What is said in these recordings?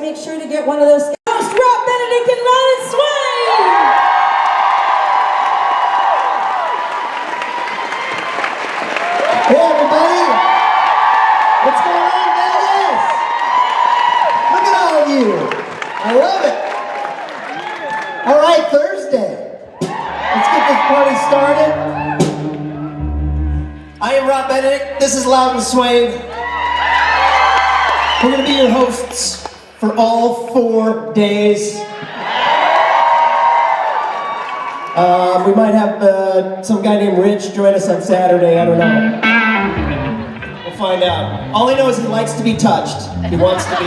guys make sure to get one of those. Host Rob, Benedict, and Louden Swain! Hey everybody! What's going on, Vegas? Look at all of you! I love it! Alright, Thursday. Let's get this party started. I am Rob Benedict, this is Louden Swain. We're going to be your hosts for all 4 days. We might have some guy named Rich join us on Saturday, I don't know. We'll find out. All I know is he likes to be touched. He wants to be.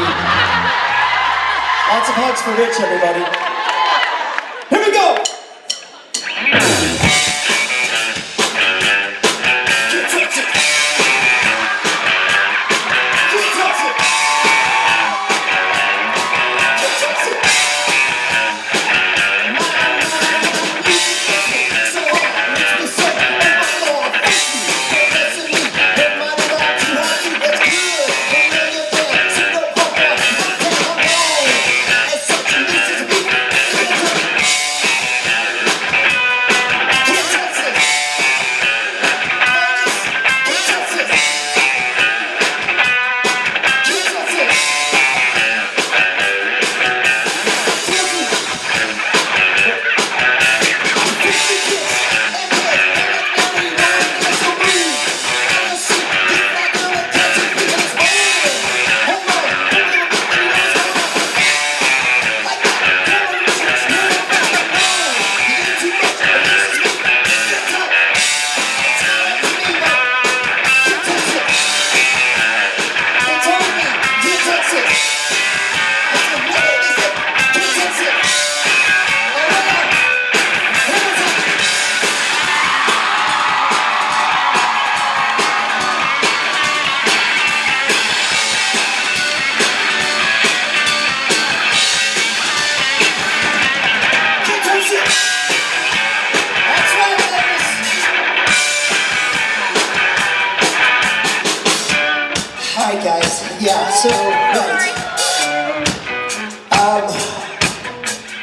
Lots of hugs for Rich, everybody. Here we go!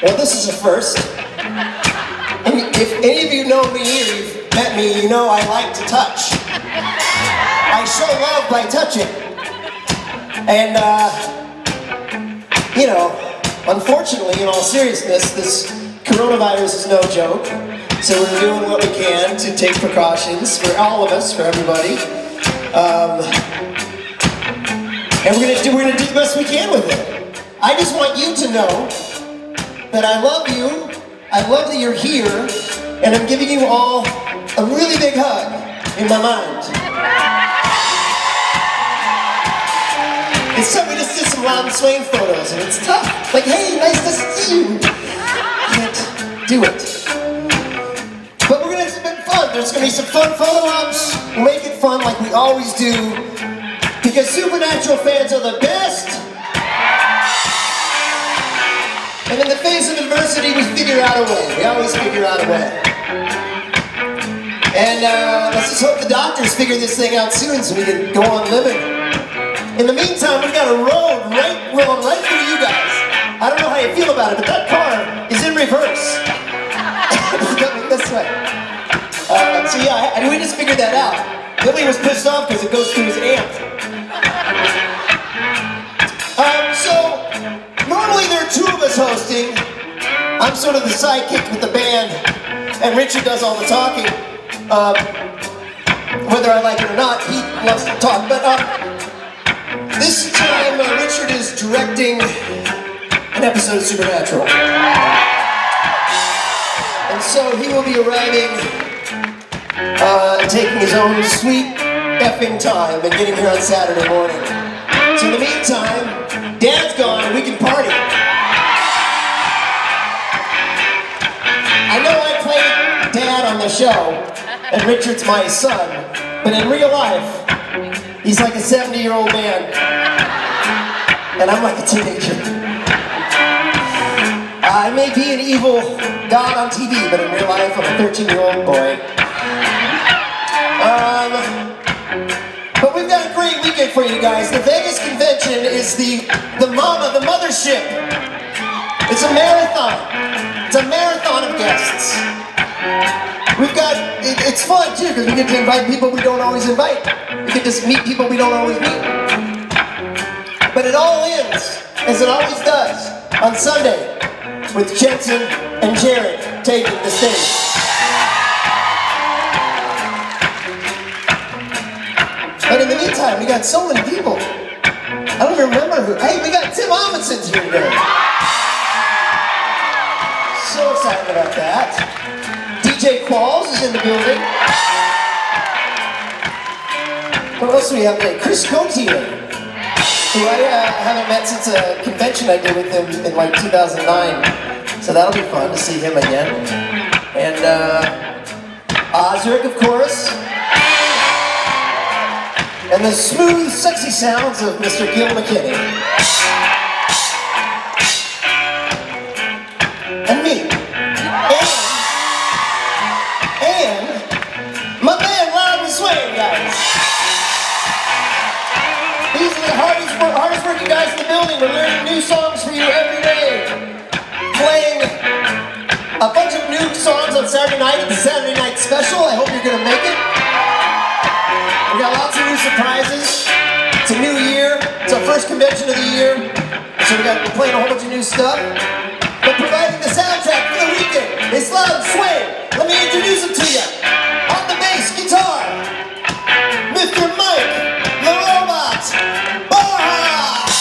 Well, this is a first. And if any of you know me or you've met me, you know I like to touch. I show love by touching. And, you know, unfortunately, in all seriousness, this coronavirus is no joke. So we're doing what we can to take precautions for all of us, for everybody. And we're gonna do the best we can with it. I just want you to know that I love you, I love that you're here, and I'm giving you all a really big hug in my mind. It's tough, we just did some Louden Swain photos, and it's tough. Like, hey, nice to see you. Can't do it. But we're gonna have some fun. There's gonna be some fun photo ops. We'll make it fun like we always do, because Supernatural fans are the best. And in the face of adversity, we figure out a way. We always figure out a way. And let's just hope the doctors figure this thing out soon so we can go on living. In the meantime, we've got a road rolling right through you guys. I don't know how you feel about it, but that car is in reverse. It's coming this way. So yeah, and we just figured that out. Billy was pissed off because it goes through his amp. Normally there are 2 of us hosting. I'm sort of the sidekick with the band, and Richard does all the talking. Whether I like it or not, he loves to talk. But this time, Richard is directing an episode of Supernatural. And so he will be arriving and taking his own sweet effing time and getting here on Saturday morning. So in the meantime, Dad's gone and we can party. I know I played Dad on the show, and Richard's my son, but in real life, he's like a 70-year-old man, and I'm like a teenager. I may be an evil god on TV, but in real life, I'm a 13-year-old boy. But we've got a great weekend for you guys. The Vegas convention is the mother mothership. It's a marathon. It's a marathon of guests. We've got, it's fun too, because we get to invite people we don't always invite. We get to meet people we don't always meet. But it all ends, as it always does, on Sunday, with Jensen and Jared taking the stage. But in the meantime, we got so many people. I don't even remember who. Hey, we got Tim Amundsen's here today. So excited about that. DJ Qualls is in the building. What else do we have today? Chris Cotier, who I haven't met since a convention I did with him in like 2009. So that'll be fun to see him again. And Osric, of course. And the smooth, sexy sounds of Mr. Gil McKinney. And me. And my man, Louden Swain, guys. These are the hardest working guys in the building. We're learning new songs for you every day. Playing a bunch of new songs on Saturday night at the Saturday Night Special. I hope you're gonna make it. We got lots of new surprises. It's a new year. It's our first convention of the year. So we're playing a whole bunch of new stuff. But providing the soundtrack for the weekend is Louden Swain. Let me introduce him to you. On the bass guitar, Mr. Mike, the Robot, Barras.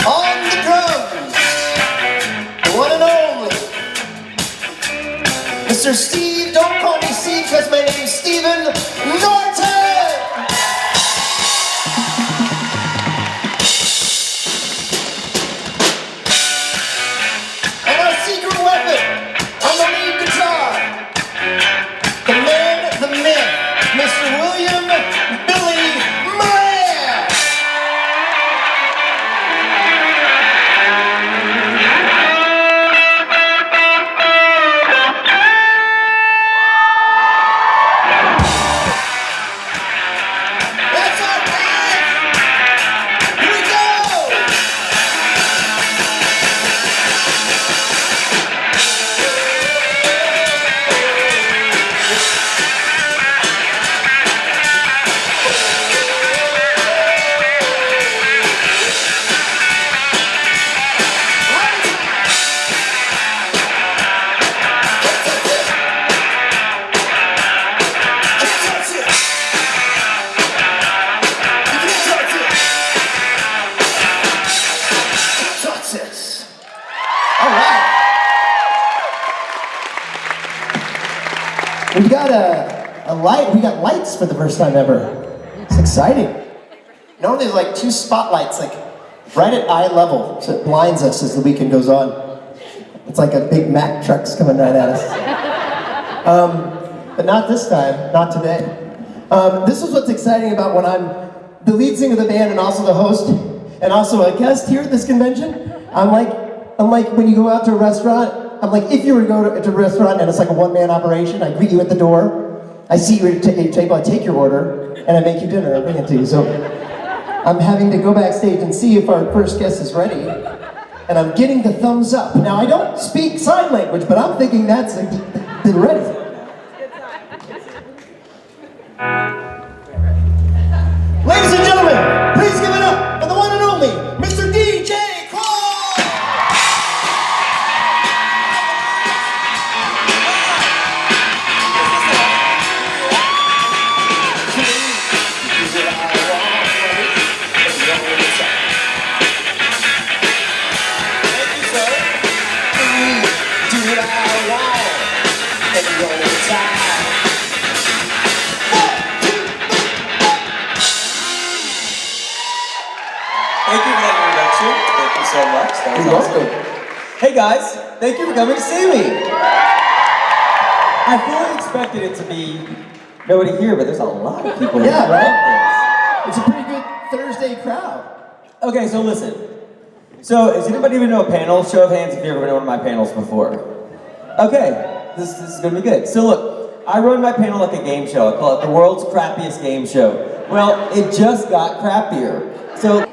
On the drums, the one and only, Mr. Steve, don't call me Steve because my name's Steven Norton! And our secret weapon on the lead guitar, the man, the myth, Mr. William Billy Moran! That's our band! Here we go! We got a light. We got lights for the first time ever. It's exciting. Normally there's like two spotlights, like right at eye level, so it blinds us as the weekend goes on. It's like a big Mack truck's coming right at us. But not this time, not today. This is what's exciting about when I'm the lead singer of the band and also the host and also a guest here at this convention. I'm like when you go out to a restaurant. I'm like, if you were to go to a restaurant and it's like a one-man operation, I greet you at the door, I see you at your table, I take your order, and I make you dinner and bring it to you. So I'm having to go backstage and see if our first guest is ready, and I'm getting the thumbs up. Now, I don't speak sign language, but I'm thinking that's they're ready. Ladies and gentlemen, please give it up for the one and only Mr. DJ Qualls! Thank you for that introduction. Thank you so much. That was awesome. Hey guys, thank you for coming to see me. I fully expected it to be nobody here, but there's a lot of people here. Yeah, right? It's a pretty good Thursday crowd. Okay, so listen. So, does anybody even know a panel? Show of hands if you've ever been to one of my panels before. Okay, this is gonna be good. So look, I run my panel like a game show. I call it the world's crappiest game show. Well, it just got crappier. So,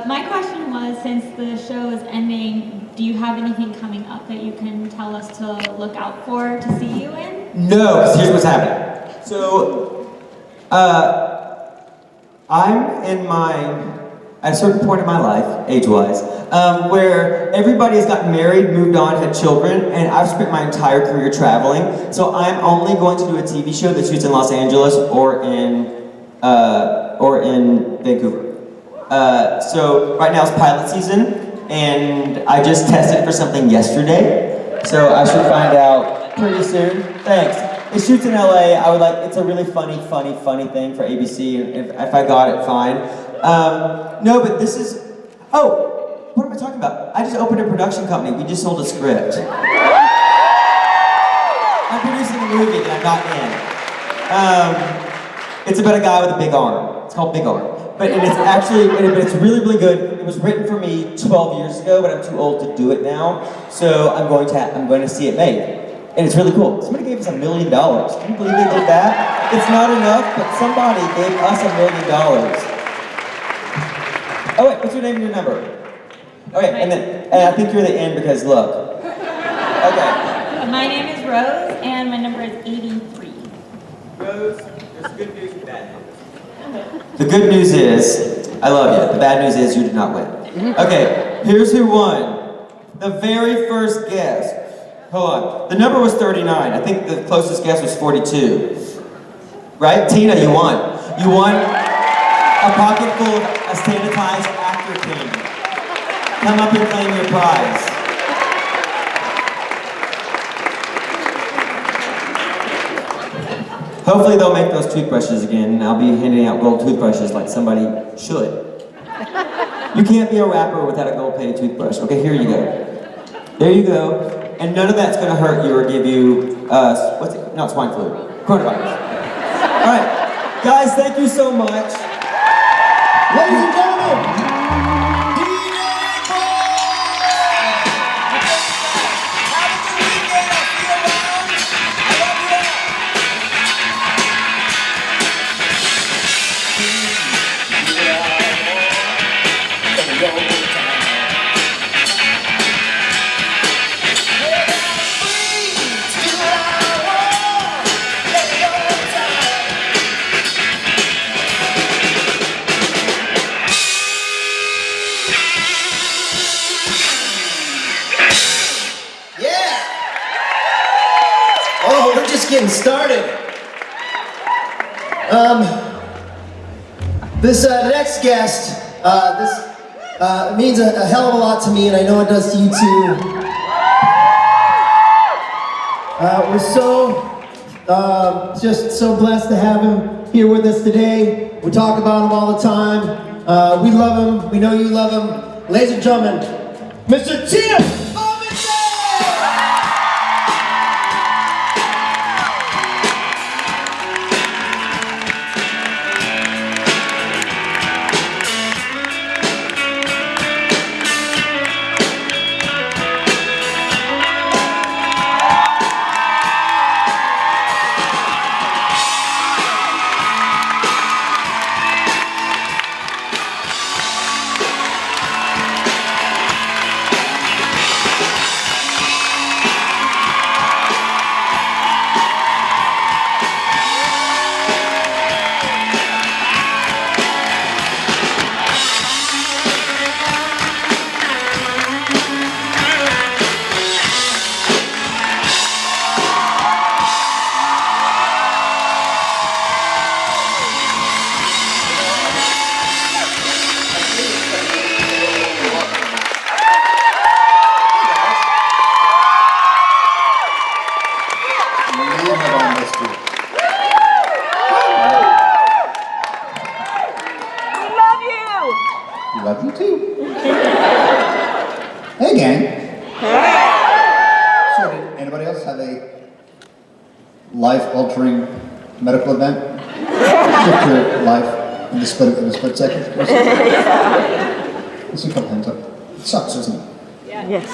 my question was, since the show is ending, do you have anything coming up that you can tell us to look out for to see you in? no, because here's what's happening. So, I'm at a certain point in my life, age-wise, where everybody has gotten married, moved on, had children, and I've spent my entire career traveling. So I'm only going to do a TV show that shoots in Los Angeles or in Vancouver. So right now it's pilot season, and I just tested for something yesterday. So I should find out pretty soon. Thanks. It shoots in LA. It's a really funny thing for ABC. If I got it, fine. No, but this is, what am I talking about? I just opened a production company. We just sold a script. I'm producing a movie that I'm not in. It's about a guy with a big arm. It's called Big Arm. But it's really, really good. It was written for me 12 years ago, but I'm too old to do it now. So I'm going to see it made. And it's really cool. Somebody gave us $1 million. Can you believe they did that? It's not enough, but somebody gave us $1 million. Oh wait, what's your name and your number? Okay, and I think you're the end because look. Okay. My name is Rose, and my number is 83. Rose, there's good news and bad news. The good news is, I love you. The bad news is you did not win. Okay, here's who won. The very first guest. Hold on. The number was 39. I think the closest guess was 42. Right? Tina, you won. You won a pocket full of a sanitized actor king. Come up and claim your prize. Hopefully they'll make those toothbrushes again, and I'll be handing out gold toothbrushes like somebody should. You can't be a rapper without a gold-plated toothbrush. Okay, here you go. There you go. And none of that's gonna hurt you or give you, not swine flu, coronavirus. All right, guys, thank you so much. Ladies and gentlemen, we're just getting started. This next guest, means a hell of a lot to me, and I know it does to you too. We're just so blessed to have him here with us today. We talk about him all the time. We love him. We know you love him. Ladies and gentlemen, Mr. Tim! Love you too. Hey gang. So did anybody else have a life-altering medical event? Shift your life in the split second? Let's see a couple hands up. It sucks, doesn't it? Yeah. Yes.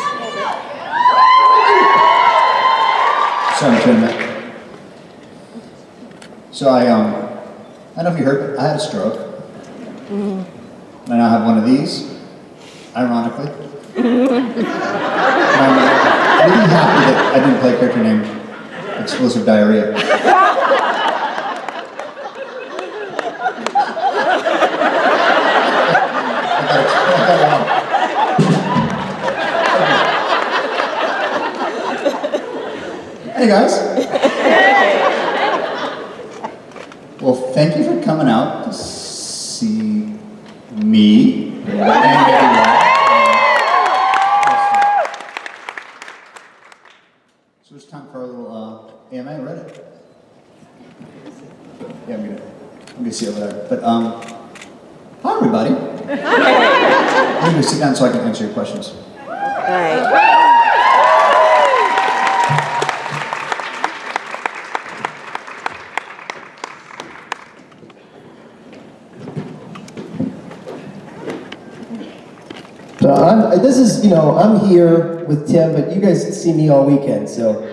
Sorry, I'm turning that. So I don't know if you heard, but I had a stroke. And I now have one of these, ironically. And I'm really happy that I didn't play a character named Explosive Diarrhea. Hey guys. Well, thank you for coming out to see me and everyone. So it's time for our little AMA Reddit. Yeah, I'm gonna see over there. But hi everybody. I'm gonna sit down so I can answer your questions. So this is, I'm here with Tim, but you guys see me all weekend, so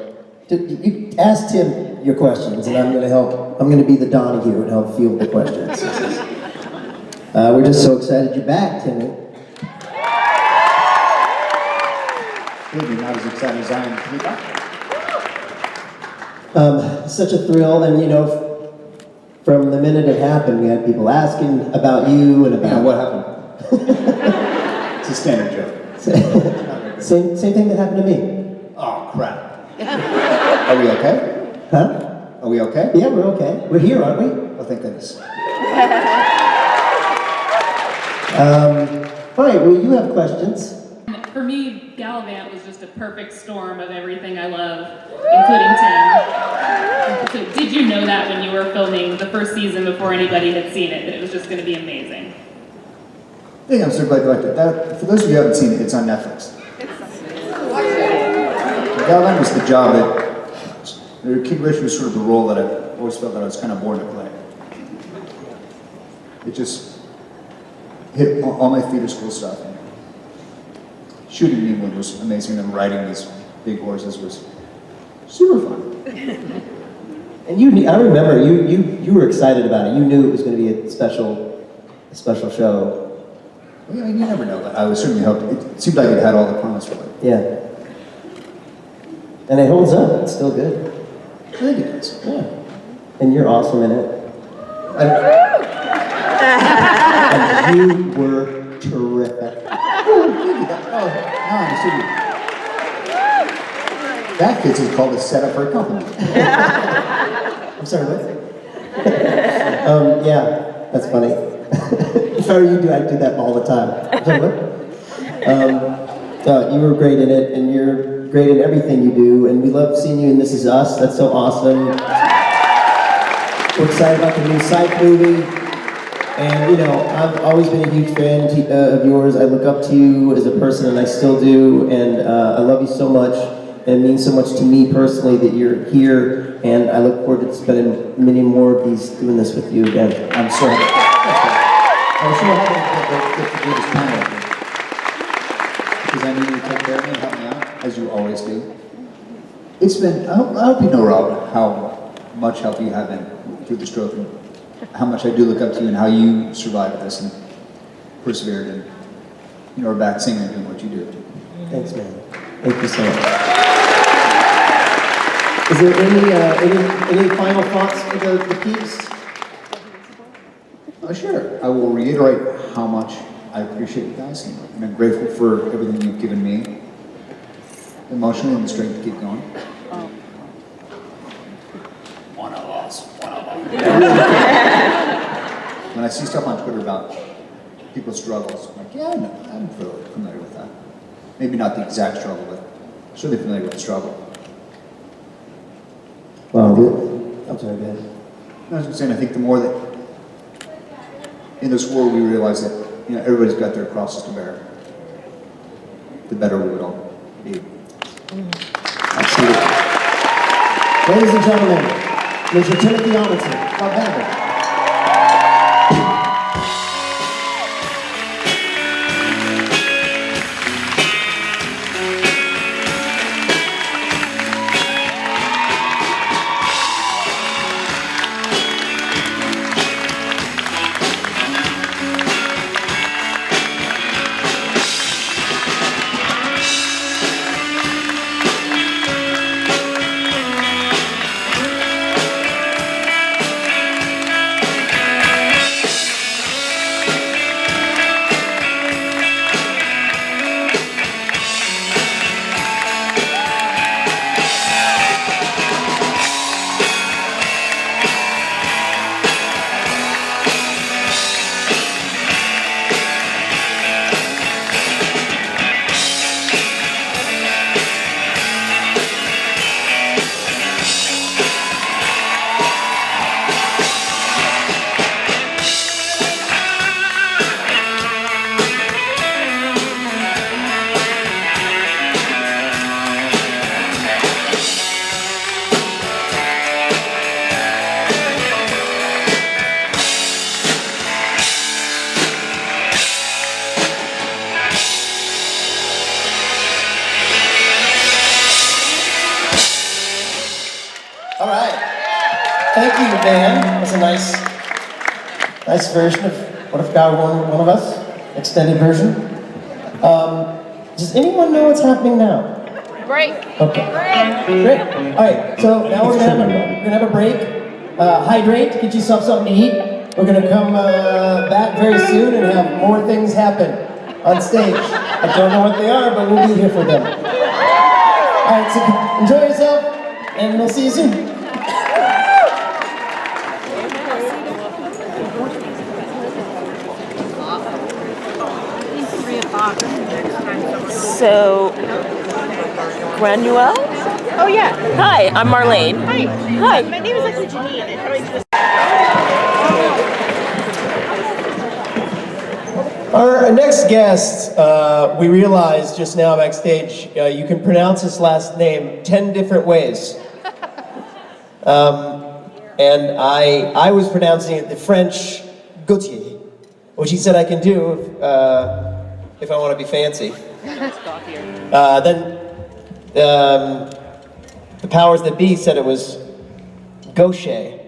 you ask Tim your questions, and I'm going to be the Donahue and help field the questions. We're just so excited you're back, Timmy. Maybe not as excited as I am to be back. Such a thrill, and from the minute it happened, we had people asking about you and about... Yeah, what happened? It's a standard joke. Same thing that happened to me. Oh, crap. Are we okay? Huh? Are we okay? Yeah, we're okay. We're here, aren't we? Oh, thank goodness. Fine, well, you have questions. For me, Gallivant was just a perfect storm of everything I love, including Tim. So did you know that when you were filming the first season before anybody had seen it, that it was just going to be amazing? I think I'm so glad you liked it. For those of you who haven't seen it, it's on Netflix. Galvan was the job that, King Richard was sort of the role that I always felt that I was kind of born to play. It just hit all my theater school stuff. Shooting in England was amazing, and writing these big horses was super fun. And I remember you were excited about it. You knew it was going to be a special show. Well, yeah, you never know, but I was certainly hoping. It seemed like it had all the promise for it. Yeah. And it holds up. It's still good. I think it is. Yeah. And you're awesome in it. And you were terrific. That kid's is called a setup for a company. I'm sorry, what? Yeah, that's funny. Sorry, I do that all the time. I'm sorry, what? You were great in it, and you're great in everything you do, and we love seeing you in This Is Us. That's so awesome. We're excited about the new Psych movie. And, I've always been a huge fan of yours. I look up to you as a person, and I still do. And I love you so much. And it means so much to me personally that you're here. And I look forward to spending many more of these doing this with you again. I'm so happy. I was so happy to do this panel with you. Because I knew you would take care of me and help me out, as you always do. It's been, I hope you know, Rob, how much help you have been through the stroke, and how much I do look up to you and how you survived this and persevered and, are back singing and doing what you do. Thanks, man. Thank you so much. Is there any final thoughts for the peeps? Sure. I will reiterate how much I appreciate you guys, and I'm grateful for everything you've given me, emotionally, and the strength to keep going. One of us. When I see stuff on Twitter about people's struggles, I'm like, yeah, no, I'm familiar with that. Maybe not the exact struggle, but certainly familiar with the struggle. Well, good. I'm sorry, guys. I was saying, I think the more that in this world we realize that everybody's got their crosses to bear, the better we would all be. Absolutely. Ladies and gentlemen, Mr. Timothy Amundsen, our Benedict. you, man. That was a nice version of What If God Were One of Us? Extended version. Does anyone know what's happening now? Break. Okay. Great. All right. So now we're gonna have a break. Hydrate. Get yourself something to eat. We're gonna come back very soon and have more things happen on stage. I don't know what they are, but we'll be here for them. All right. So enjoy yourself, and we'll see you soon. So, Granuel? Oh yeah. Hi, I'm Marlene. Hi. Hi. My name is actually Janine. And how is this? Our next guest, we realized just now backstage, you can pronounce his last name 10 different ways. And I was pronouncing it the French Gautier, which he said I can do if I want to be fancy. Then the powers that be said it was Gaucher.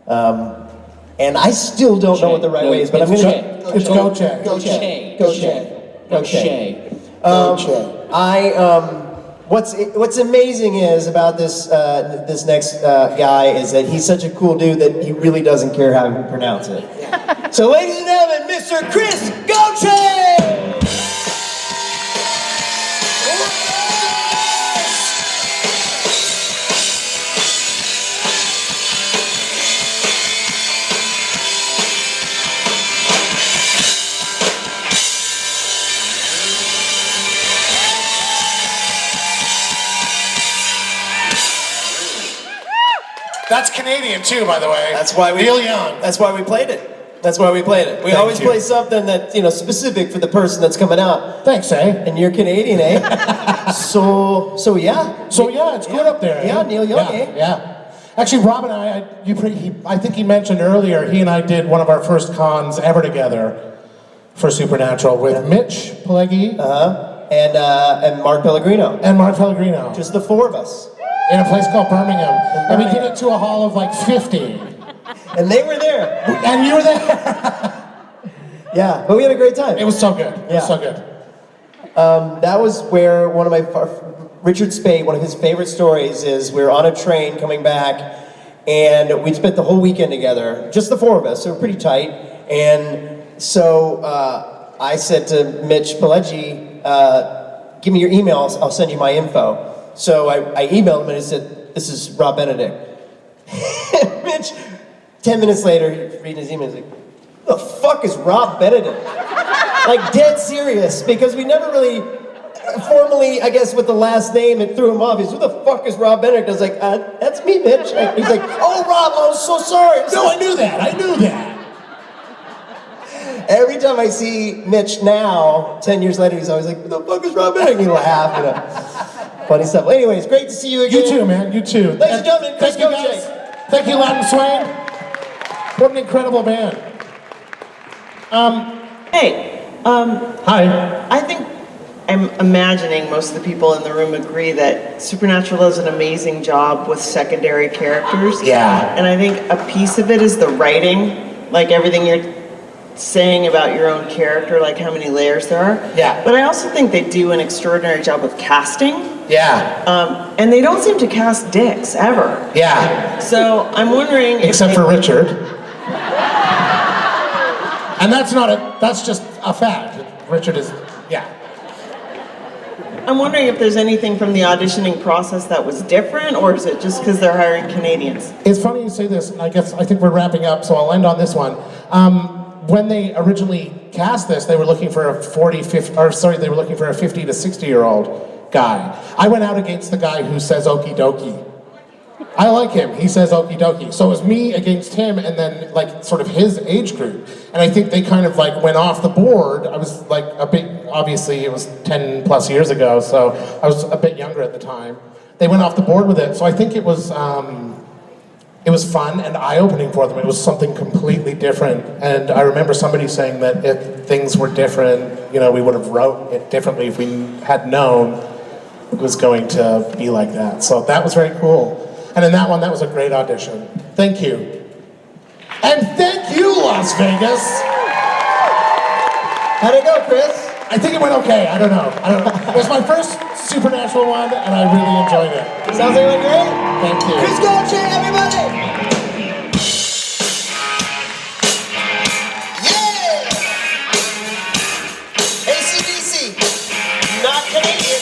And I still don't know what the right way is, but I'm gonna. It's Gaucher. What's amazing is about this this next guy is that he's such a cool dude that he really doesn't care how you pronounce it. So, ladies and gentlemen, Mr. Chris Gaucher. That's Canadian too, by the way. That's why we Neil Young. That's why we played it. That's why we played it. We Thank always you. play something that specific for the person that's coming out. Thanks, eh? And you're Canadian, eh? so yeah. So yeah, it's good up there. Yeah, eh? Neil Young, yeah, eh? Yeah. Actually, Rob and I think he mentioned earlier, he and I did one of our first cons ever together for Supernatural with Mitch Pileggi And Mark Pellegrino. and Mark Pellegrino. Just the four of us. In a place called Birmingham. And we did it to a hall of like 50. And they were there. And you were there. Yeah, but we had a great time. It was so good. It Yeah. was so good. That was where one of Richard Spade, one of his favorite stories is we were on a train coming back and we spent the whole weekend together, just the four of us, so we're pretty tight. And so I said to Mitch Pileggi, give me your emails, I'll send you my info. So I emailed him and I said, this is Rob Benedict. Mitch, 10 minutes later, he's reading his email, he's like, who the fuck is Rob Benedict? Like dead serious, because we never really formally, I guess, with the last name, it threw him off. He's, who the fuck is Rob Benedict? I was like, that's me, Mitch. He's like, oh, Rob, I was so sorry. No, I knew that. I knew that. Every time I see Mitch now, 10 years later, he's always like, who the fuck is Rob Benedict? He laugh, Funny stuff. Well, anyways, great to see you again. You too, man. You too. Ladies and gentlemen, Chris Thank you, Gaucher. guys. Thank you, Louden Swain. What an incredible band. Hey, Hi. I think I'm imagining most of the people in the room agree that Supernatural does an amazing job with secondary characters. Yeah. And I think a piece of it is the writing, like everything you're saying about your own character, like how many layers there are. Yeah. But I also think they do an extraordinary job with casting. Yeah. And they don't seem to cast dicks ever. Yeah. So I'm wondering if Except they- for Richard. And that's just a fact. Richard is, yeah. I'm wondering if there's anything from the auditioning process that was different, or is it just because they're hiring Canadians? It's funny you say this, and I think we're wrapping up, so I'll end on this one. When they originally cast this, they were looking for a 50 to 60-year-old guy. I went out against the guy who says okie dokie. I like him, he says okie dokie. So it was me against him and then like sort of his age group. And I think they kind of like went off the board. I was like a bit, obviously it was 10 plus years ago, so I was a bit younger at the time. They went off the board with it, so I think it was fun and eye-opening for them. It was something completely different. And I remember somebody saying that if things were different, we would have wrote it differently if we had known it was going to be like that. So that was very cool. And in that one, that was a great audition. Thank you. And thank you, Las Vegas. How'd it go, Chris? I think it went okay. I don't know. It was my first Supernatural one, and I really enjoyed it. Sounds like it went great. Thank you. Chris Gauthier, everybody! Yeah! AC/DC, not Canadian.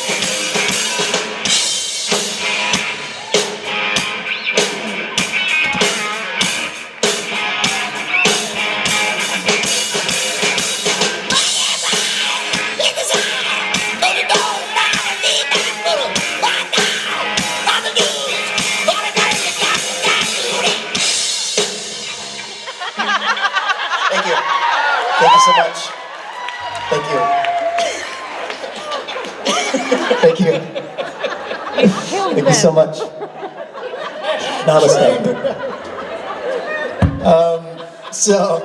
Thank you. Thank you so much. Thank you. Thank you. Thank you so much. Namaste. So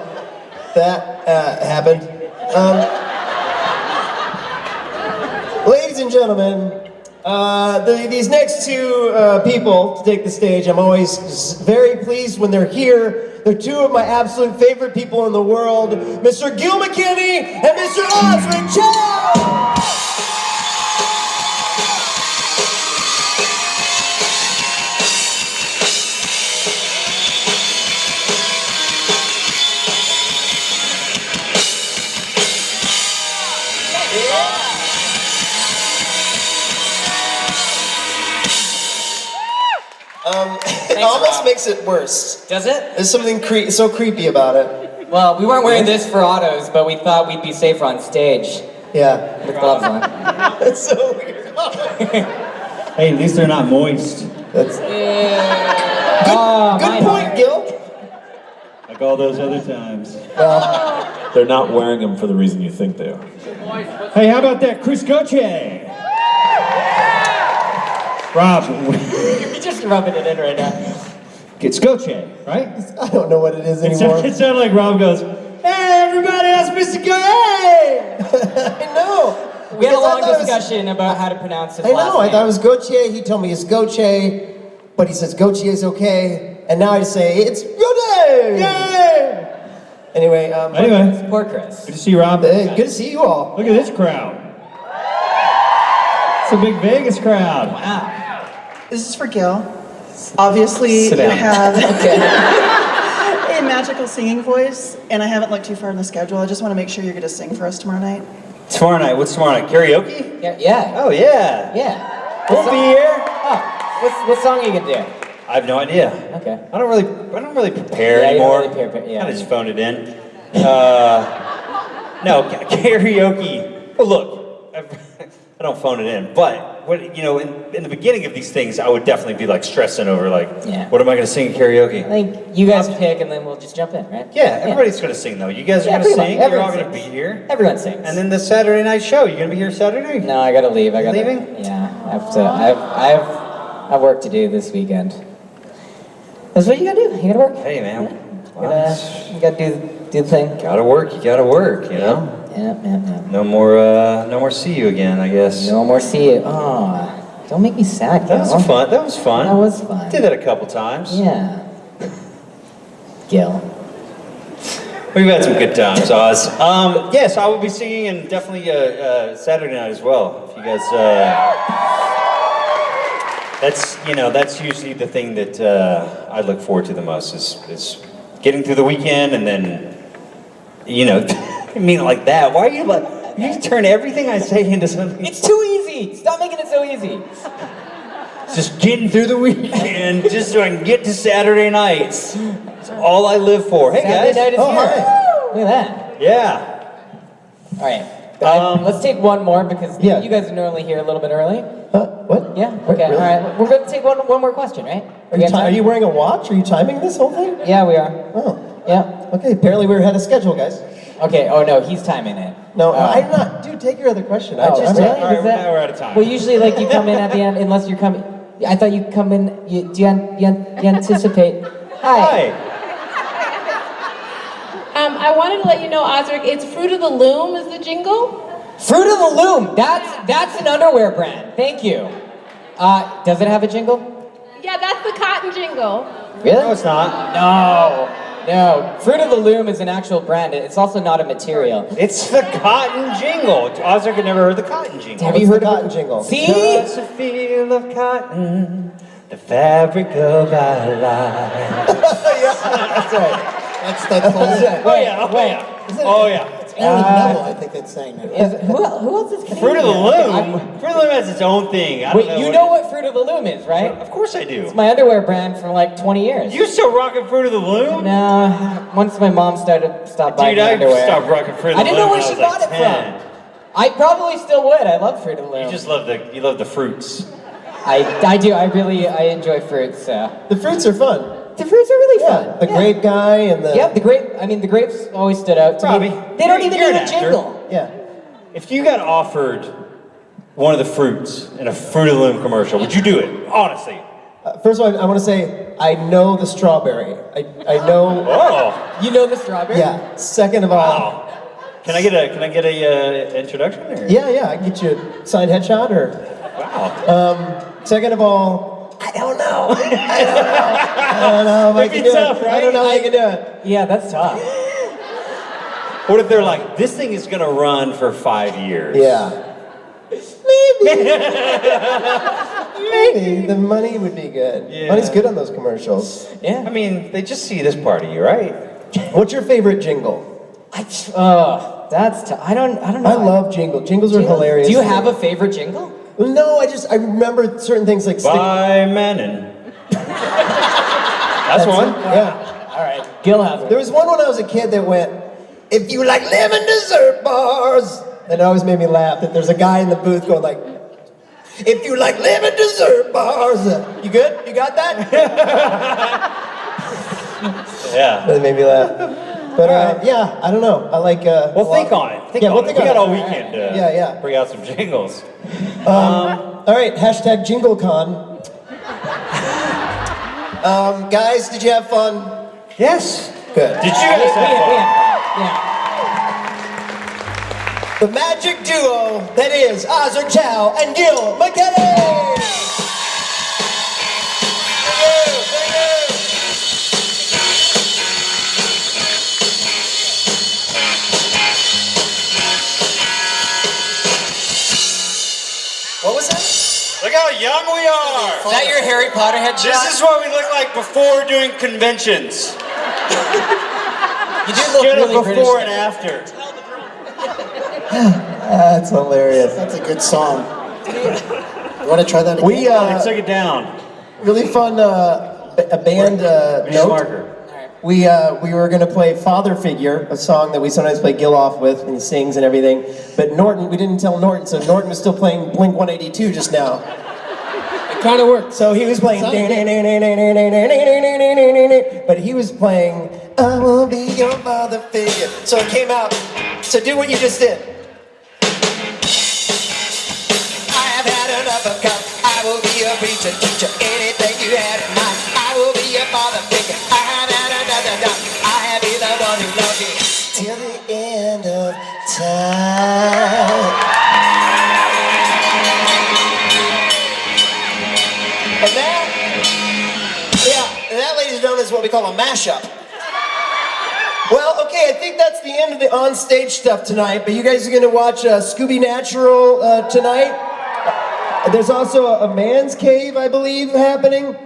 that happened. Ladies and gentlemen, these next two people to take the stage, I'm always very pleased when they're here. They're two of my absolute favorite people in the world, Mr. Gil McKinney and Mr. Osric Chow! It almost makes it worse. Does it? There's something so creepy about it. Well, we weren't wearing this for autos, but we thought we'd be safer on stage Yeah. with gloves on. That's so weird. Hey, at least they're not moist. That's Oh, good mine point, are. Gil. Like all those other times. They're not wearing them for the reason you think they are. Hey, how about that Chris Gauthier? Rob, You're just rubbing it in right now. it's Gauthier, right? I don't know what it is It anymore. sounded like Rob goes, hey, everybody, that's Mr. Gauthier! I know. We had a Because I long thought it was- discussion about how to pronounce his I last know. I name. thought it was Gauthier. He told me it's Gauthier, but he says Gautier's okay, and now I say it's Gauthier. Yay! Anyway, Anyway, Poor Chris. good to see you, Rob. good to see you all. Look at this crowd. It's a big Vegas crowd. Wow. This is for Gil. Obviously, Sit you down. have a magical singing voice, and I haven't looked too far in the schedule. I just want to make sure you're going to sing for us tomorrow night. Tomorrow night, what's tomorrow night? Karaoke? Yeah. Oh, yeah. Yeah. We'll be here. Oh, what song are you gonna do? I have no idea. Okay. I don't really prepare Yeah, you don't anymore. really prepare, yeah. I just phoned it in. No, karaoke. Well, look, I don't phone it in, but in the beginning of these things, I would definitely be like stressing over like, Yeah. what am I going to sing in karaoke? I think you guys pick and then we'll just jump in, right? Yeah, everybody's going to sing though. You guys are Yeah, going to pretty sing. much. You're all Everyone going to be sings. here. Everyone sings. And then the Saturday night show. You going to be here Saturday? No, I gotta leave. Leaving? Yeah, I have to. I have work to do this weekend. That's what you gotta do. You gotta work. Hey, man. You gotta do the thing. Gotta work. You gotta work. You know. Yeah. No more see you again. I guess. No more see you. Oh, don't make me sad, Gil. That was fun. That was fun. That was fun. Did that a couple times. Yeah. Gil. We've had some good times, Oz. Yes, I will be singing and definitely Saturday night as well. If you guys, that's usually the thing that I look forward to the most is getting through the weekend and then, I mean it like that. Why are you like? You turn everything I say into something. It's too easy. Stop making it so easy. Just getting through the weekend, just so I can get to Saturday nights. That's all I live for. Hey Saturday guys. night is Oh, here. hi. Look at that. Yeah. All right. Let's take one more because you guys are normally here a little bit early. What? Yeah. Okay. Really? All right. We're going to take one more question, right? Are you wearing a watch? Are you timing this whole thing? Yeah, we are. Oh. Yeah. Okay, apparently we're ahead of schedule, guys. Okay. Oh no, he's timing it. No, I'm not. Dude, take your other question. Oh, really? All right, Is that- now we're out of time. Well, usually, like, you come in at the end, unless you're coming. I thought you come in. You anticipate? Hi. I wanted to let you know, Osric, it's Fruit of the Loom is the jingle. Fruit of the Loom. That's an underwear brand. Thank you. Does it have a jingle? Yeah, Yeah, that's the cotton jingle. Really? No, it's not. No. Fruit of the Loom is an actual brand. It's also not a material. It's the cotton jingle. Ozark had never heard the cotton jingle. Have you heard the of cotton jingle? See? Just a feel of cotton, the fabric of our lives. That's right. That's Oh yeah. Oh yeah. Aaron Neville, I think that's saying that. Who else is Canadian? Fruit of the Loom. Fruit of the Loom has its own thing. I don't Wait, you know what Fruit of the Loom is, right? Of course I do. It's my underwear brand for like 20 years. You still rocking Fruit of the Loom? No, once my mom stopped buying Dude, me I underwear. stopped rocking Fruit of the Loom. I didn't know where when she I was bought like it 10. from. I probably still would. I love Fruit of the Loom. You just love the fruits. I do. I enjoy fruits. So. The fruits are fun. The fruits are really fun. The grape guy and the... Yep, the grapes always stood out to Robbie, me. They don't even you're need an a actor. jingle. Yeah. If you got offered one of the fruits in a Fruit of the Loom commercial, would you do it? Honestly. First of all, I want to say, I know the strawberry. I know... Oh. You know the strawberry? Yeah. Second of all... Wow. Can I get a introduction? Or? Yeah, I can get you a signed headshot or... Wow. Second of all, I don't know. I don't know if I can do tough, it. right? I don't know if I can do it. Yeah, that's tough. What if they're like, this thing is gonna run for 5 years? Yeah. Maybe the money would be good. Yeah. Money's good on those commercials. Yeah. I mean, they just see this part of you, right? What's your favorite jingle? That's tough. I don't know. I love jingle. Jingles are hilarious. Do you have a favorite jingle? No, I remember certain things like By Menon. That's one. Yeah. All right. Gil has it. There was one when I was a kid that went, if you like lemon dessert bars. And it always made me laugh that there's a guy in the booth going like, if you like lemon dessert bars. You good? You got that? Yeah. That made me laugh. But yeah, I don't know. I like. Well, think on it. Think on we'll it. think We on got it. all weekend to Yeah. bring out some jingles. All right, hashtag JingleCon. Guys, did you have fun? Yes. Good. Did you guys have fun? Yeah. The magic duo that is Ozark Chow and Gil McKinney. What was that? Look how young we are. Is that your Harry Potter headshot? This is what we look like before doing conventions. You do look Get a really British. before and after. That's hilarious. That's a good song. You want to try that again? We I took it down. really fun a band Where's your note. marker? We were gonna play Father Figure, a song that we sometimes play Gil off with, and he sings and everything. But Norton, we didn't tell Norton, so Norton was still playing Blink 182 just now. It kind of worked. So he was playing, but he was playing, I will be your father figure. So it came out. So do what you just did. I have had enough of cup. I will be your preacher, teacher, anything you had in mind. I will be your father figure. I have had another doubt. I have been the one who loves you till the end of time. And that, ladies and gentlemen, is what we call a mashup. Well, okay, I think that's the end of the on-stage stuff tonight, but you guys are gonna watch Scooby Natural tonight. There's also a man's cave, I believe, happening.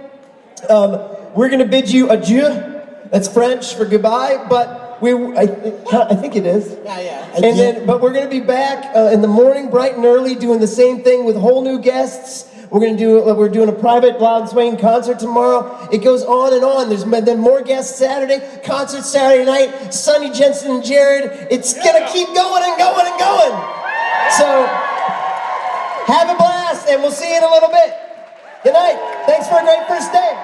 We're gonna bid you adieu. That's French for goodbye, but I think it is. Yeah. But we're gonna be back in the morning, bright and early, doing the same thing with whole new guests. We're doing a private Louden Swain concert tomorrow. It goes on and on. There's then more guests Saturday, concert Saturday night, Sonny, Jensen, and Jared. It's gonna keep going and going and going. So have a blast, and we'll see you in a little bit. Good night. Thanks for a great first day.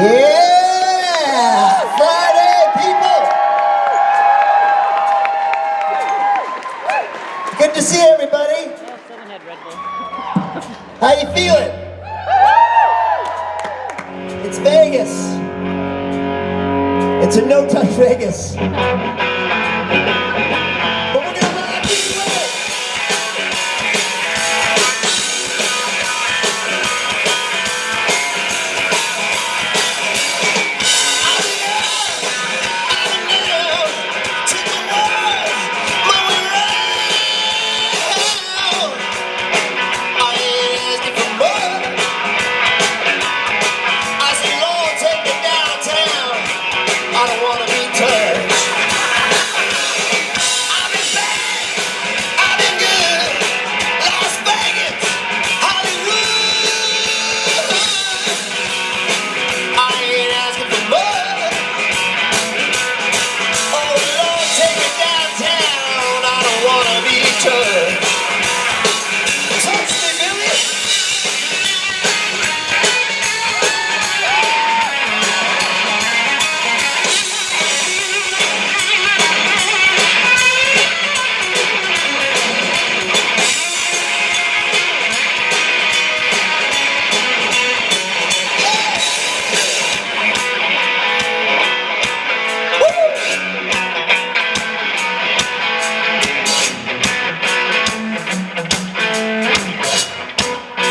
Yeah! Friday, people! everybody. How you feeling? It's Vegas. It's a no-touch Vegas. But we're gonna rock you away.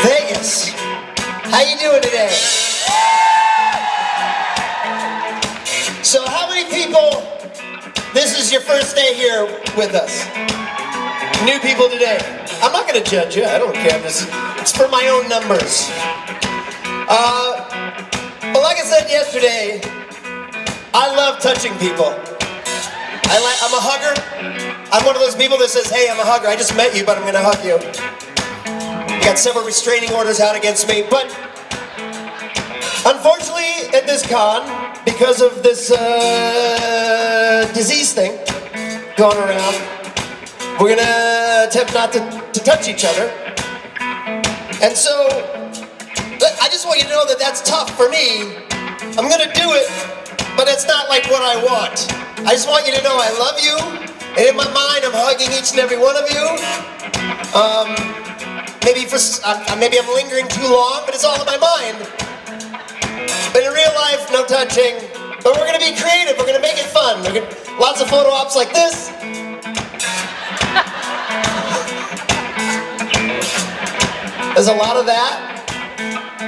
Vegas, how you doing today? So how many people, this is your first day here with us? New people today. I'm not gonna judge you, I don't care, it's for my own numbers. But like I said yesterday, I love touching people. I'm a hugger. I'm one of those people that says, hey, I'm a hugger, I just met you, but I'm gonna hug you. Got several restraining orders out against me, but unfortunately at this con, because of this disease thing going around, we're gonna attempt not to touch each other. And so, I just want you to know that that's tough for me. I'm gonna do it, but it's not like what I want. I just want you to know I love you, and in my mind I'm hugging each and every one of you. Maybe I'm lingering too long, but it's all in my mind. But in real life, no touching. But we're gonna be creative, we're gonna make it fun. Lots of photo ops like this. There's a lot of that.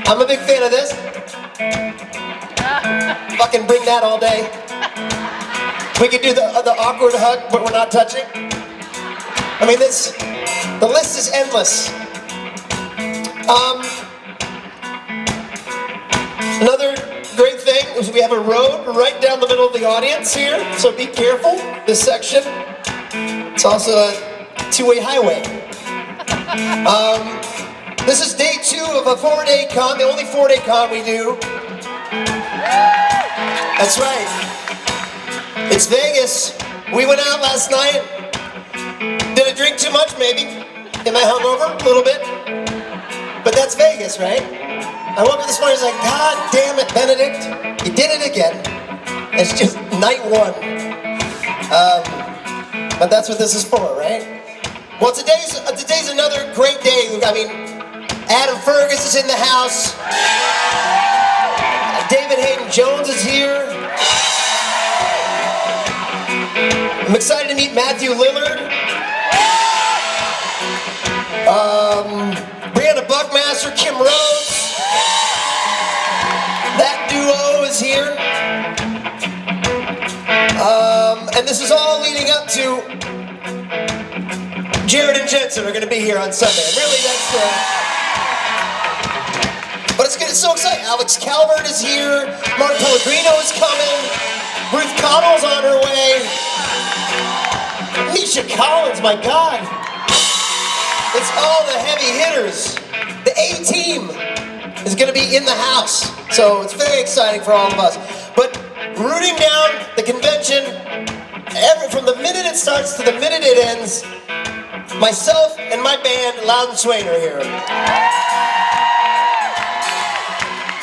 I'm a big fan of this. Fucking bring that all day. We could do the awkward hug, but we're not touching. I mean, the list is endless. Another great thing is we have a road right down the middle of the audience here, so be careful, this section. It's also a two-way highway. This is day 2 of a 4-day con, the only 4-day con we do. That's right. It's Vegas. We went out last night. Did I drink too much, maybe? Am I hungover? A little bit? But that's Vegas, right? I woke up this morning, I was like, God damn it, Benedict, you did it again. It's just night 1. But that's what this is for, right? Well, today's another great day. I mean, Adam Fergus is in the house. David Hayden Jones is here. I'm excited to meet Matthew Lillard. Brianna Buckmaster, Kim Rose. That duo is here. And this is all leading up to Jared and Jensen are going to be here on Sunday. Really, but it's so exciting. Alex Calvert is here. Mark Pellegrino is coming. Ruth Connell's on her way. Misha Collins, my God. It's all the heavy hitters. The A-team is going to be in the house. So it's very exciting for all of us. But rooting down the convention, from the minute it starts to the minute it ends, myself and my band, Louden Swain, are here.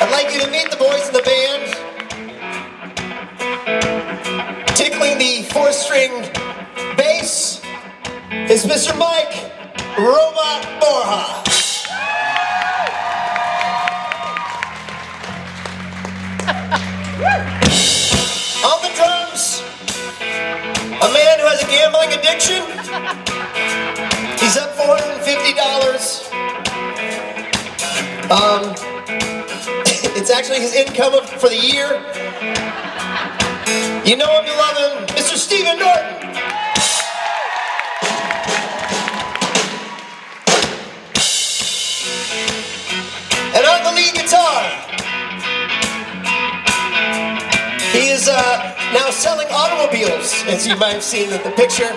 I'd like you to meet the boys in the band. Tickling the 4-string bass is Mr. Mike. Robot Borja. On the drums, a man who has a gambling addiction. He's up $450. It's actually his income for the year. You know him, you love him, Mr. Stephen Norton. And on the lead guitar, he is now selling automobiles, as you might have seen in the picture.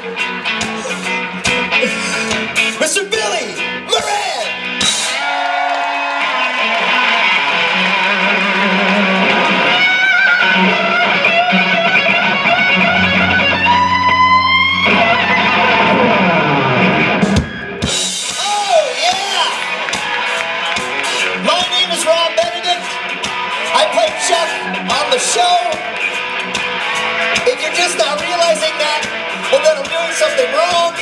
Mr. Billy Moran! Oh, yeah! My name is Benedict. I play Chuck on the show. If you're just not realizing that, well then I'm doing something wrong.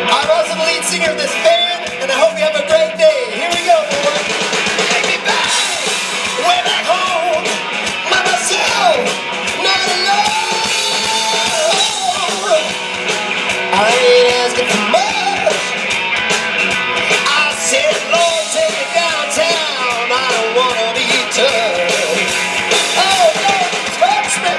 I'm also the lead singer of this band, and I hope you have a great day. Here we go, boy. Take me back, way back home, by myself, not alone. I ain't asking for much. I said, Lord, take me downtown. I don't wanna be touched. Oh, Lord, touch me.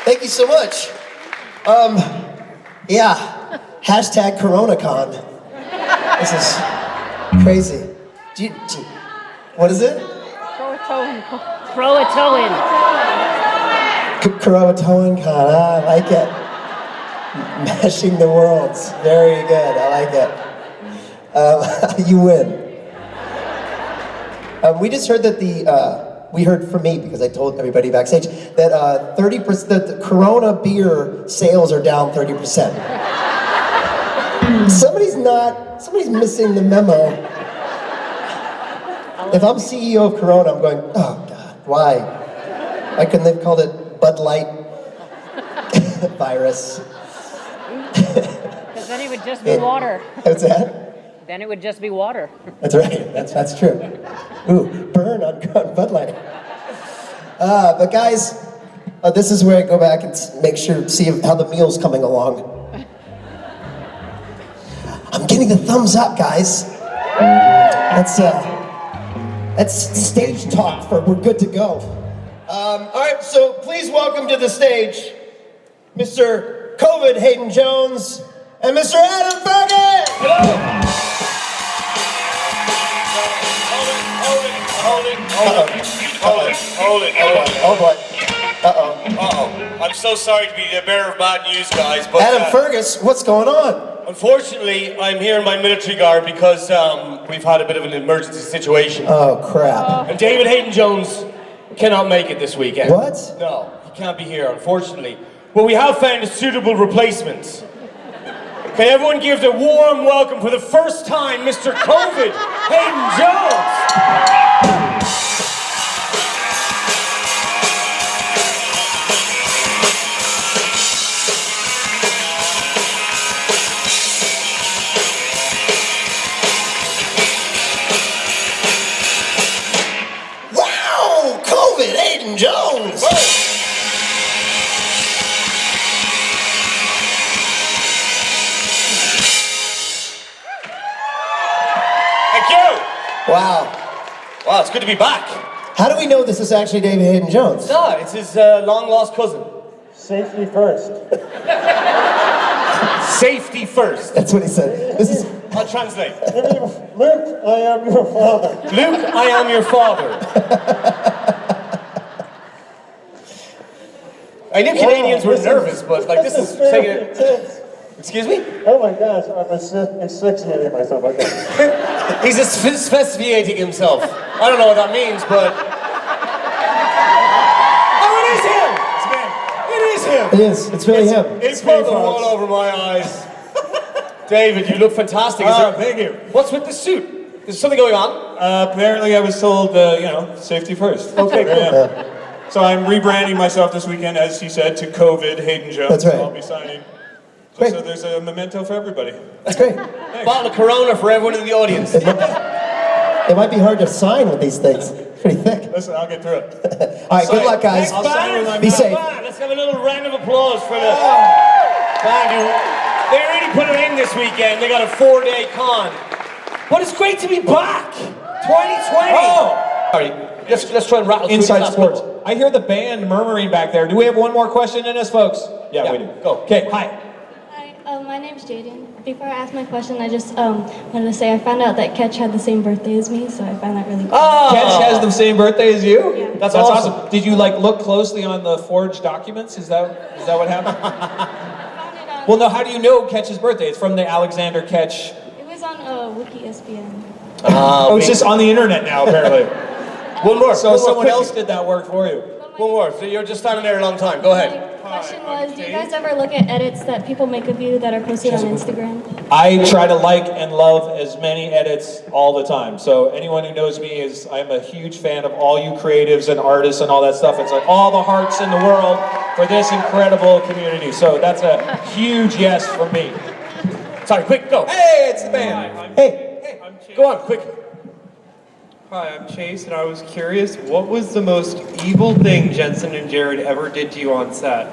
Thank you so much. Yeah, hashtag CoronaCon. This is crazy. What is it? Croatoan. CoronaCon, I like it. Mashing the worlds, very good, I like it. You win. We just heard that we heard from me, because I told everybody backstage, that 30%, that the Corona beer sales are down 30%. Somebody's missing the memo. If I'm CEO of Corona, I'm going, oh God, why? Why couldn't they have called it Bud Light virus? Because then it would just be water. What's that? Then it would just be water. That's right, that's true. Ooh, burn on Bud Light. But guys, this is where I go back and make sure, see how the meal's coming along. I'm getting the thumbs up, guys. That's stage talk for we're good to go. All right, so please welcome to the stage, Mr. COVID Hayden Jones and Mr. Adam Fergus. Hello. Hold it. Oh boy. Uh-oh. I'm so sorry to be the bearer of bad news, guys, but... Adam Fergus, what's going on? Unfortunately, I'm here in my military garb because we've had a bit of an emergency situation. Oh, crap. And David Hayden Jones cannot make it this weekend. What? No, he can't be here, unfortunately. But we have found a suitable replacement. Can everyone give a warm welcome for the first time, Mr. COVID Hayden Jones? Wow! COVID Hayden Jones! Whoa. Thank you! Wow. Wow, it's good to be back. How do we know this is actually David Hayden Jones? No, it's his long-lost cousin. Safety first. Safety first. That's what he said. This is... I'll translate. Luke, I am your father. Luke, I am your father. I knew Canadians were nervous, but like this is taking it. Excuse me? Oh my gosh, I'm asphyxiating myself. Okay. He's asphyxiating himself. I don't know what that means, but... Oh, it is him! It is him! It is. It's really him. It's pulled the wool over my eyes. David, you look fantastic. Thank you. What's with the suit? Is something going on? Apparently I was told, safety first. Okay, cool. So I'm rebranding myself this weekend, as he said, to COVID Hayden Jones. That's right. So I'll be signing. So there's a memento for everybody. That's great. Bottle of Corona for everyone in the audience. It might be hard to sign with these things. Pretty thick. Listen, I'll get through it. All right, good luck, guys. Thanks, band. Be safe. Let's have a little round of applause for the band. They really put it in this weekend. They got a 4-day con. But it's great to be back. 2020. Oh! Sorry, let's try and rattle through Inside these last sports. couple. I hear the band murmuring back there. Do we have one more question in us, folks? Yeah, we do. Go. Okay, hi. Hi, my name's Jaden. Before I ask my question, I just wanted to say I found out that Ketch had the same birthday as me, so I found that really cool. Oh! Ketch has the same birthday as you? Yeah. That's awesome. Did you look closely on the forged documents? Is that what happened? Well, no, how do you know Ketch's birthday? It's from the Alexander Ketch. It was on Wiki SPN. Oh, it's just on the internet now, apparently. One more. So someone else did that work for you. One more. So you're just standing there a long time. Go ahead. My question was, do you guys ever look at edits that people make of you that are posted on Instagram? I try to like and love as many edits all the time. So anyone who knows me I'm a huge fan of all you creatives and artists and all that stuff. It's like all the hearts in the world for this incredible community. So that's a huge yes from me. Sorry, quick, go. Hey, it's the band. Hey, go on, quick. Hi, I'm Chase, and I was curious, what was the most evil thing Jensen and Jared ever did to you on set?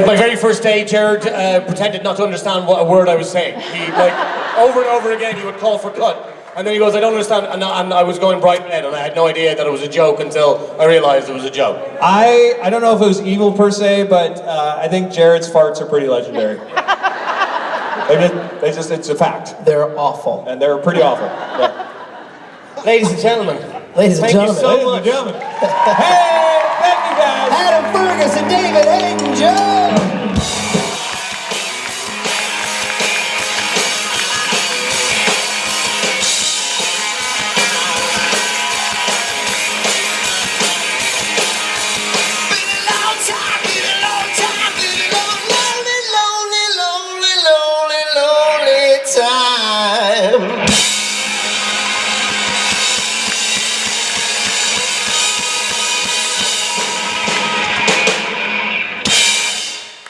My very first day, Jared pretended not to understand what a word I was saying. He, over and over again, he would call for cut. And then he goes, I don't understand, and I was going bright red, and I had no idea that it was a joke until I realized it was a joke. I don't know if it was evil per se, but I think Jared's farts are pretty legendary. It's a fact. They're awful. And they're pretty awful. Yeah. Ladies and gentlemen. Ladies and gentlemen. Thank you so much. Hey, thank you guys. Adam Ferguson, David Hayden Jones.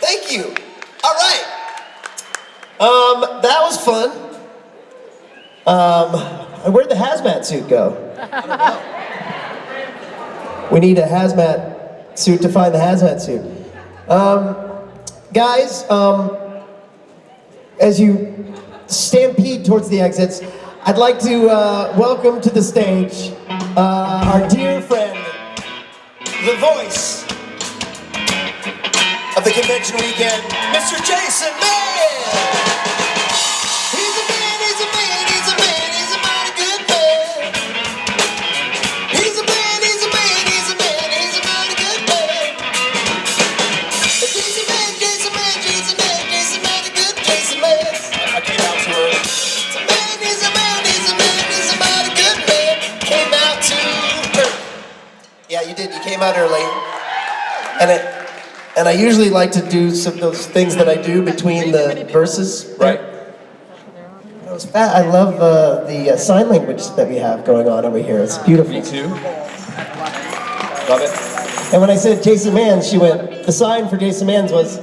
Thank you. All right. That was fun. Where'd the hazmat suit go? I don't know. We need a hazmat suit to find the hazmat suit. Guys, as you stampede towards the exits, I'd like to welcome to the stage our dear friend, the voice of the convention weekend, Mr. Jason Mann! He's a man, he's a man, he's a man, he's a mighty good man. He's a man, he's a man, he's a man, he's a mighty good man. Jason Man, Jason Man, Jason Man, Jason Man, a good Jason Man. I came out too early. He's a man, he's a man, he's a man, he's a mighty good man. Came out too early. Yeah, you did, you came out early. And I usually like to do some of those things that I do between the verses. Right. I love the sign language that we have going on over here. It's beautiful. Me too. Love it. And when I said Jason Manns, she went, the sign for Jason Manns was...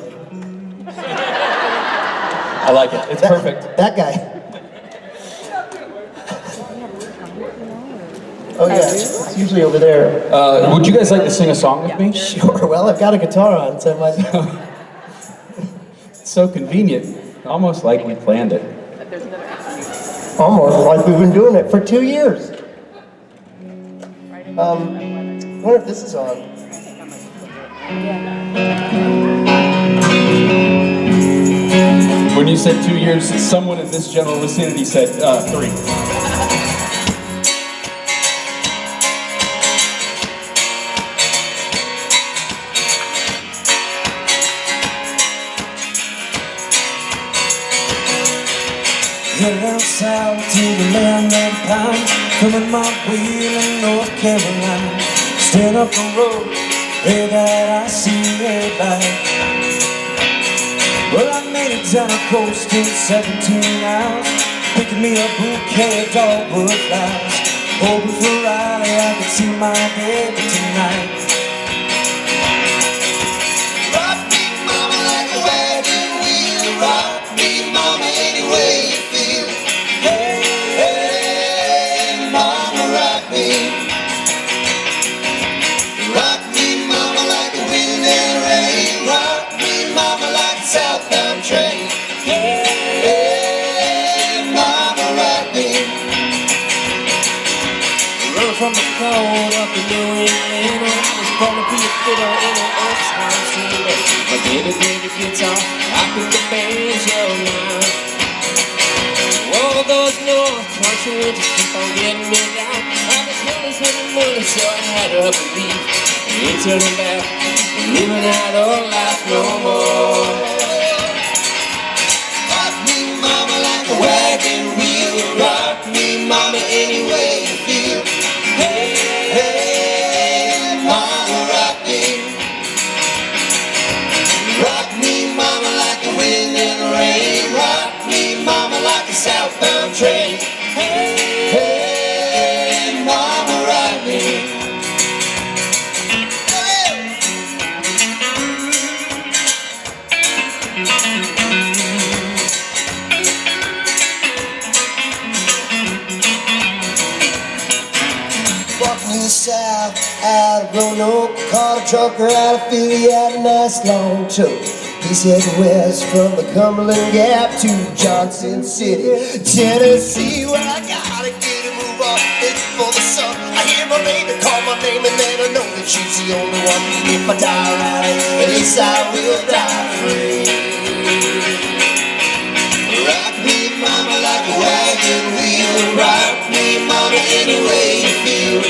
I like it. It's perfect. That guy. Oh yeah, it's usually over there. Would you guys like to sing a song with me? Sure, well, I've got a guitar on, so I might... It's so convenient. Almost like we planned it. Almost like we've been doing it for 2 years. I wonder if this is on. When you said 2 years, someone in this general vicinity said 3. Headed down south to the land of pine, coming my wheel in North Carolina. Stand up the road, way that I see it light. Well, I made it down the coast in 17 hours, picking me a bouquet of dogwood flowers, hoping for Raleigh I could see my baby tonight. Rock me, mama, like a wagon wheel. Rock me, mama, any way you feel. Hey, hey, mama, rock me. Rock me, mama, like the wind and rain. Rock me, mama, like a southbound train. Hey, hey, mama, rock me. Run from the cold up in New England. I was born to be a fiddle in an old-time singer. My baby played the guitar, I picked the banjo now. All those North Country winters keep on getting me down. I was homeless with the money, so I had to believe. Ain't turning back, living out old life no more. Rock me, mama, like a wagon wheel. Rock me, mama, any way you feel. Hey, hey, mama, rock me. Rock me, mama, like the wind and the rain. Rock me, mama, like a southbound train. Hey, hey, mama, rock me. Walking in the south, out of Roanoke, caught a trucker out of Philly, had a nice long choke. He's heading west from the Cumberland Gap to Johnson City, Tennessee. Well, I gotta get a move on before the sun. I hear my baby call my name and then I know that she's the only one. If I die right, at least I will die free. Rock me, mama, like a wagon wheel. Rock me, mama, any way you feel.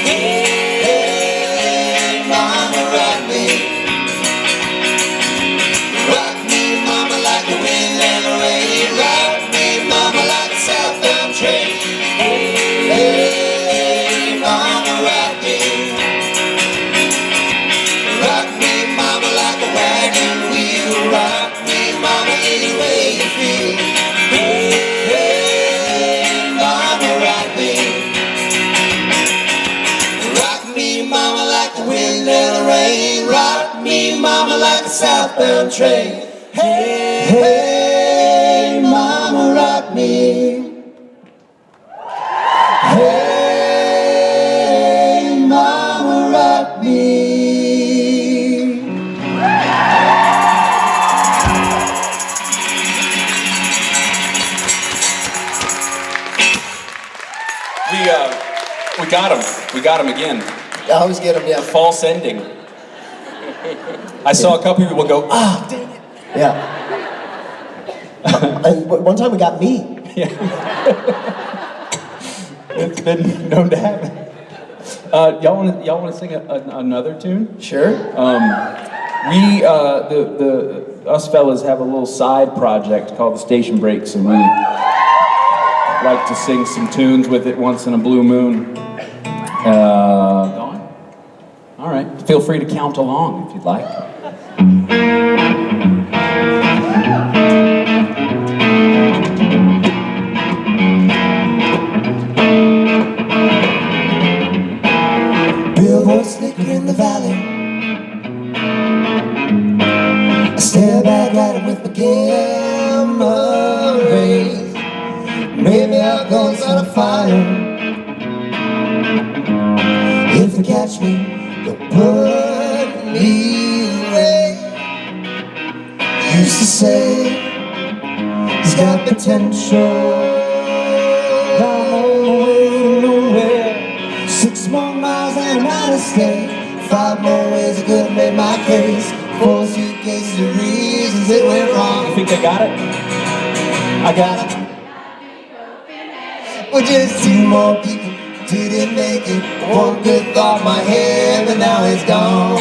Hey, hey, mama, rock me. Rock me, mama, like the wind and the rain. Rock me, mama, like a southbound train. Hey, hey, mama, rock me. Rock me, mama, like a wagon wheel. Rock me, mama, any way you feel. Hey, hey, mama, rock me. Rock me, mama, like the wind and the rain. Rock me, mama, like a southbound train. Hey, hey, mama, rock me. Hey, mama, rock me. We got him. We got him again. I always get him, yeah. False ending. I saw a couple people go, ah, dang it. Yeah. And one time we got me. It's been known to happen. Y'all want to sing another tune? Sure. Us fellas have a little side project called the Station Breaks, and we like to sing some tunes with it once in a blue moon. Gone? All right. Feel free to count along if you'd like. Billboards snicker in the valley. I stare back at him with my camera raised. Maybe I'll go start a fire. If they catch me, they'll put me away. Used to say he's got potential. Now I'm on the way to nowhere. 6 more miles and I'm out of state. 5 more ways I could have made my case. 4 suitcases of reasons it went wrong. You think they got it? I got it. Well, just 2 more people didn't make it. One good thought my head, but now it's gone.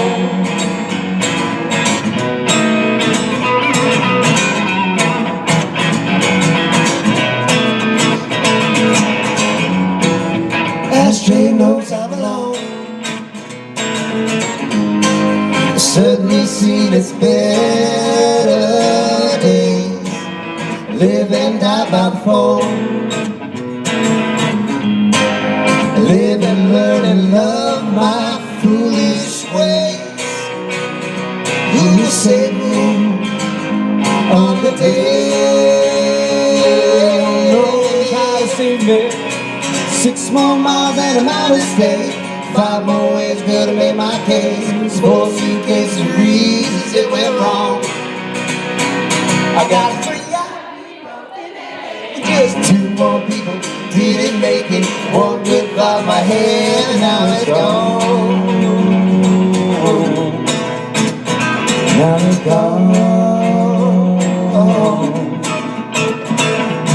fall. Live and learn and love my foolish ways. Who will save me on the day? No one try to save me. 6 more miles and I'm out of state. 5 more ways gonna make my case. 4 suitcases of reasons it went wrong. I got 3 just 2 more people didn't make it. 1 good thought in my head and now it's gone. Now it's gone.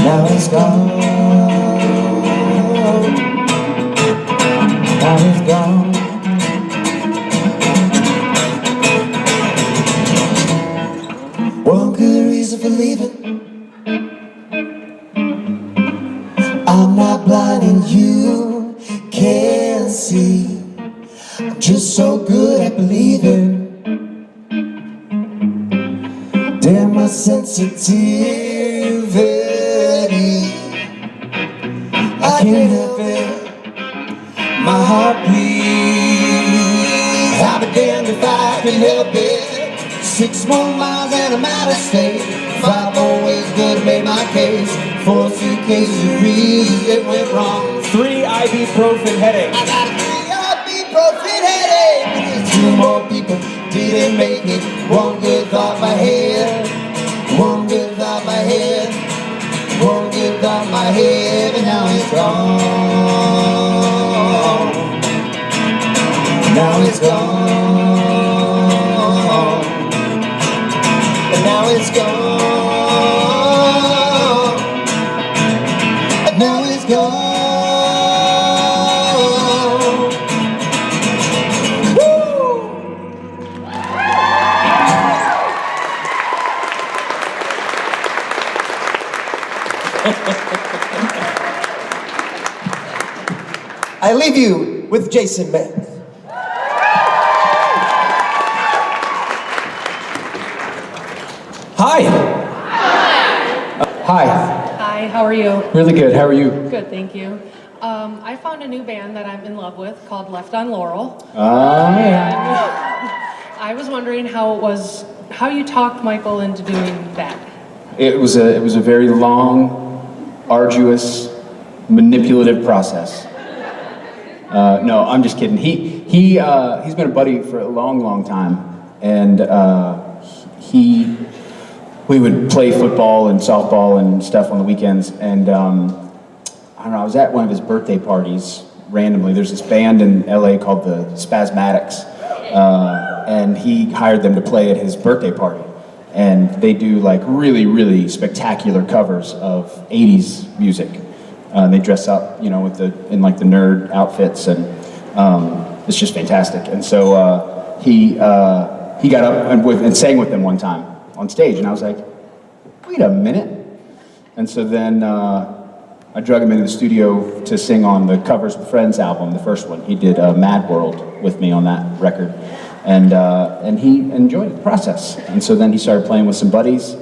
Now it's gone. Now it's gone. One good reason for leaving. I'm not blind and you can't see. I'm just so good at believing. Damn my sensitivity. I can't help it. My heart bleeds. I'll be damned if I can help it. 6 more miles and I'm out of state. 5 more ways good to make my case. 4 suitcases of reasons it went wrong. 3 ibuprofen headaches. I got a 3 ibuprofen headache. 2 more people didn't make it. 1 good thought in my head. 1 good thought in my head. 1 good thought in my head. And now it's gone. Now it's gone. And now it's gone. And now it's gone. I leave you with Jason Meth. Hi. Hi. Hi, how are you? Really good. How are you? Good, thank you. I found a new band that I'm in love with called Left on Laurel. I was wondering how you talked Michael into doing that. It was a very long, arduous, manipulative process. No, I'm just kidding. He's been a buddy for a long time, and we would play football and softball and stuff on the weekends, and I don't know, I was at one of his birthday parties randomly. There's this band in LA called the Spasmatics, and he hired them to play at his birthday party. And they do like really, really spectacular covers of 80s music. They dress up, you know, in like the nerd outfits, and it's just fantastic. And so he got up and sang with them one time on stage, and I was like, wait a minute. And so then I drug him into the studio to sing on the Covers with Friends album, the first one. He did Mad World with me on that record, and he enjoyed the process. And so then he started playing with some buddies,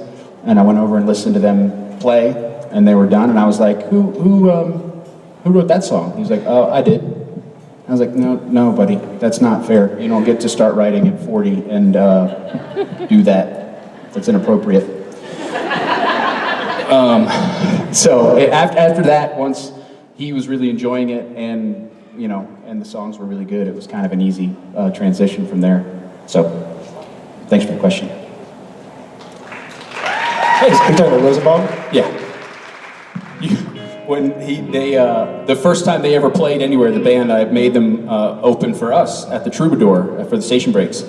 and I went over and listened to them play, and they were done, and I was like, who wrote that song? He was like, oh, I did. I was like, no, buddy, that's not fair. You don't get to start writing at 40 and do that. That's inappropriate. So after that, once he was really enjoying it, and you know, and the songs were really good, it was kind of an easy transition from there. So, thanks for the question. Hey, are you talking about Rosenbaum? Yeah. The first time they ever played anywhere, the band, I made them open for us at the Troubadour for the station breaks,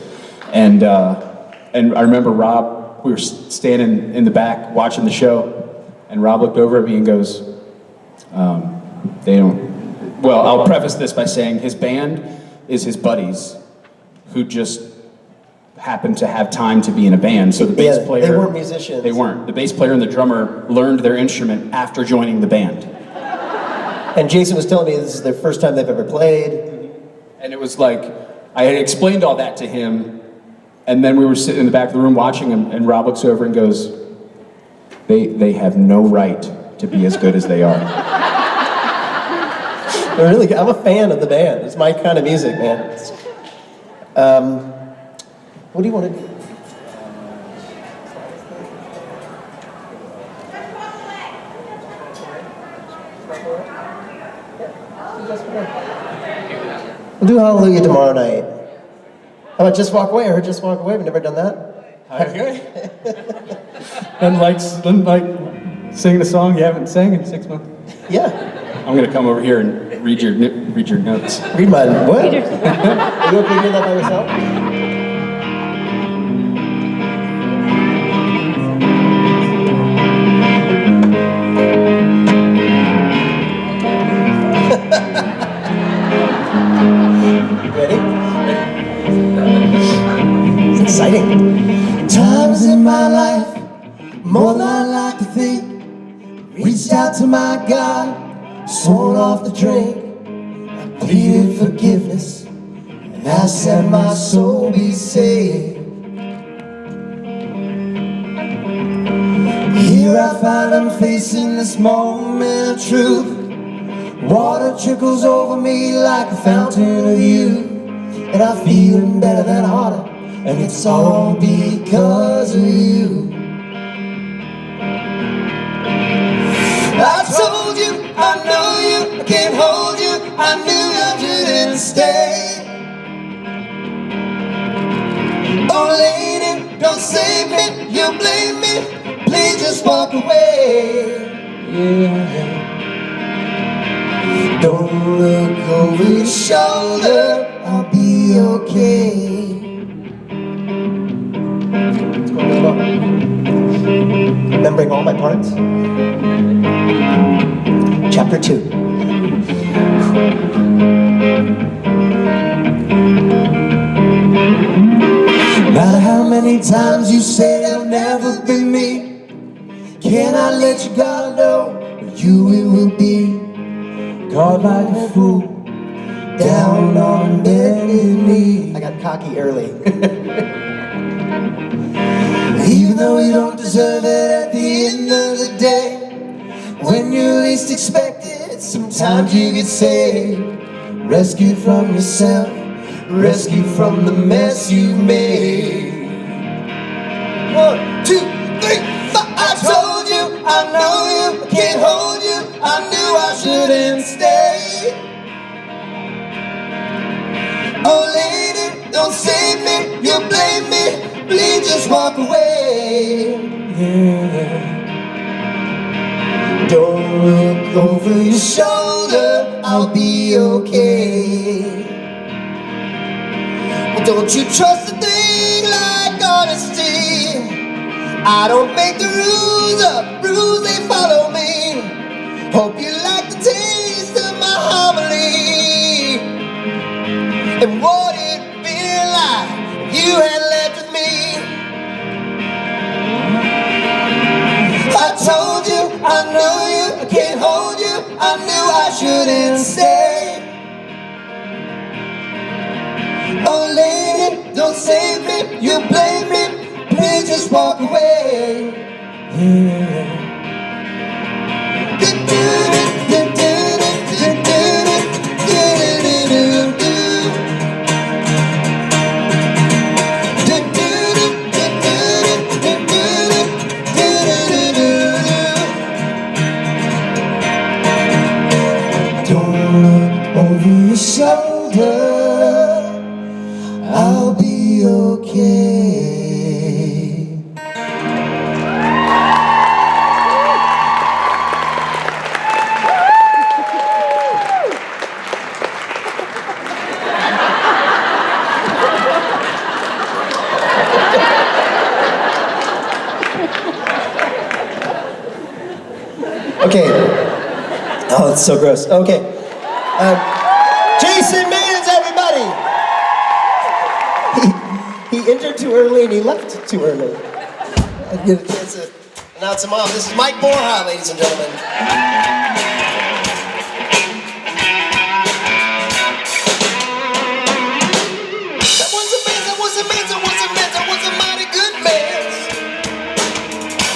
and I remember Rob. We were standing in the back watching the show, and Rob looked over at me and goes, "They don't." Well, I'll preface this by saying his band is his buddies, who just happened to have time to be in a band. So the bass player. They weren't musicians. They weren't. The bass player and the drummer learned their instrument after joining the band. And Jason was telling me this is their first time they've ever played. And it was like, I had explained all that to him, and then we were sitting in the back of the room watching him, and Rob looks over and goes, they have no right to be as good as they are. They're really good. I'm a fan of the band. It's my kind of music, man. What do you want to do? We'll do Hallelujah tomorrow night. How about Just Walk Away? I heard Just Walk Away. We've never done that. Okay. Doesn't like singing a song you haven't sang in 6 months. Yeah. I'm gonna come over here and read your notes. Read my what? Are you okay doing that by yourself? Ready? It's exciting. Times in my life, more than I like to think. Reached out to my God, sworn off the drink. I pleaded forgiveness, and I said my soul be saved. Here I find I'm facing this moment of truth. Water trickles over me like a fountain of youth. And I'm feeling better than harder, and it's all because of you. I told you, I know you, I can't hold you, I knew I couldn't stay. Oh lady, don't save me, you blame me, please just walk away. Yeah. Don't look over your shoulder, I'll be okay. Remembering all my parts. Chapter 2. No matter how many times you say it'll never be me, can I let you God know you it will be? God like a fool, down on bended knee. I got cocky early. Even though you don't deserve it at the end of the day, when you least expect it, sometimes you get saved. Rescued from yourself, rescued from the mess you've made. 1, 2, 3, 4. I told you, I know you, I can't hold you, I knew I shouldn't stay. Oh lady, don't save me, you blame me, please just walk away. Yeah. Don't look over your shoulder, I'll be okay. Well, don't you trust a thing like honesty? I don't make the rules up, rules they follow me. Hope you like the taste of my homily. And what it'd be like if you had left with me. I told you, I know you, I can't hold you, I knew I shouldn't stay. Oh lady, don't save me, you blame me, please just walk away. Yeah. Don't look over your shoulder, I'll be okay. Okay. Oh, it's so gross. Okay. Jason Mans, everybody! He entered too early and he left too early. I get a chance to announce him off. This is Mike Borja, ladies and gentlemen. That was a man, that was a man, that was a man, that was a mighty good man.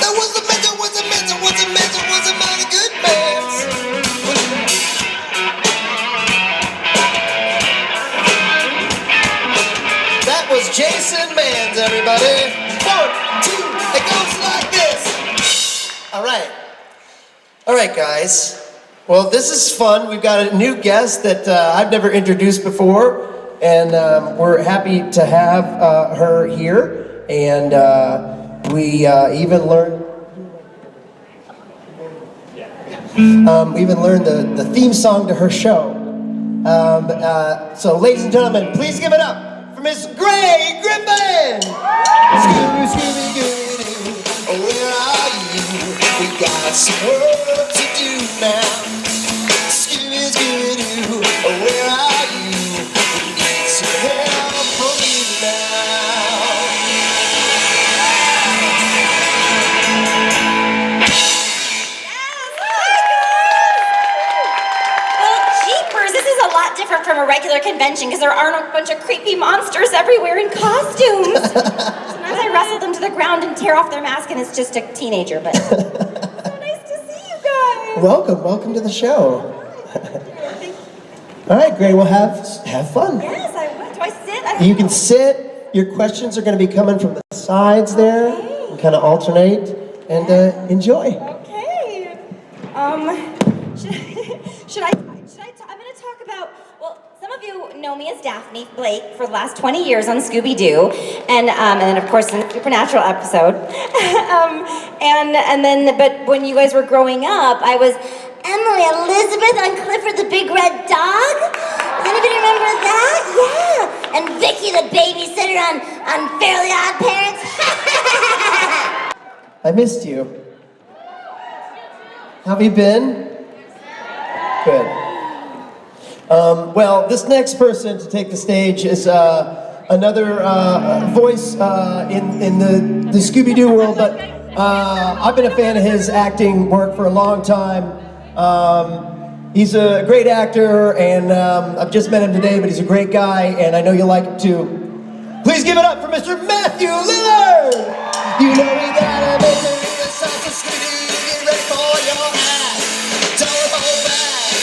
That was a man, that was a man, that was a man, that was a mighty good man. All right. All right, guys. Well, this is fun. We've got a new guest that I've never introduced before, and we're happy to have her here. And we even learned the theme song to her show. So, ladies and gentlemen, please give it up for Miss Gray Griffin. Scooby, Scooby, Doo, where are you? We got some work to do now. Scooby, Scooby, Doo, where are you? We need some help from you now. Well, jeepers, this is a lot different from a regular convention because there aren't a bunch of creepy monsters everywhere in costumes. Sometimes I wrestle them to the ground and tear off their mask and it's just a teenager, but so nice to see you guys. Welcome to the show. All right, Gray, we'll have fun. Yes, I will. Do I sit? You can sit. Your questions are going to be coming from the sides there. And kind of alternate and enjoy. Okay. Should I I'm going to talk about, well, some of you know me as Daphne Blake for the last 20 years on Scooby-Doo, and then of course in the Supernatural episode. But when you guys were growing up, I was Emily Elizabeth on Clifford the Big Red Dog. Does anybody remember that? Yeah. And Vicky the babysitter on Fairly Odd Parents. I missed you. How have you been? Good. Well, this next person to take the stage is another voice in the Scooby-Doo world, but I've been a fan of his acting work for a long time. He's a great actor, and I've just met him today, but he's a great guy, and I know you'll like him too. Please give it up for Mr. Matthew Lillard! You know we gotta make it such a Scooby-Doo, get ready for your ass. Tell them all back.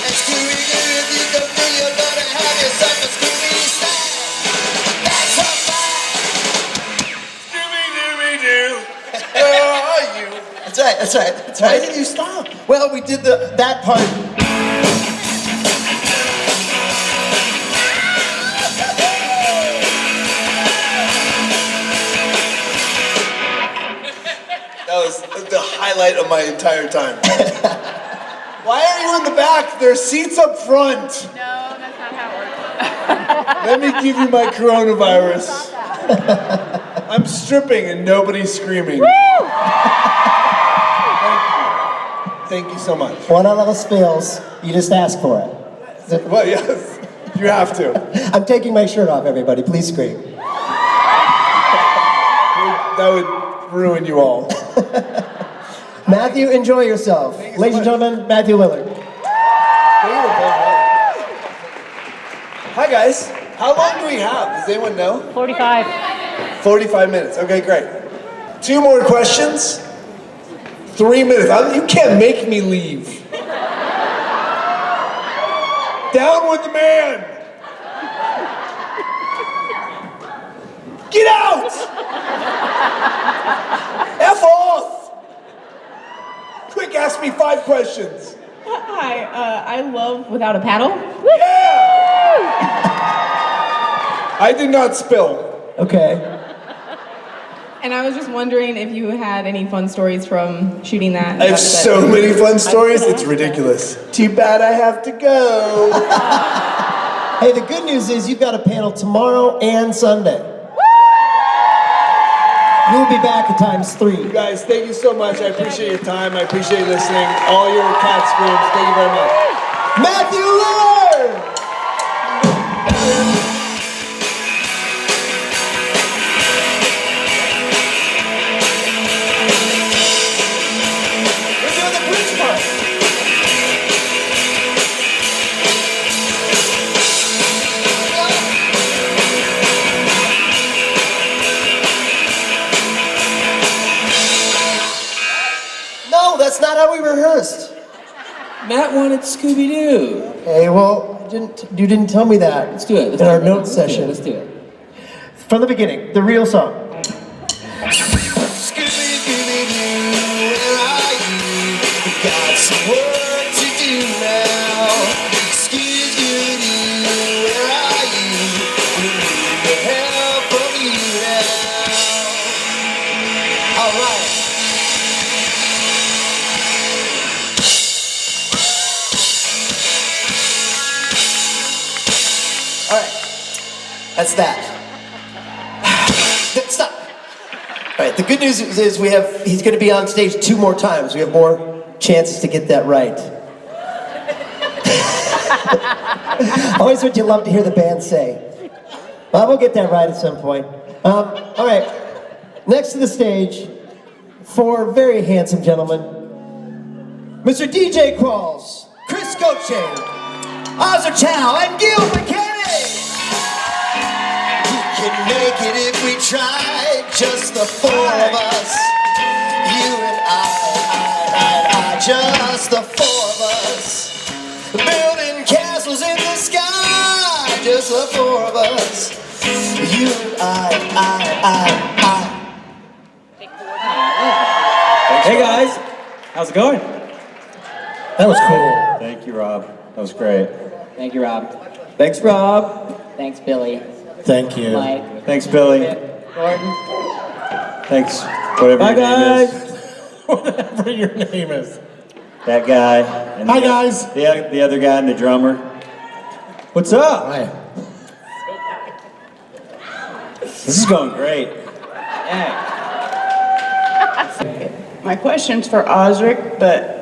And Scooby-Doo, if you come through, you're gonna have yourself a Scooby snack. That's a fact. Scooby-Dooby-Doo, where are you? That's right. Why did you stop? Well, we did that part. That was the highlight of my entire time. Why are you in the back? There's seats up front. No, that's not how it works. Let me give you my coronavirus. I'm stripping and nobody's screaming. Thank you so much. One of those fails, you just ask for it. Well, yes, you have to. I'm taking my shirt off, everybody. Please scream. That would ruin you all. Matthew, enjoy yourself. Ladies and gentlemen, Matthew Lillard. Hi, guys. How long do we have? Does anyone know? 45. 45 minutes. Okay, great. 2 more questions. 3 minutes. You can't make me leave. Down with the man. Get out! F off! Quick, ask me 5 questions. Hi, I love Without a Paddle. I did not spill. Okay. And I was just wondering if you had any fun stories from shooting that. I have so many fun stories, it's ridiculous. Too bad I have to go. Hey, the good news is you've got a panel tomorrow and Sunday. You'll be back at ×3. You guys, thank you so much. I appreciate your time. I appreciate listening. All your cat screams. Thank you very much. Matthew Lillard! We're doing the bridge part. No, that's not how we rehearsed. Matt wanted Scooby-Doo. Hey, well, you didn't tell me that. Let's do it. In our notes session. Let's do it. From the beginning, the real song. Scooby-Doo, where are That's that. Stop. All right, the good news is he's going to be on stage 2 more times. We have more chances to get that right. Always what you love to hear the band say. Well, we'll get that right at some point. All right, next to the stage, 4 very handsome gentlemen. Mr. DJ Qualls, Chris Goche, Ozzy Chow, and Gil McKinney. We can make it if we try, just the 4 of us. You and I, just the 4 of us. Building castles in the sky, just the 4 of us. You and I. Hey guys, how's it going? That was cool. Thank you, Rob. That was great. Thank you, Rob. Thanks, Rob. Thanks, Billy. Thank you. Mike. Thanks, Billy. Gordon. Thanks, whatever Bye, your name is. Whatever your name is. That guy. And Hi, guys. The other guy and the drummer. What's up? Hi. This is going great. My question's for Osric, but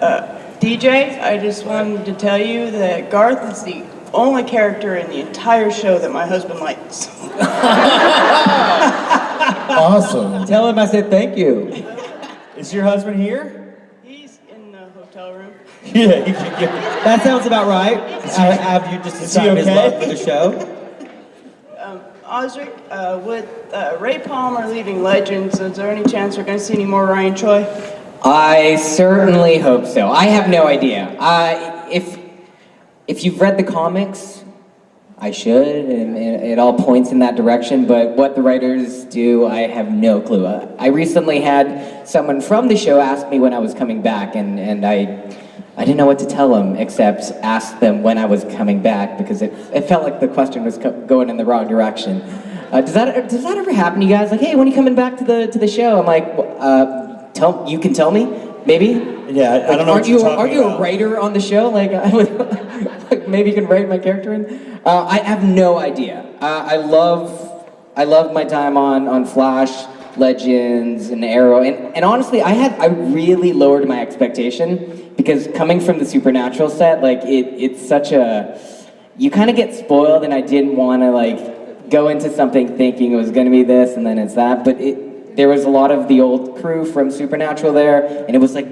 DJ, I just wanted to tell you that Garth is the only character in the entire show that my husband likes. Awesome. Tell him I said thank you. Is your husband here? He's in the hotel room. Yeah. That sounds about right. Have you just described his love for the show? Osric, with Ray Palmer leaving Legends, is there any chance we're going to see any more Ryan Choi? I certainly hope so. I have no idea. If you've read the comics, I should, and it all points in that direction, but what the writers do, I have no clue. I recently had someone from the show ask me when I was coming back, and I didn't know what to tell them except ask them when I was coming back, because it felt like the question was going in the wrong direction. Does that ever happen to you guys? Like, hey, when are you coming back to the show? I'm like, you can tell me, maybe. Yeah, I don't know what you're talking about. Aren't you a writer on the show? Like, like maybe you can write my character in. I have no idea. I love my time on Flash, Legends, and Arrow, and honestly, I really lowered my expectation, because coming from the Supernatural set, like it's such a, you kind of get spoiled, and I didn't want to like go into something thinking it was going to be this and then it's that, but there was a lot of the old crew from Supernatural there, and it was like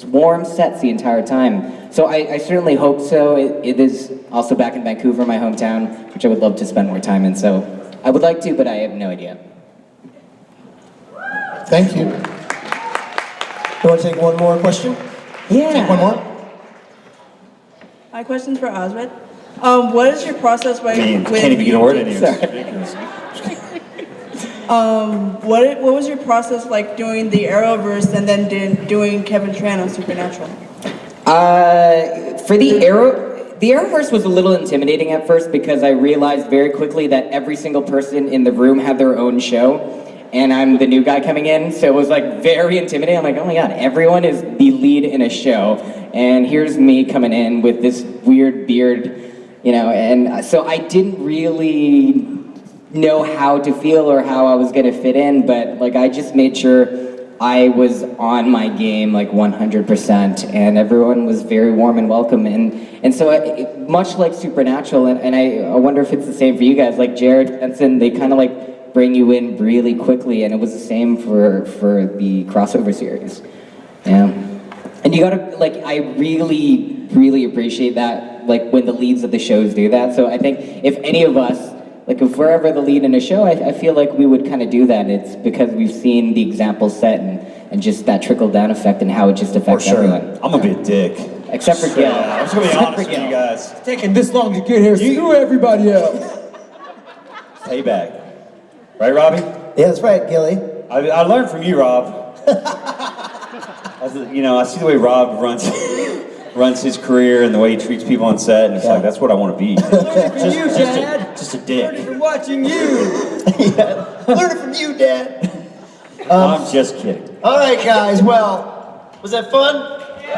warm sets the entire time. So I certainly hope so. It is also back in Vancouver, my hometown, which I would love to spend more time in. So I would like to, but I have no idea. Thank you. You want to take one more question? Yeah. Take one more? My question's for Osric. What is your process like Can't even get a word in here. What was your process like doing the Arrowverse and then doing Kevin Tran on Supernatural? For the Arrowverse was a little intimidating at first, because I realized very quickly that every single person in the room had their own show, and I'm the new guy coming in, so it was like very intimidating. I'm like, oh my god, everyone is the lead in a show, and here's me coming in with this weird beard, you know, and so I didn't really know how to feel or how I was gonna fit in, but like I just made sure I was on my game like 100%, and everyone was very warm and welcome, and so much like Supernatural, and I wonder if it's the same for you guys, like Jared, Benson, they kind of like bring you in really quickly, and it was the same for the crossover series. Yeah. And you gotta, like, I really appreciate that, like when the leads of the shows do that. So I think if any of us, like if we're ever the lead in a show, I feel like we would kind of do that. It's because we've seen the example set and just that trickle down effect and how it just affects everyone. I'm gonna be a dick. Except for Gil. I'm just gonna be honest with you guys. It's taking this long to get here. Screw everybody else. Payback. Right, Robbie? Yeah, that's right, Gilly. I learned from you, Rob. I see the way Rob runs his career and the way he treats people on set, and it's like, that's what I want to be. Just a dick. Learning from watching you. Yeah. Learn it from you, Dad. I'm just kidding. All right, guys. Well, was that fun? Yeah.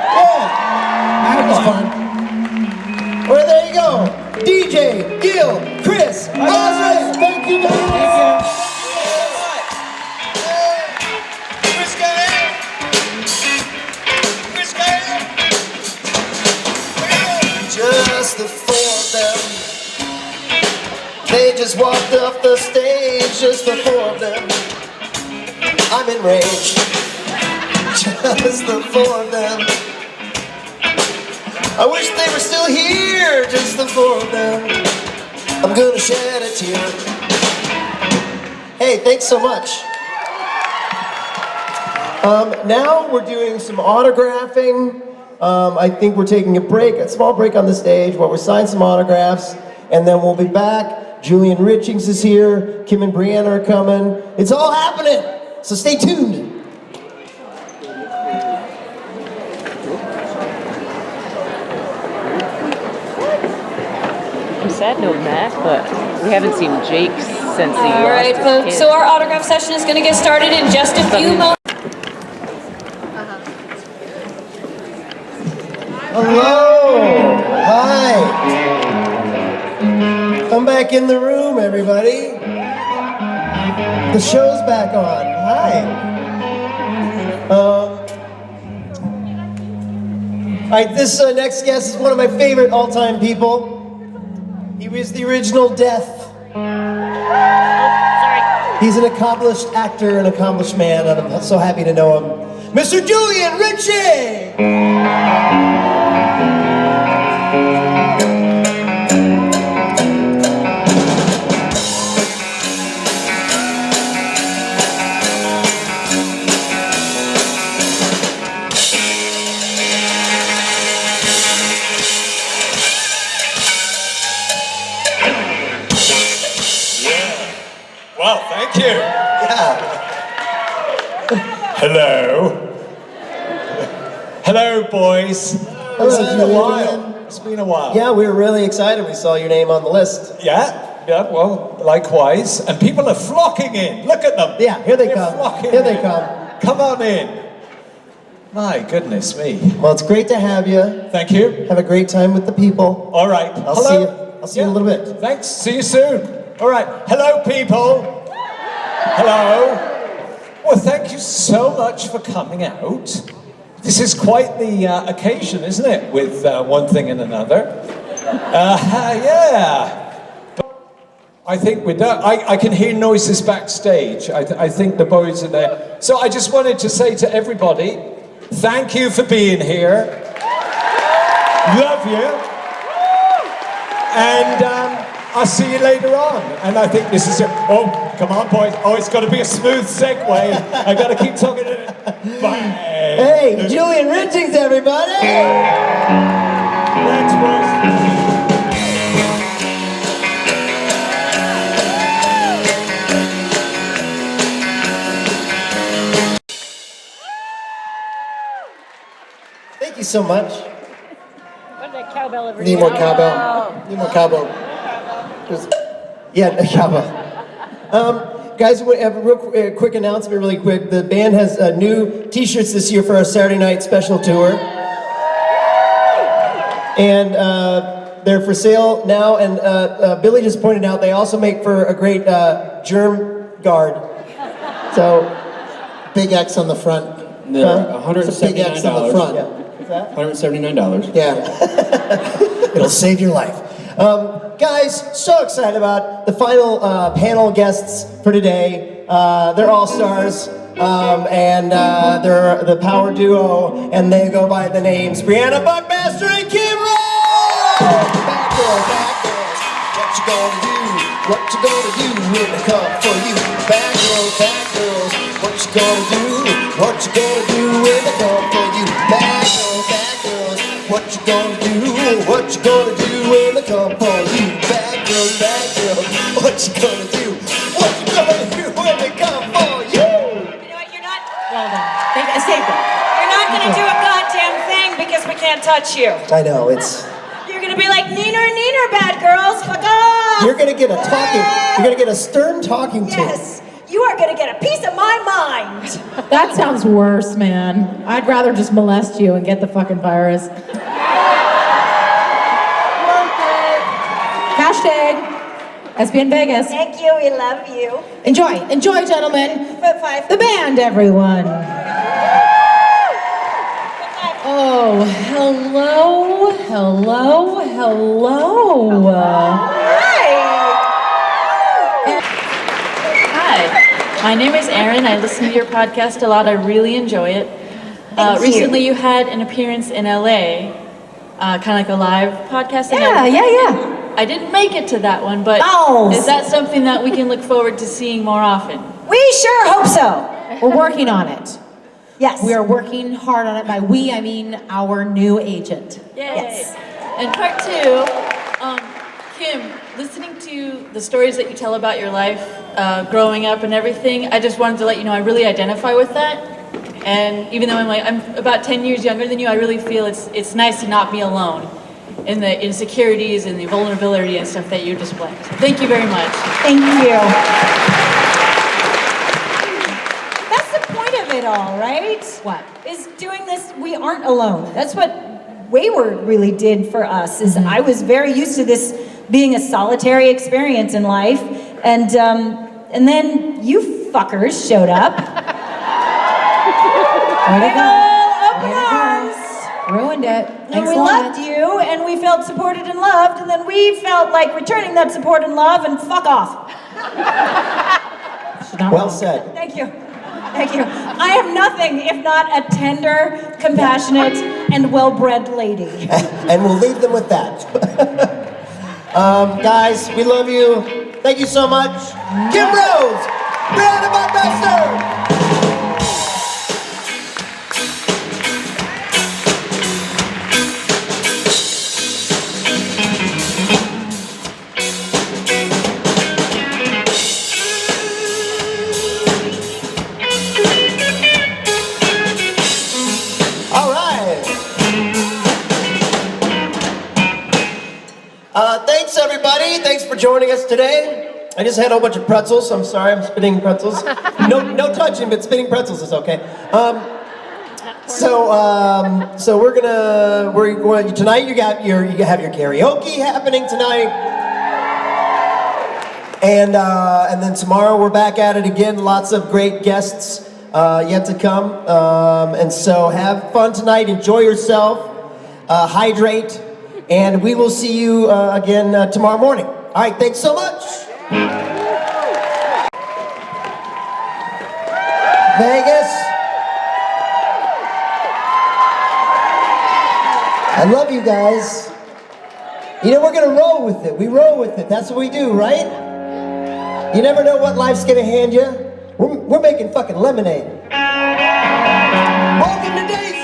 That was fun. Well, there you go. DJ, Gil, Chris. Chris, Osric, thank you guys. Just the four of them. They just walked off the stage, just the four of them. I'm enraged. Just the four of them. I wish they were still here, just the four of them. I'm gonna shed a tear. Hey, thanks so much. Now we're doing some autographing. I think we're taking a small break on the stage while we're signing some autographs, and then we'll be back. Julian Richings is here, Kim and Brianna are coming. It's all happening, so stay tuned. I'm sad no Matt, but we haven't seen Jake since he All right, folks, so our autograph session is going to get started in just a few moments. Hello! Hi! Come back in the room, everybody. The show's back on. Hi. All right, this next guest is one of my favorite all-time people. He was the original Death. He's an accomplished actor, an accomplished man, and I'm so happy to know him. Mr. Julian Richie! Well, thank you. Yeah. Hello. Hello, boys. Hello, It's been a Julian. while. It's been a while. Yeah, we were really excited. We saw your name on the list. Yeah, well, likewise. And people are flocking in. Look at them. Yeah, here they They're come. flocking Here they in. come. Come on in. My goodness me. Well, it's great to have you. Thank you. Have a great time with the people. All right. I'll Hello. see you. I'll see you in a little bit. Thanks. See you soon. All right. Hello, people. Hello. Well, thank you so much for coming out. This is quite the occasion, isn't it? With one thing and another. Yeah. I think we're done. I can hear noises backstage. I think the boys are there. So I just wanted to say to everybody, thank you for being here. Love you. And I'll see you later on. And I think this is it. Oh, come on, boys. Oh, it's got to be a smooth segue. I got to keep talking to it. Bang. Hey, Julian Richings, everybody! Thanks, boys. Thank you so much. What that cowbell over Need more cowbell. Need more cowbell. Yeah, cowbell. Guys, we have a real quick announcement, really quick. The band has new T-shirts this year for our Saturday night special tour, and they're for sale now. And Billy just pointed out they also make for a great germ guard. So, big X on the front. They're It's a big X on the front. $179. $179. Yeah. It'll save your life. Guys, so excited about the final panel guests for today. They're all stars, and they're the power duo, and they go by the names Brianna Buckmaster and Kim Rowe! Back girls, what you gonna do? What you gonna do when they come for you? Back girls, what you gonna do? What you gonna do when they come for you? Back girls, what you gonna do? What you gonna do when they come for you? Bad girl, what you gonna do? What you gonna do when they come for you? You know what, you're not... Well done. You're not gonna do a goddamn thing because we can't touch you. I know, it's... You're gonna be like, neener, bad girls, fuck off! You're gonna get a stern talking to. Yes, you are gonna get a piece of my mind. That sounds worse, man. I'd rather just molest you and get the fucking virus. Hashtag. SBN Vegas. Thank you, we love you. Enjoy, gentlemen. Foot 5. The band, everyone. Oh, hello. Hi, my name is Erin. I listen to your podcast a lot. I really enjoy it. Recently, you had an appearance in LA, kind of like a live podcast. Yeah. I didn't make it to that one, but is that something that we can look forward to seeing more often? We sure hope so. We're working on it. Yes. We are working hard on it. By we, I mean our new agent. Yay. Yes. And part 2, Kim, listening to the stories that you tell about your life, growing up and everything, I just wanted to let you know I really identify with that. And even though I'm about 10 years younger than you, I really feel it's nice to not be alone in the insecurities and the vulnerability and stuff that you display. So thank you very much. Thank you. That's the point of it all, right? What? Is doing this, we aren't alone. That's what Wayward really did for us, is I was very used to this being a solitary experience in life, and then you fuckers showed up. Big ol' open arms. Ruined it. And we loved you, and we felt supported and loved, and then we felt like returning that support and love, and fuck off. Well said. Thank you. Thank you. I am nothing if not a tender, compassionate, and well-bred lady. And we'll leave them with that. Guys, we love you. Thank you so much. Kim Rose, Brianna Buckmaster. Thanks everybody. Thanks for joining us today. I just had a whole bunch of pretzels. I'm sorry, I'm spitting pretzels. No touching, but spitting pretzels is okay. So we're going tonight. You have your karaoke happening tonight, and then tomorrow we're back at it again. Lots of great guests yet to come, and so have fun tonight. Enjoy yourself. Hydrate. And we will see you again tomorrow morning. All right, thanks so much. Vegas. I love you guys. You know, we're going to roll with it. We roll with it. That's what we do, right? You never know what life's going to hand you. We're making fucking lemonade. Welcome to day 3.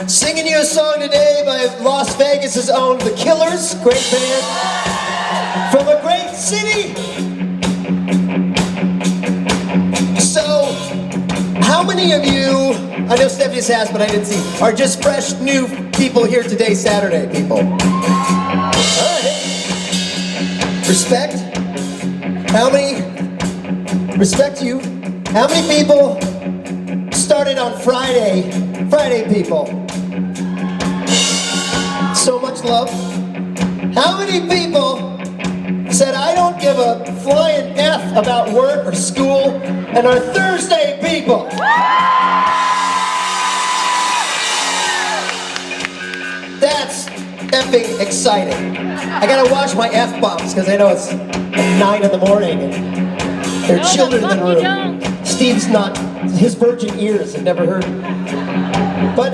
Singing you a song today by Las Vegas' own The Killers, great band from a great city. How many of you, I know Stephanie's asked, but I didn't see, are just fresh new people here today, Saturday, people? All right. Respect. How many, respect you. How many people started on Friday? Friday, people. So much love. How many people said, I don't give a flying F about work or school, and are Thursday people? That's effing exciting. I gotta watch my F-bombs because I know it's 9 in the morning and there are children in the room. Steve's not, his virgin ears have never heard. But,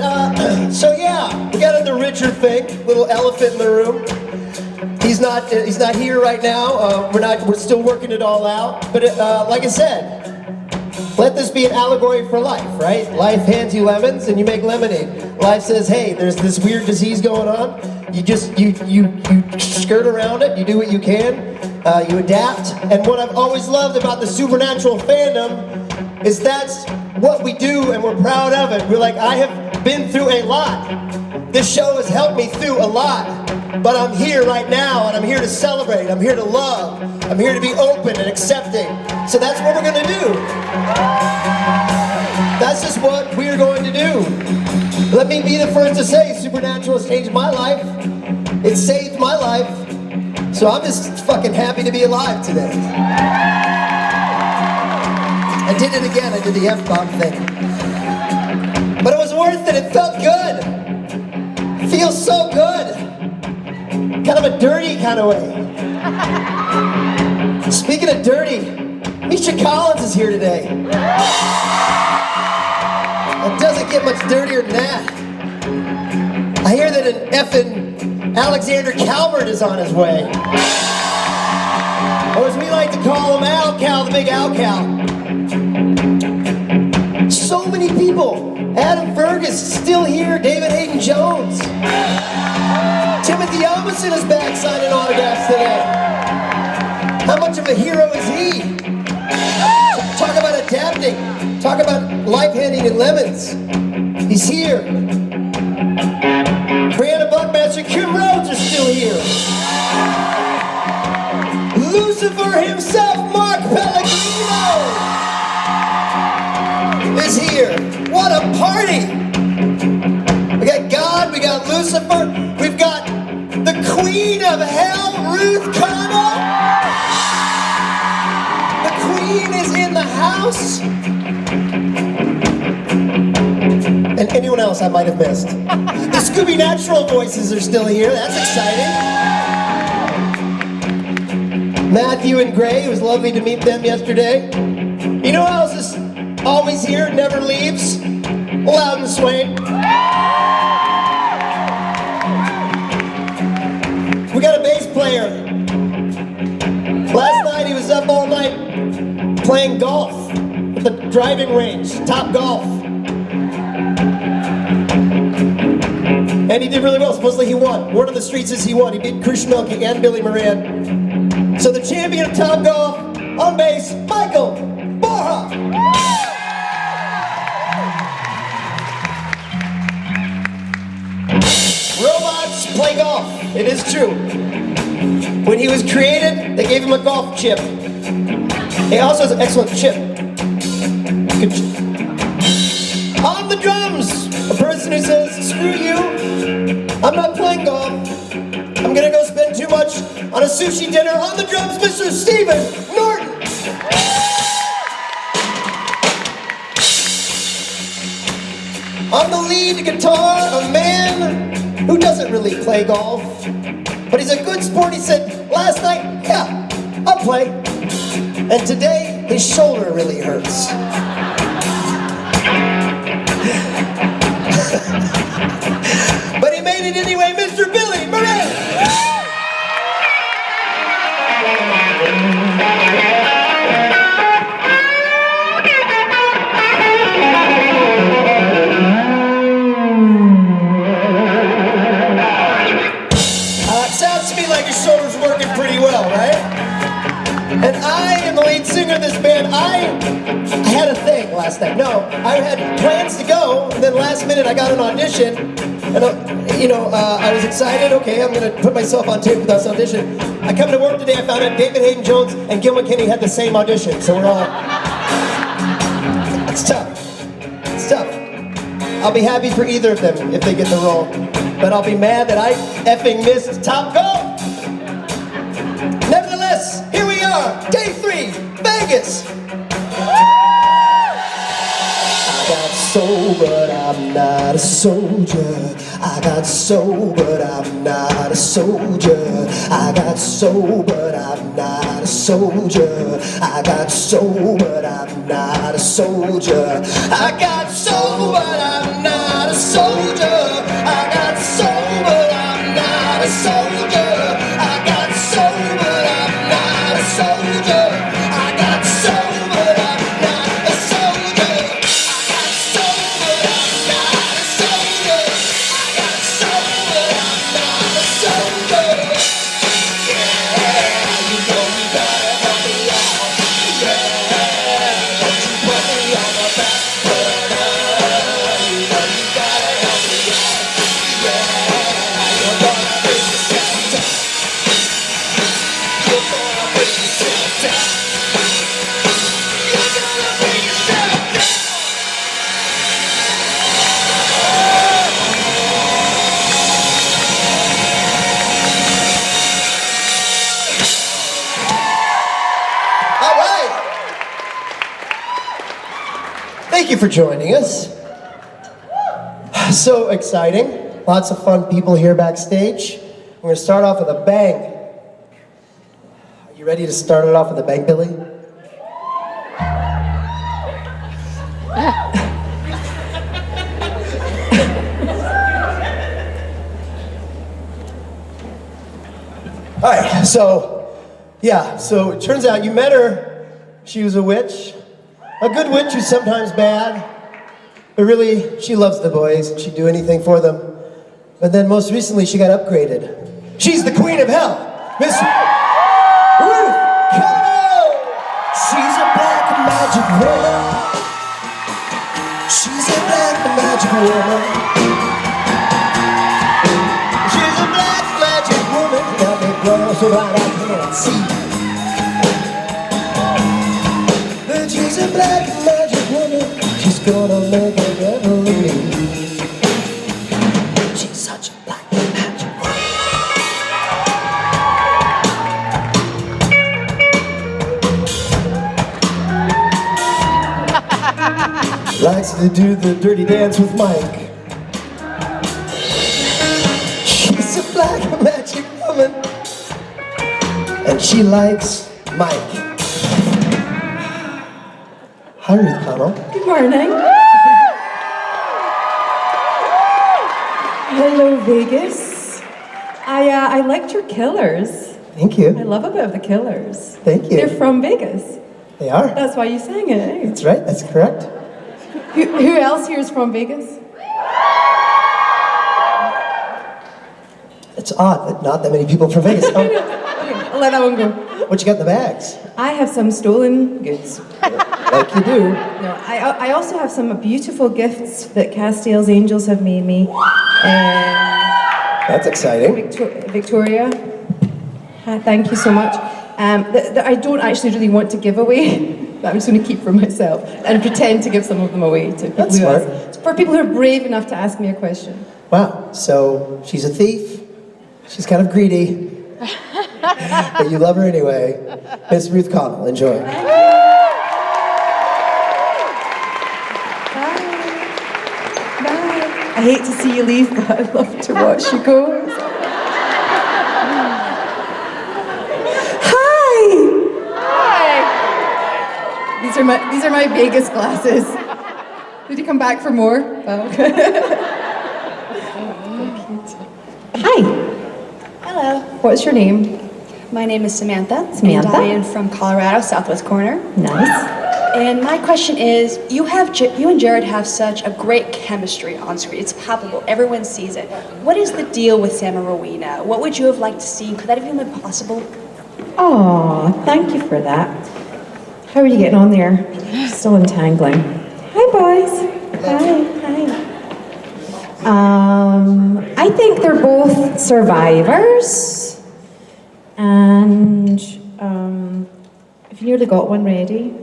so yeah, we got into Richard thing, little elephant in the room. He's not here right now. We're still working it all out. But like I said, let this be an allegory for life, right? Life hands you lemons and you make lemonade. Life says, hey, there's this weird disease going on. You just, you skirt around it, you do what you can, you adapt. And what I've always loved about the Supernatural fandom is that's what we do and we're proud of it. We're like, I have been through a lot. This show has helped me through a lot. But I'm here right now, and I'm here to celebrate. I'm here to love. I'm here to be open and accepting. So that's what we're going to do. That's just what we're going to do. Let me be the first to say Supernatural has changed my life. It saved my life. So I'm just fucking happy to be alive today. I did it again. I did the F-bomb thing. But it was worth it. It felt good. It feels so good. Kind of a dirty kind of way. Speaking of dirty, Misha Collins is here today. It doesn't get much dirtier than that. I hear that an effing Alexander Calvert is on his way. Or as we like to call him, Al Cal, the big Al Cal. So many people. Adam Fergus still here, David Hayden Jones. Timothy Almison is back signing autographs today. How much of a hero is he? Talk about adapting. Talk about life handing in lemons. He's here. Brianna Buckmaster, Kim Rhodes are still here. Lucifer himself, Mark Pellegrino, is here. What a party! We got God, we got Lucifer, we've got the Queen of Hell, Ruth Connell. The Queen is in the house. And anyone else I might have missed. The Scooby Natural voices are still here, that's exciting. Matthew and Gray, it was lovely to meet them yesterday. You know who else is always here, never leaves? Louden Swain. We got a bass player. Last night he was up all night playing golf at the driving range, Top Golf. And he did really well. Supposedly he won. Word on the streets is he won. He beat Krish Milky and Billy Moran. So the champion of Top Golf on bass, Michael Borja. Robots play golf. It is true. When he was created, they gave him a golf chip. He also has an excellent chip. Good chip. On the drums, a person who says, screw you, I'm not playing golf. I'm gonna go spend too much on a sushi dinner. On the drums, Mr. Stephen Norton. On the lead guitar, a man who doesn't really play golf, but he's a good sport. He said, last night, yeah, I'll play. And today, his shoulder really hurts. But he made it anyway, Mr. Billy Moran. Sounds to me like your shoulder's working pretty well, right? And I am the lead singer of this band. I had a thing. last night. No, I had plans to go, and then last minute I got an audition, and I was excited. Okay, I'm gonna put myself on tape for this audition. I come to work today, I found out David Hayden Jones and Gil McKinney had the same audition, so we're all. It's tough. It's tough. I'll be happy for either of them if they get the role, but I'll be mad that I effing missed Top Golf. Nevertheless, here we are, day 3, Vegas. I got soul, but I'm not a soldier. I got soul, but I'm not a soldier. I got soul, but I'm not a soldier. I got soul, but I'm not a soldier. I got soul, but I'm not a soldier. I got soul, but I'm not a soldier. I got soul, but I'm not a soldier. I got soul, but I'm not a soldier. Thank you for joining us. So exciting. Lots of fun people here backstage. We're going to start off with a bang. Are you ready to start it off with a bang, Billy? Hi, so it turns out you met her. She was a witch. A good witch who's sometimes bad, but really, she loves the boys and she'd do anything for them. But then most recently, she got upgraded. She's the queen of hell, Miss Ruth Connell! She's a black magic woman. She's a black magic woman. She's a black magic woman. Got me glowing so bright I can't see. She's a black magic woman. She's gonna make a revolution. She's such a black magic woman. Likes to do the dirty dance with Mike. She's a black magic woman. And she likes Mike. Hi, Ruth Connell. Good morning. Hello, Vegas. I liked your Killers. Thank you. I love a bit of the Killers. Thank you. They're from Vegas. They are. That's why you sang it, eh? That's right, that's correct. Who else here is from Vegas? It's odd that not that many people from Vegas. Okay, I'll let that one go. What you got in the bags? I have some stolen goods. Like you do. No, I also have some beautiful gifts that Castiel's angels have made me. That's exciting. Victoria, thank you so much. That I don't actually really want to give away, but I'm just going to keep for myself and pretend to give some of them away to people That's who smart. ask. For people who are brave enough to ask me a question. Wow, so she's a thief. She's kind of greedy. But you love her anyway. Miss Ruth Connell, enjoy. I hate to see you leave, but I love to watch you go. Hi! These are my Vegas glasses. Did you come back for more? Oh. Hi. Hello. What's your name? My name is Samantha. Samantha. And I am from Colorado, Southwest Corner. Nice. And my question is, you and Jared have such a great chemistry on screen. It's palpable. Everyone sees it. What is the deal with Sam and Rowena? What would you have liked to see? Could that have even been possible? Oh, thank you for that. How are you getting on there? Still entangling. boys. Hi. I think they're both survivors. And if you nearly got one ready.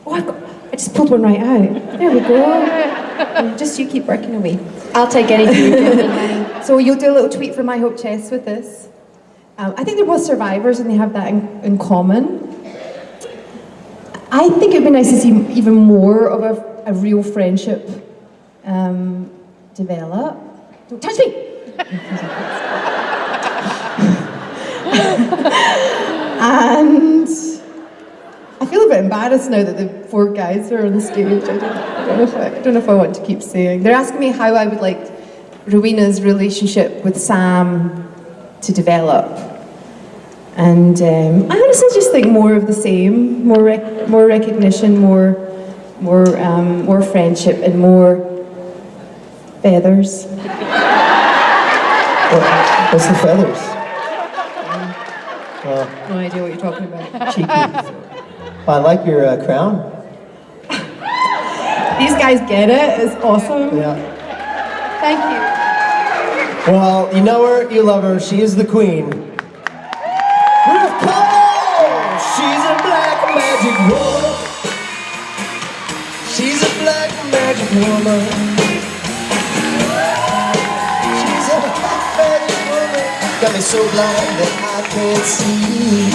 Oh, I just pulled one right out. There we go. Just you keep working away. I'll take anything you give me, honey. So you'll do a little tweet from My Hope Chest with this. I think they're both survivors and they have that in common. I think it'd be nice to see even more of a real friendship develop. Don't touch me! And I feel a bit embarrassed now that the 4 guys are on the stage. I don't know if I want to keep saying. They're asking me how I would like Rowena's relationship with Sam to develop. And I honestly just think more of the same, more recognition, more friendship, and more feathers. What's the feathers? No idea what you're talking about. Cheeky. I like your crown. These guys get it. It's awesome. Yeah. Thank you. Well, you know her, you love her. She is the queen. She's a black magic woman. She's a black magic woman. She's a black magic woman. Got me so blind that I can't see.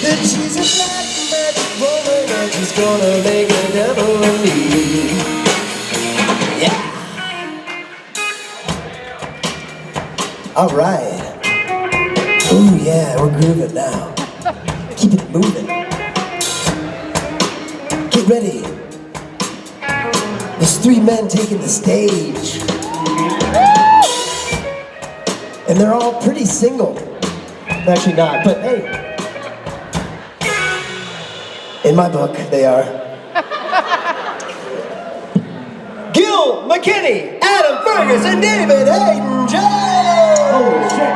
That she's a black magic woman and she's gonna make a devil of me. Yeah. All right. Oh yeah, we're grooving now. Keep it moving. Get ready. There's 3 men taking the stage. And they're all pretty single. Actually not, but hey. In my book, they are. Gil McKinney, Adam Fergus, and David Hayden Jones! Holy shit.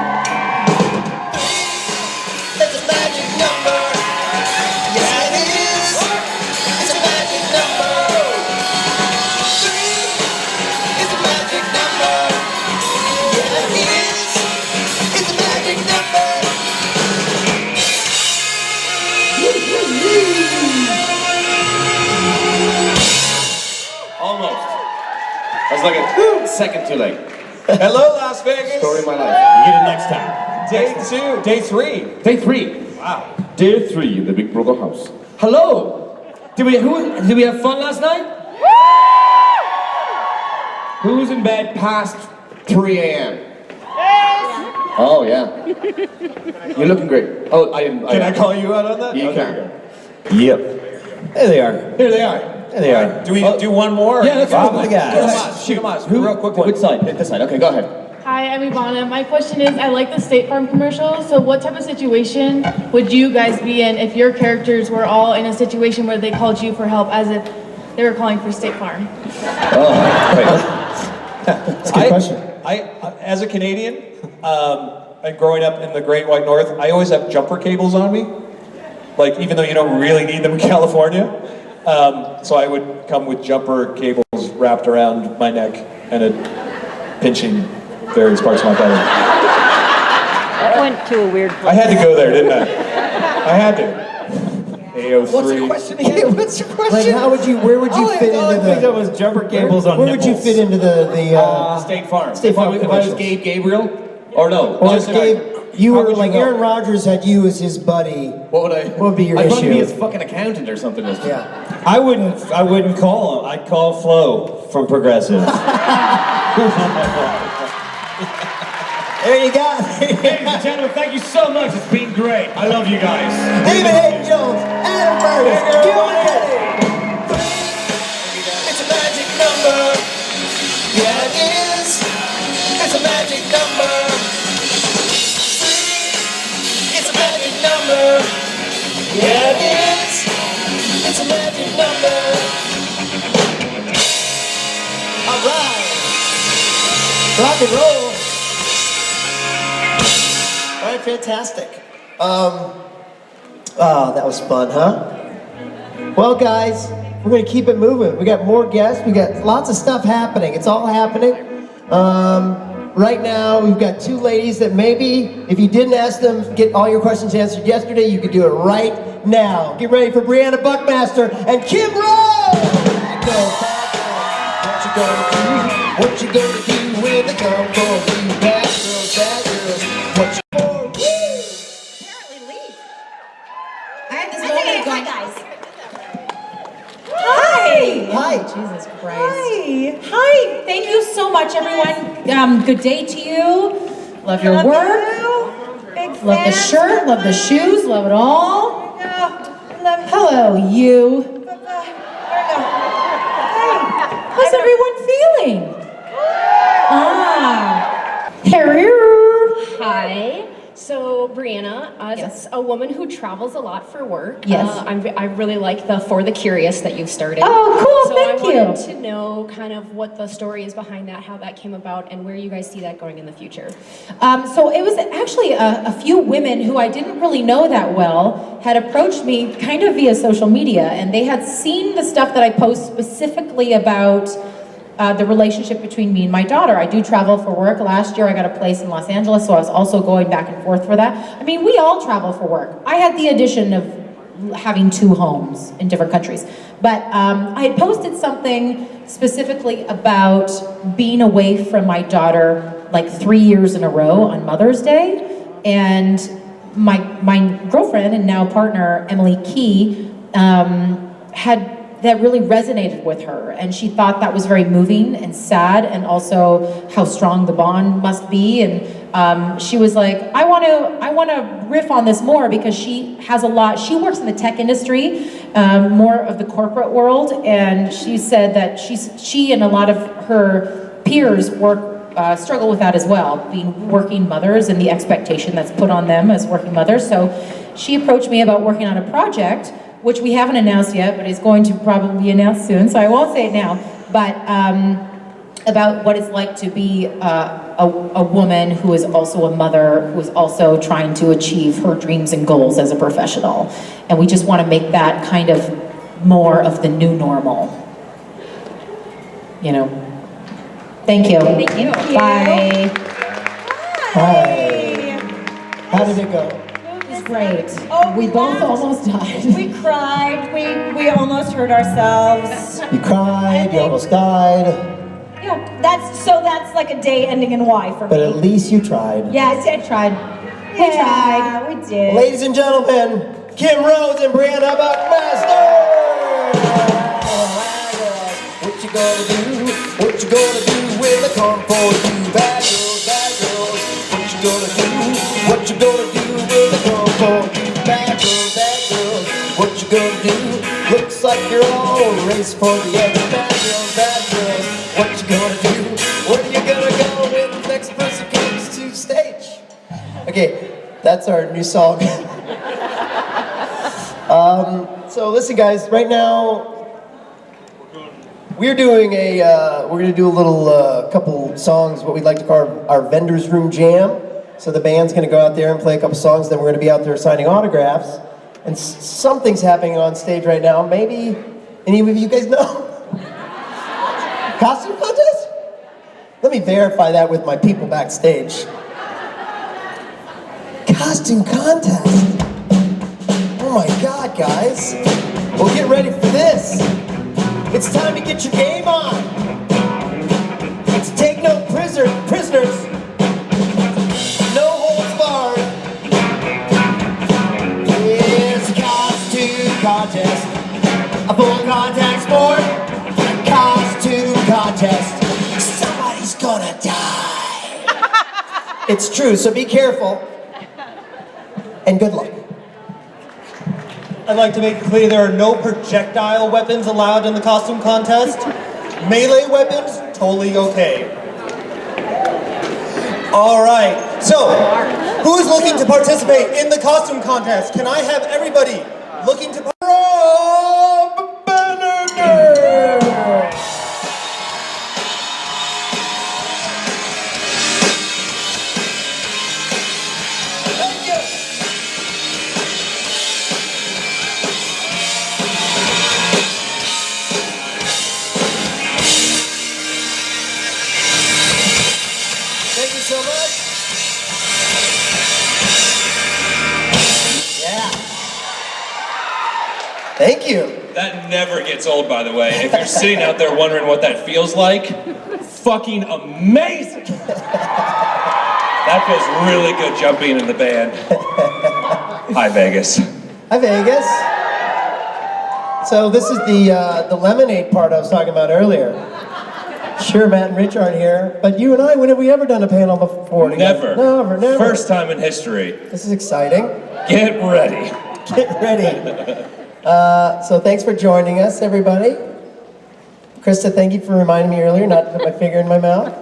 It's like a second too late. Hello, Las Vegas. Story of my life. You get it next time. Day 3. Day 3. Wow. Day 3 in the Big Brother house. Hello. Did we have fun last night? Who was in bed past 3 a.m.? Oh yeah. You're looking great. Oh, Can I call you out on that? You Okay. can. Yep. There they are. Here they are. There they are. Do we do one more? Yeah, let's Rob the guys. Shoot them us. Real quick one. Which side? Hit this side. Okay, go ahead. Hi, I'm Ivana. My question is, I like the State Farm commercial, so what type of situation would you guys be in if your characters were all in a situation where they called you for help as if they were calling for State Farm? Oh, That's a good question. As a Canadian, and growing up in the Great White North, I always have jumper cables on me. Like, even though you don't really need them in California. So I would come with jumper cables wrapped around my neck and it pinching various parts of my body. That went to a weird place. I had to go there, didn't I? I had to. AO3. What's your question again? What's your question? Like, where would you fit into the? That was jumper cables on Where would you fit into the State Farm. State Farm If I was commercials. Gabe Gabriel, or no? Or just if Gabe, you how were would like go? Aaron Rodgers had you as his buddy. What would be your I'd issue? probably be his fucking accountant or something. Yeah. I wouldn't call him. I'd call Flo from Progressive. There you go. Ladies and gentlemen, thank you so much. It's been great. I love you guys. David Hayden Jones, Adam Fergus, Gil McKinney. It's a magic number. Yeah, it is. It's a magic number. It's a magic number. Yeah, it is. It's a magic number. All right. Rock and roll. All right, fantastic. Oh, that was fun, huh? Well, guys, we're gonna keep it moving. We got more guests, we got lots of stuff happening. It's all happening. Right now, we've got two ladies that maybe, if you didn't ask them, get all your questions answered yesterday, you could do it right now. Get ready for Brianna Buckmaster and Kim Rose! What you gonna do? What you gonna do when they come for you? Bad girls, what you I had this moment of going, guys. Hi! Hi. Jesus Christ. Hi! Thank you so much, everyone. Good day to you. Love your work. Love the shirt, love the shoes, love it all. Hello, you. How's everyone feeling? Hi. So, Brianna, as a woman who travels a lot for work, Yes. I really like the For the Curious that you've started. Oh, cool, So thank I you. wanted to know kind of what the story is behind that, how that came about, and where you guys see that going in the future. So it was actually a few women who I didn't really know that well had approached me kind of via social media, and they had seen the stuff that I post specifically about the relationship between me and my daughter. I do travel for work. Last year I got a place in Los Angeles, so I was also going back and forth for that. I mean, we all travel for work. I had the addition of having 2 homes in different countries. But I had posted something specifically about being away from my daughter like 3 years in a row on Mother's Day. And my girlfriend and now partner, Emily Key, that really resonated with her, and she thought that was very moving and sad, and also how strong the bond must be. And she was like, I want to riff on this more, because she has a lot. She works in the tech industry, more of the corporate world, and she said that she and a lot of her peers struggle with that as well, being working mothers and the expectation that's put on them as working mothers. So she approached me about working on a project, which we haven't announced yet, but is going to probably be announced soon, so I won't say it now, but about what it's like to be a woman who is also a mother, who is also trying to achieve her dreams and goals as a professional. And we just want to make that kind of more of the new normal. You know. Thank you. Thank you. Bye. Hi. How did it go? It was great. Oh, we both almost died. We cried. We almost hurt ourselves. You cried, you almost died, Yeah, that's like a day ending in Y for me. but at least you tried. Yes, I tried. We tried. We did. Ladies and gentlemen, Kim Rose and Brianna Buckmaster! What you gonna do? What you gonna do when they come for you? Bad girls, bad girls. What you gonna do? What you gonna do when they come for you? Bad girls, bad girls. What you gonna do? Looks like you're all race for the edge. Bad girls, bad girls. What you gonna do? Where you gonna go when the next person comes to stage? Okay, that's our new song. So listen, guys. Right now, we're doing we're gonna do a little couple songs, what we'd like to call our vendors room jam. So the band's gonna go out there and play a couple songs. Then we're gonna be out there signing autographs. And something's happening on stage right now. Maybe any of you guys know? Costume contest? Let me verify that with my people backstage. Costume contest? Oh my God, guys. Well, get ready for this. It's time to get your game on. It's take no prisoners. No holds barred. It's a costume contest. A full contact sport. A costume contest. Somebody's gonna die. It's true, so be careful. And good luck. I'd like to make it clear there are no projectile weapons allowed in the costume contest. Melee weapons, totally okay. All right, so who is looking to participate in the costume contest? Can I have everybody looking to Benedict! Thank you. That never gets old, by the way. If you're sitting out there wondering what that feels like, fucking amazing. That feels really good jumping in the band. Hi, Vegas. Hi, Vegas. So this is the lemonade part I was talking about earlier. Sure, Matt and Rich aren't here, but you and I, when have we ever done a panel before together? Never. Never. First time in history. This is exciting. Get ready. Get ready. So thanks for joining us, everybody. Krista, thank you for reminding me earlier not to put my finger in my mouth.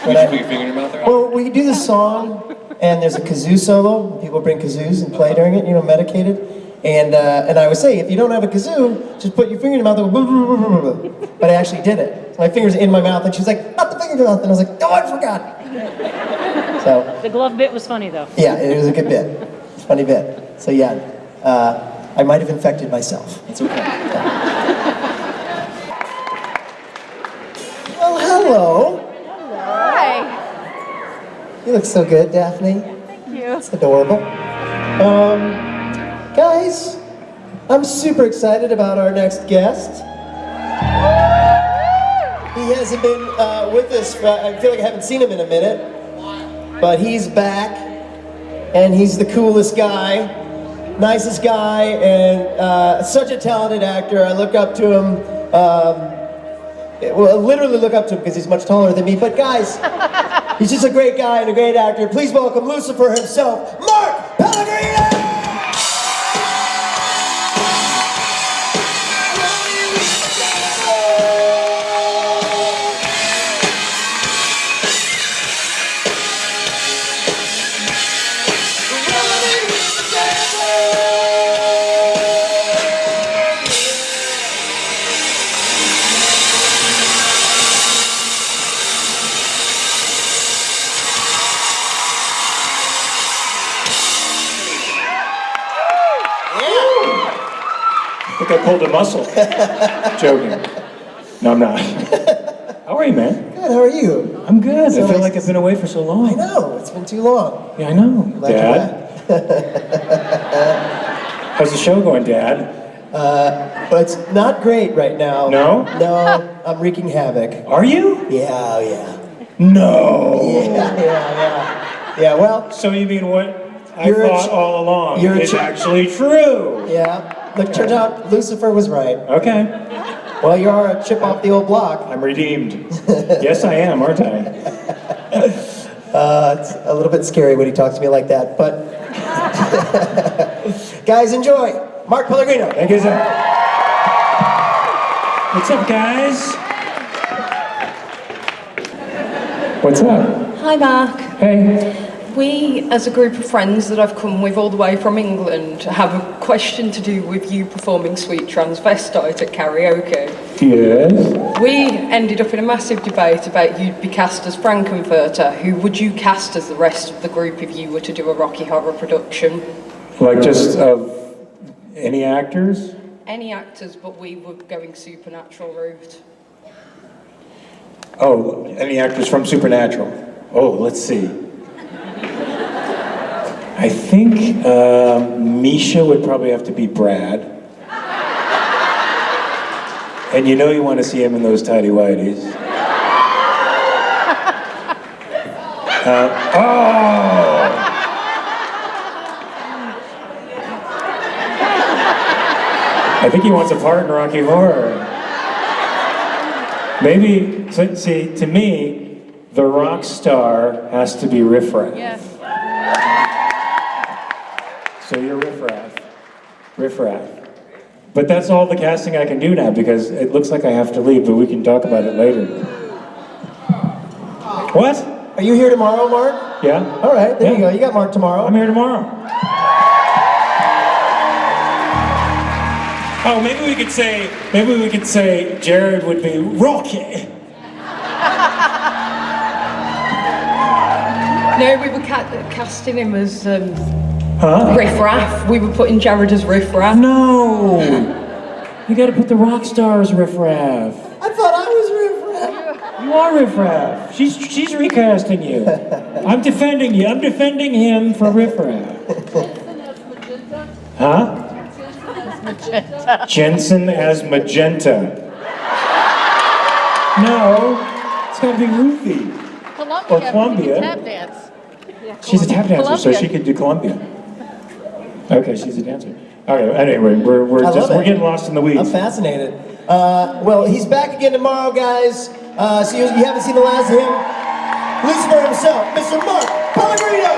You should put your finger in your mouth there. Well, we do this song, and there's a kazoo solo. People bring kazoos and play during it, medicated. And I would say, if you don't have a kazoo, just put your finger in your mouth and go, but I actually did it. So my finger's in my mouth, and she's like, not the finger in your mouth. And I was like, oh, I forgot. So, The glove bit was funny, though. yeah, it was a good bit. It's a funny bit. So yeah, I might have infected myself. It's okay. Well, hello. Hi. You look so good, Daphne. Thank you. It's adorable. Guys, I'm super excited about our next guest. He hasn't been with us, I feel like I haven't seen him in a minute, but he's back, and he's the coolest guy, nicest guy, and such a talented actor. I look up to him, well, I literally look up to him because he's much taller than me, but guys, he's just a great guy and a great actor. Please welcome Lucifer himself, Mark Pellegrino! I think I pulled a muscle. Joking. No, I'm not. How are you, man? Good, how are you? I'm good. So I feel nice like I've been away for so long. I know, it's been too long. Yeah, I know. Glad you're Dad? How's the show going, Dad? But it's not great right now. No? No, I'm wreaking havoc. Are you? Yeah, yeah. No! Yeah, well... So you mean what I You're a thought all along you're a is ch- actually true? Yeah. Look, turns out Lucifer was right. Okay. Well, you are a chip off the old block. I'm redeemed. Yes, I am, aren't I? It's a little bit scary when he talks to me like that, but... Guys, enjoy. Mark Pellegrino. Thank you, sir. What's up, guys? What's up? Hi, Mark. Hey. We, as a group of friends that I've come with all the way from England, have a question to do with you performing Sweet Transvestite at karaoke. Yes? We ended up in a massive debate about you'd be cast as Frankenfurter. Who would you cast as the rest of the group if you were to do a Rocky Horror production? Like just of any actors? Any actors, but we were going supernatural route. Oh, any actors from Supernatural? Oh, let's see. I think Misha would probably have to be Brad. And you know you want to see him in those tighty whities. I think he wants a part in Rocky Horror. Maybe, see, to me, the rock star has to be Riff Raff. Yeah. So you're Riff Raff. Riff Raff. But that's all the casting I can do now because it looks like I have to leave, but we can talk about it later. What? Are you here tomorrow, Mark? Yeah. All right, there you go. You got Mark tomorrow. I'm here tomorrow. Oh, maybe we could say Jared would be Rocky. No, we were casting him as Huh? Riff Raff. We were putting Jared as Riff Raff. No! You gotta put the rock star as Riff Raff. I thought I was Riff Raff. You are Riff Raff. She's recasting you. I'm defending you. I'm defending him for Riff Raff. Huh? Jensen as Magenta. No, it's gotta be Ruthie. Or Columbia. Tap dance. She's a tap dancer, so Columbia. she could do Columbia. Okay, she's a dancer. Okay, anyway, we're I love it. getting lost in the weeds. I'm fascinated. Well, he's back again tomorrow, guys. So you haven't seen the last of him. Lucifer himself, Mr. Mark Pellegrino.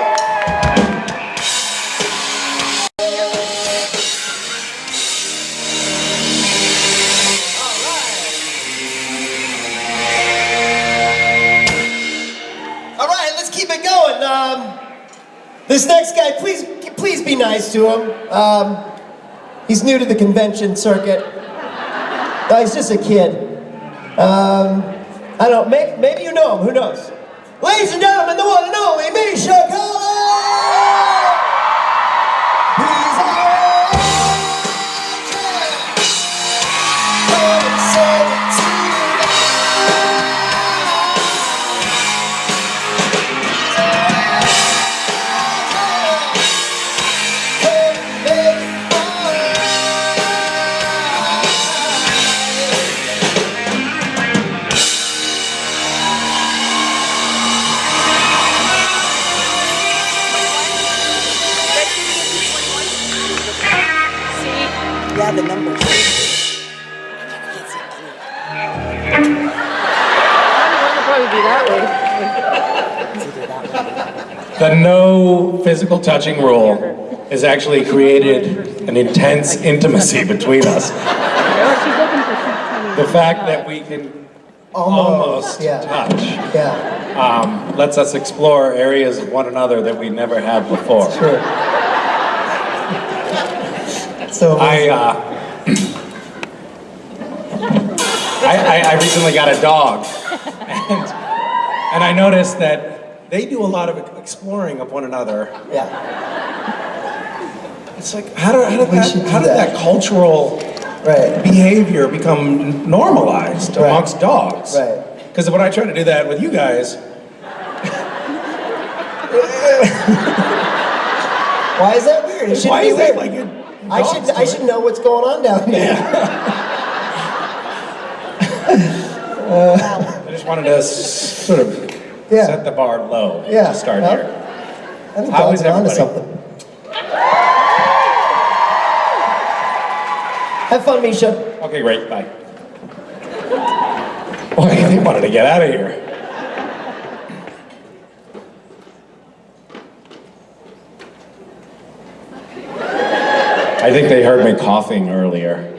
All right, let's keep it going. This next guy, please be nice to him. He's new to the convention circuit. He's just a kid. I don't know, maybe you know him, who knows? Ladies and gentlemen, the one and only Misha Collins! He's our come and say it Yeah, the numbers. Probably be that way. The no physical touching rule has actually created an intense intimacy between us. The fact that we can almost touch lets us explore areas of one another that we never have before. Sure. So I recently got a dog, and I noticed that they do a lot of exploring of one another. Yeah. It's like, how did that cultural behavior become normalized amongst dogs? Right. Because when I try to do that with you guys, why is that weird? It shouldn't why be is weird. that like I should know what's going on down there. I just wanted to sort of set the bar low to start here. I think How dogs is are onto everybody? something. Have fun, Misha. Okay, great, bye. Boy, they wanted to get out of here. I think they heard me coughing earlier.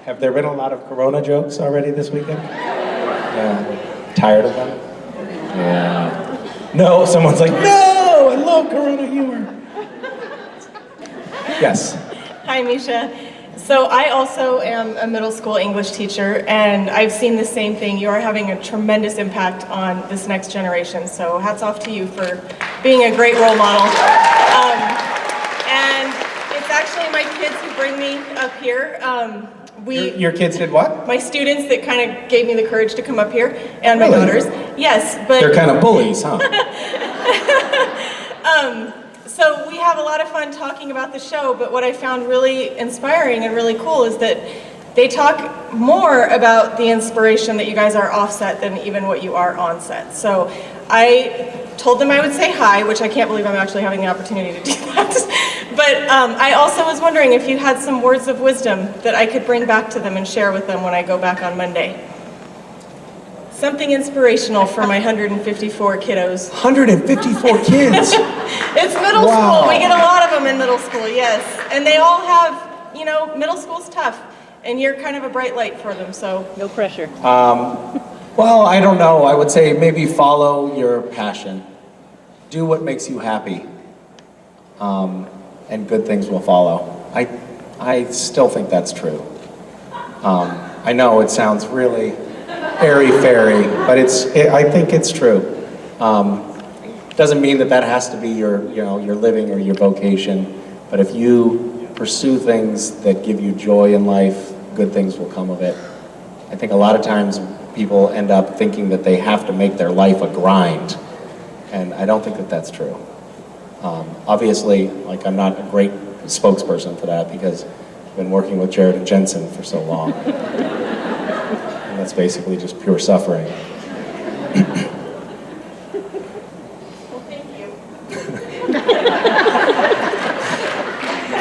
Have there been a lot of Corona jokes already this weekend? Yeah. Tired of them? Yeah. No, someone's like, no, I love Corona humor. Yes. Hi, Misha. So I also am a middle school English teacher, and I've seen the same thing. You are having a tremendous impact on this next generation, so hats off to you for being a great role model. And it's actually my kids who bring me up here. Your kids did what? My students that kind of gave me the courage to come up here, and my daughters. Yes, but... They're kind of bullies, huh? So we have a lot of fun talking about the show, but what I found really inspiring and really cool is that they talk more about the inspiration that you guys are offset than even what you are on set. So I told them I would say hi, which I can't believe I'm actually having the opportunity to do that. But I also was wondering if you had some words of wisdom that I could bring back to them and share with them when I go back on Monday. Something inspirational for my 154 kiddos. 154 kids? It's middle school. We get a lot of them in middle school, yes. And they all have, you know, middle school's tough. And you're kind of a bright light for them, so. No pressure. Well, I don't know. I would say maybe follow your passion. Do what makes you happy. And good things will follow. I still think that's true. I know it sounds really airy-fairy, but I think it's true. Doesn't mean that has to be your living or your vocation, but if you pursue things that give you joy in life, good things will come of it. I think a lot of times people end up thinking that they have to make their life a grind, and I don't think that that's true. Obviously, like, I'm not a great spokesperson for that because I've been working with Jared and Jensen for so long. And that's basically just pure suffering.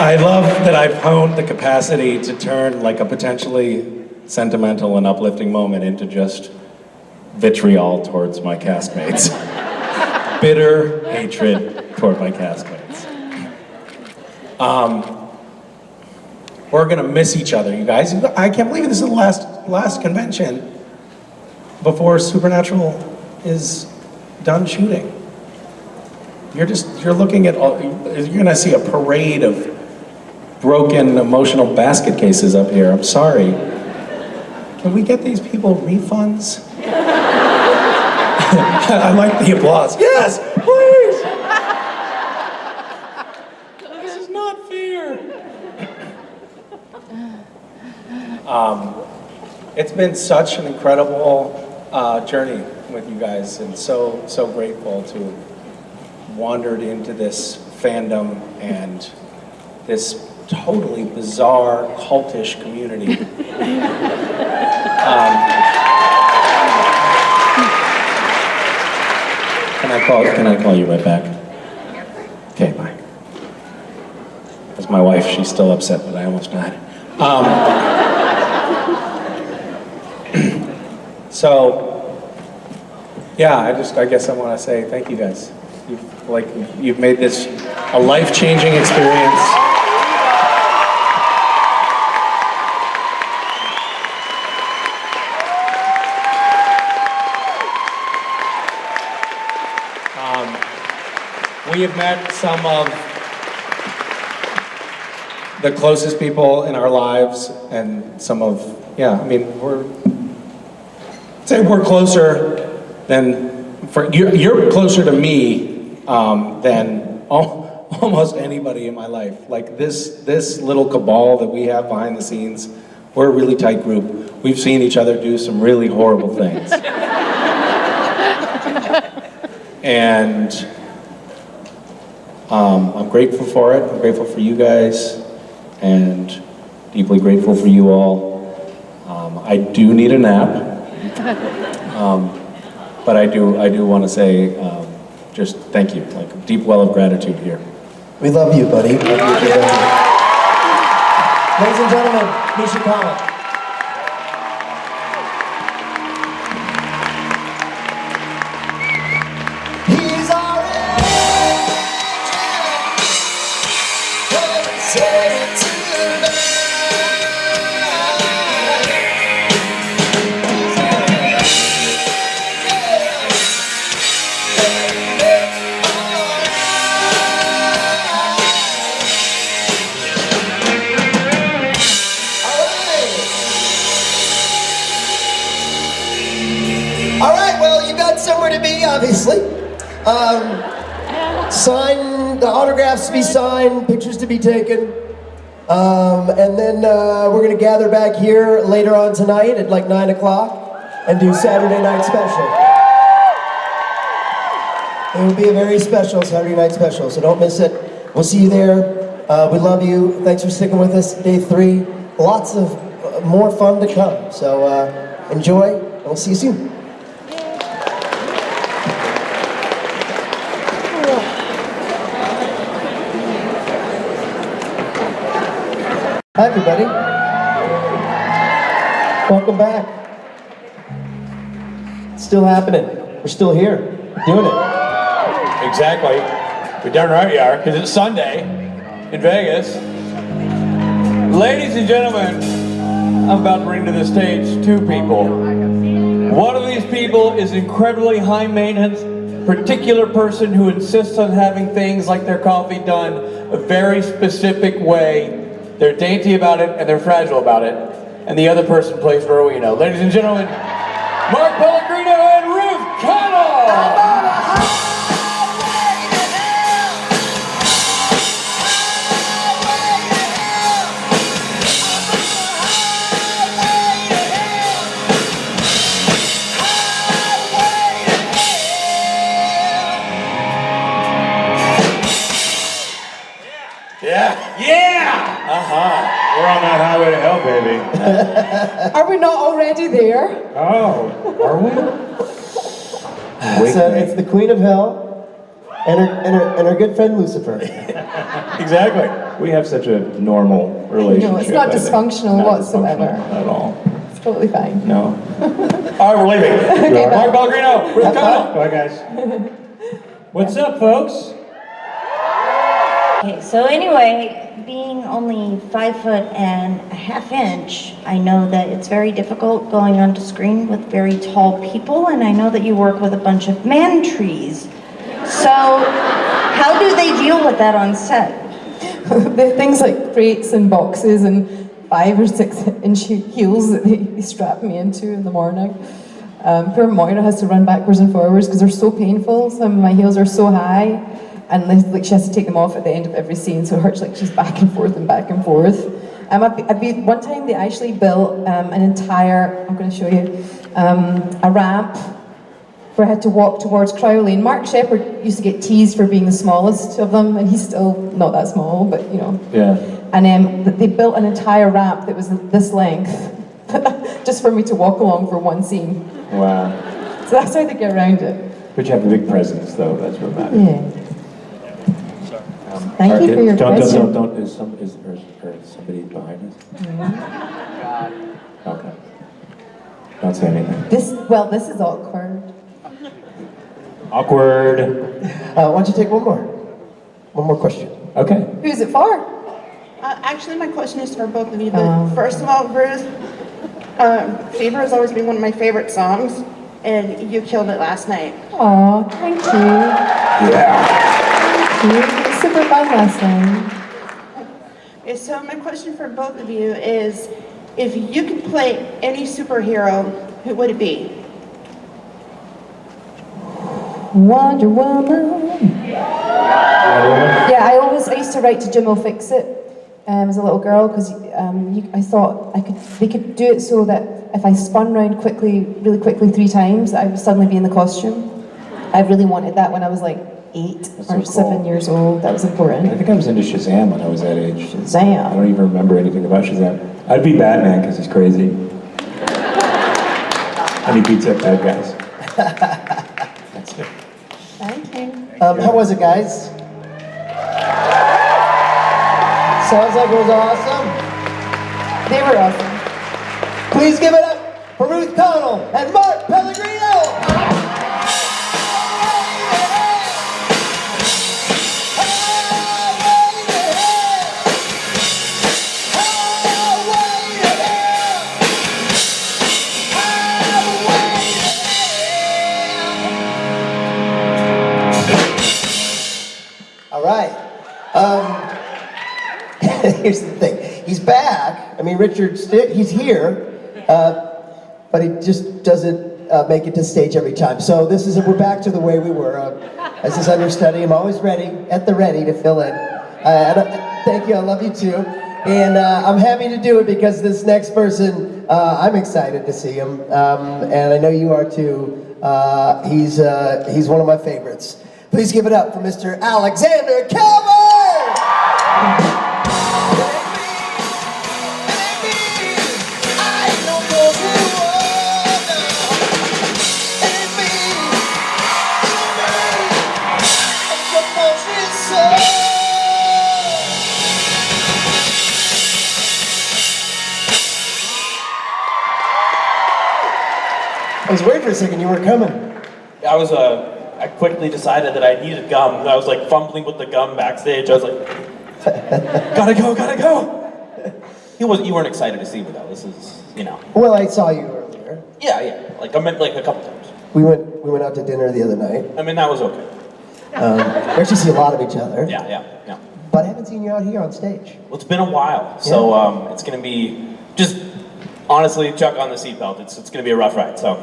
I love that I've honed the capacity to turn like a potentially sentimental and uplifting moment into just vitriol towards my castmates. Bitter hatred toward my castmates. We're gonna miss each other, you guys. I can't believe this is the last convention before Supernatural is done shooting. You're looking at you're gonna see a parade of broken emotional basket cases up here. I'm sorry. Can we get these people refunds? I like the applause. Yes, please. This is not fair. It's been such an incredible journey with you guys, and so grateful to have wandered into this fandom and this totally bizarre, cultish community. Can I call you right back? Okay, bye. That's my wife. She's still upset that I almost died. So, yeah, I guess I want to say thank you guys. You've made this a life-changing experience. We have met some of the closest people in our lives, and some of, we're closer than, you're closer to me than almost anybody in my life. Like this little cabal that we have behind the scenes, we're a really tight group. We've seen each other do some really horrible things. And I'm grateful for it. I'm grateful for you guys, and deeply grateful for you all. I do need a nap, but I do want to say just thank you. Like a deep well of gratitude here. We love you, buddy. Love you. Ladies and gentlemen, Misha Collins. Obviously. The autographs to be signed, pictures to be taken. And then we're going to gather back here later on tonight at like 9 o'clock and do Saturday Night Special. It will be a very special Saturday Night Special, so don't miss it. We'll see you there. We love you. Thanks for sticking with us. Day 3. Lots of more fun to come. So enjoy, and we'll see you soon. Hi, everybody. Welcome back. It's still happening. We're still here. We're doing it. Exactly. You're darn right you are, because it's Sunday in Vegas. Ladies and gentlemen, I'm about to bring to the stage 2 people. One of these people is incredibly high maintenance, particular person who insists on having things like their coffee done a very specific way. They're dainty about it, and they're fragile about it. And the other person plays Rowena. Ladies and gentlemen, Mark Pellegrino and Ruth Connell! baby. Are we not already there? Oh, are we? It's the Queen of Hell and her good friend Lucifer. Exactly. We have such a normal relationship. No, it's not I think. dysfunctional Not whatsoever. dysfunctional at all. It's totally fine. No. All right, we're leaving. Okay, bye. Mark Pellegrino, Rick Connell. Bye, guys. What's up, folks? Okay, so anyway, being only 5'1.5" I know that it's very difficult going onto screen with very tall people, and I know that you work with a bunch of man trees. So, how do they deal with that on set? They have things like crates and boxes and 5 or 6 inch heels that they strap me into in the morning. Poor Moira has to run backwards and forwards because they're so painful. Some of my heels are so high, and like she has to take them off at the end of every scene, so it hurts like she's back and forth and back and forth. One time they actually built an entire, I'm going to show you, a ramp where I had to walk towards Crowley. And Mark Shepherd used to get teased for being the smallest of them, and he's still not that small, but you know. Yeah. And they built an entire ramp that was this length, just for me to walk along for one scene. Wow. So that's how they get around it. But you have the big presence, though. That's what matters. Yeah. Thank you for your question. Don't. Is somebody behind us? Okay. Don't say anything. This is awkward. Awkward. Why don't you take one more question? Okay. Who's it for? Actually, my question is for both of you. But first of all, Bruce, Fever has always been one of my favorite songs, and you killed it last night. Aw, thank you. Yeah. It was super fun last night. Okay, so my question for both of you is, if you could play any superhero, who would it be? Wonder Woman. Yeah, I used to write to Jim O'Fixit as a little girl because I thought they could do it so that if I spun around really quickly 3 times, I would suddenly be in the costume. I really wanted that when I was like 8 or 7 years old. That was important. I think I was into Shazam when I was that age. Shazam. I don't even remember anything about Shazam. I'd be Batman because he's crazy. And he beats up bad guys. That's it. Thank you. How was it, guys? Sounds like it was awesome. They were awesome. Please give it up for Ruth Connell and Mark Pellegrino. All right. Here's the thing. He's back. I mean, he's here, but he just doesn't make it to stage every time. So we're back to the way we were. As his understudy, I'm always at the ready to fill in. Thank you. I love you too. And I'm happy to do it because this next person, I'm excited to see him, and I know you are too. He's one of my favorites. Please give it up for Mr. Alexander Calvert! I was worried for a second you weren't coming. I quickly decided that I needed gum. I was like fumbling with the gum backstage. I was like, gotta go. You weren't excited to see me though. This is, you know. Well, I saw you earlier. Yeah. Like I meant like a couple times. We went out to dinner the other night. I mean, that was okay. We actually see a lot of each other. Yeah. But I haven't seen you out here on stage. Well, it's been a while, so it's gonna be just honestly, chuck on the seatbelt. It's gonna be a rough ride. So.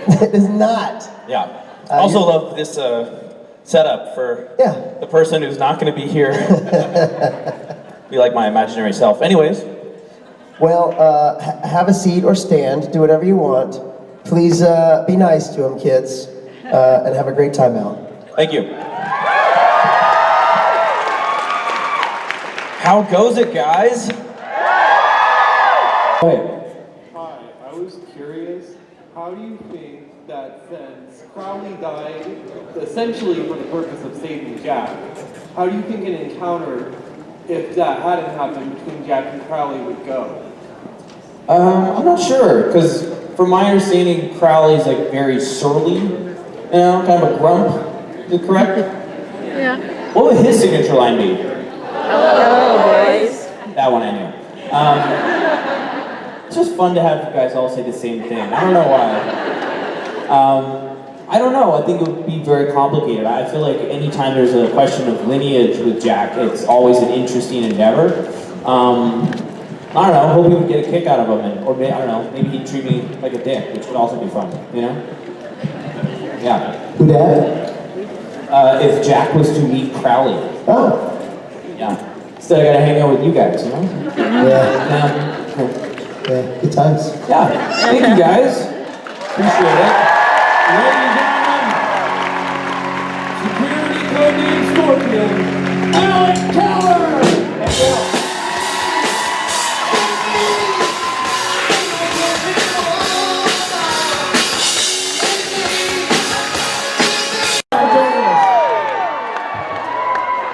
It is not. Yeah. Also love this setup for the person who's not going to be here. Be like my imaginary self. Anyways. Well, have a seat or stand. Do whatever you want. Please be nice to him, kids, and have a great time out. Thank you. How goes it, guys? Hi, I was curious, how do you think that since Crowley died essentially for the purpose of saving Jack, how do you think an encounter, if that hadn't happened between Jack and Crowley, would go? I'm not sure, because from my understanding, Crowley's like very surly, kind of a grump. Is it correct? Yeah. What would his signature line be? Hello, boys. That one I knew. It's just fun to have you guys all say the same thing. I don't know why. I don't know. I think it would be very complicated. I feel like anytime there's a question of lineage with Jack, it's always an interesting endeavor. I don't know. Hope he would get a kick out of him, or I don't know. Maybe he'd treat me like a dick, which would also be fun. You know? Yeah. Who dat? If Jack was to meet Crowley. Oh. Yeah. Instead, I gotta hang out with you guys, you know? Yeah. Yeah, good times. Yeah. Thank you guys. Appreciate it. Ladies and gentlemen, security code name Scorpion, Alec Keller!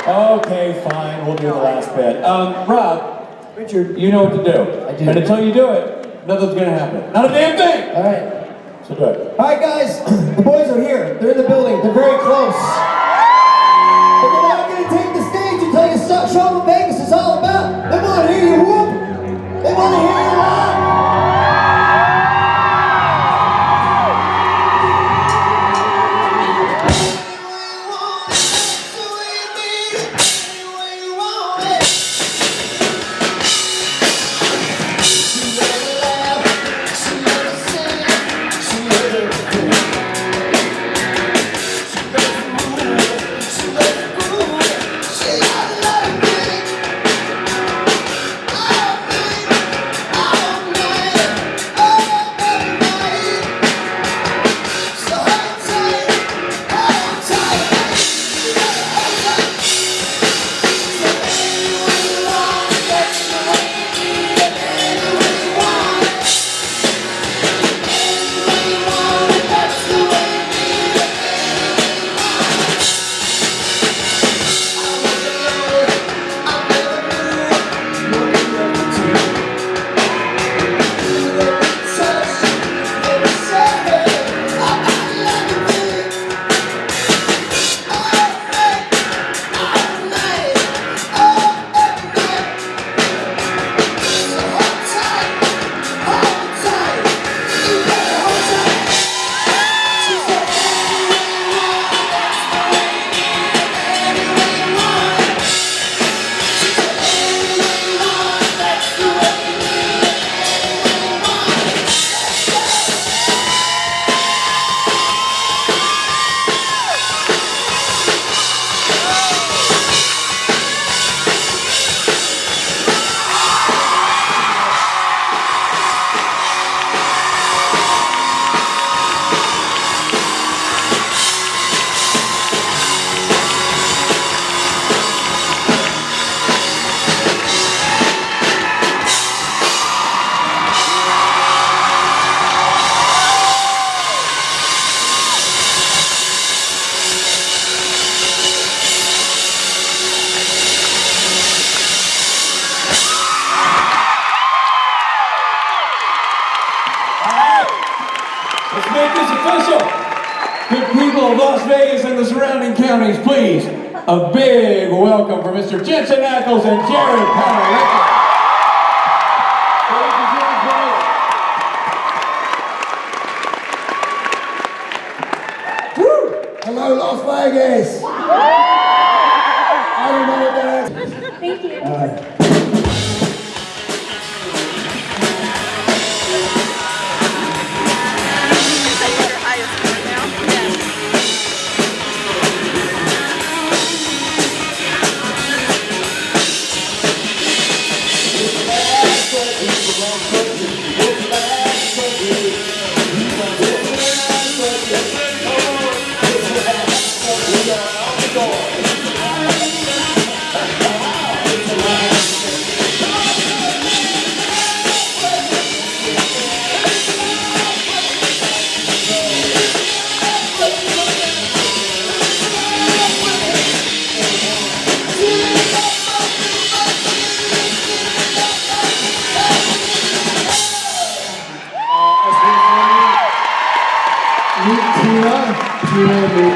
Okay, fine, we'll do the last bit. Rob, Richard, you know what to do. I do. And until you do it, nothing's gonna happen. Not a damn thing! All right. So do it. All right, guys, the boys are here. They're in the building. They're very close. But they're not going to take the stage until you show them what Vegas is all about. They want to hear you whoop. They want to hear you rock. Let's make this official. Good people of Las Vegas and the surrounding counties, please, a big welcome for Mr. Jensen Ackles and Jerry Power. Hello, Las Vegas. I don't know what that is. Thank you. All right. Yeah.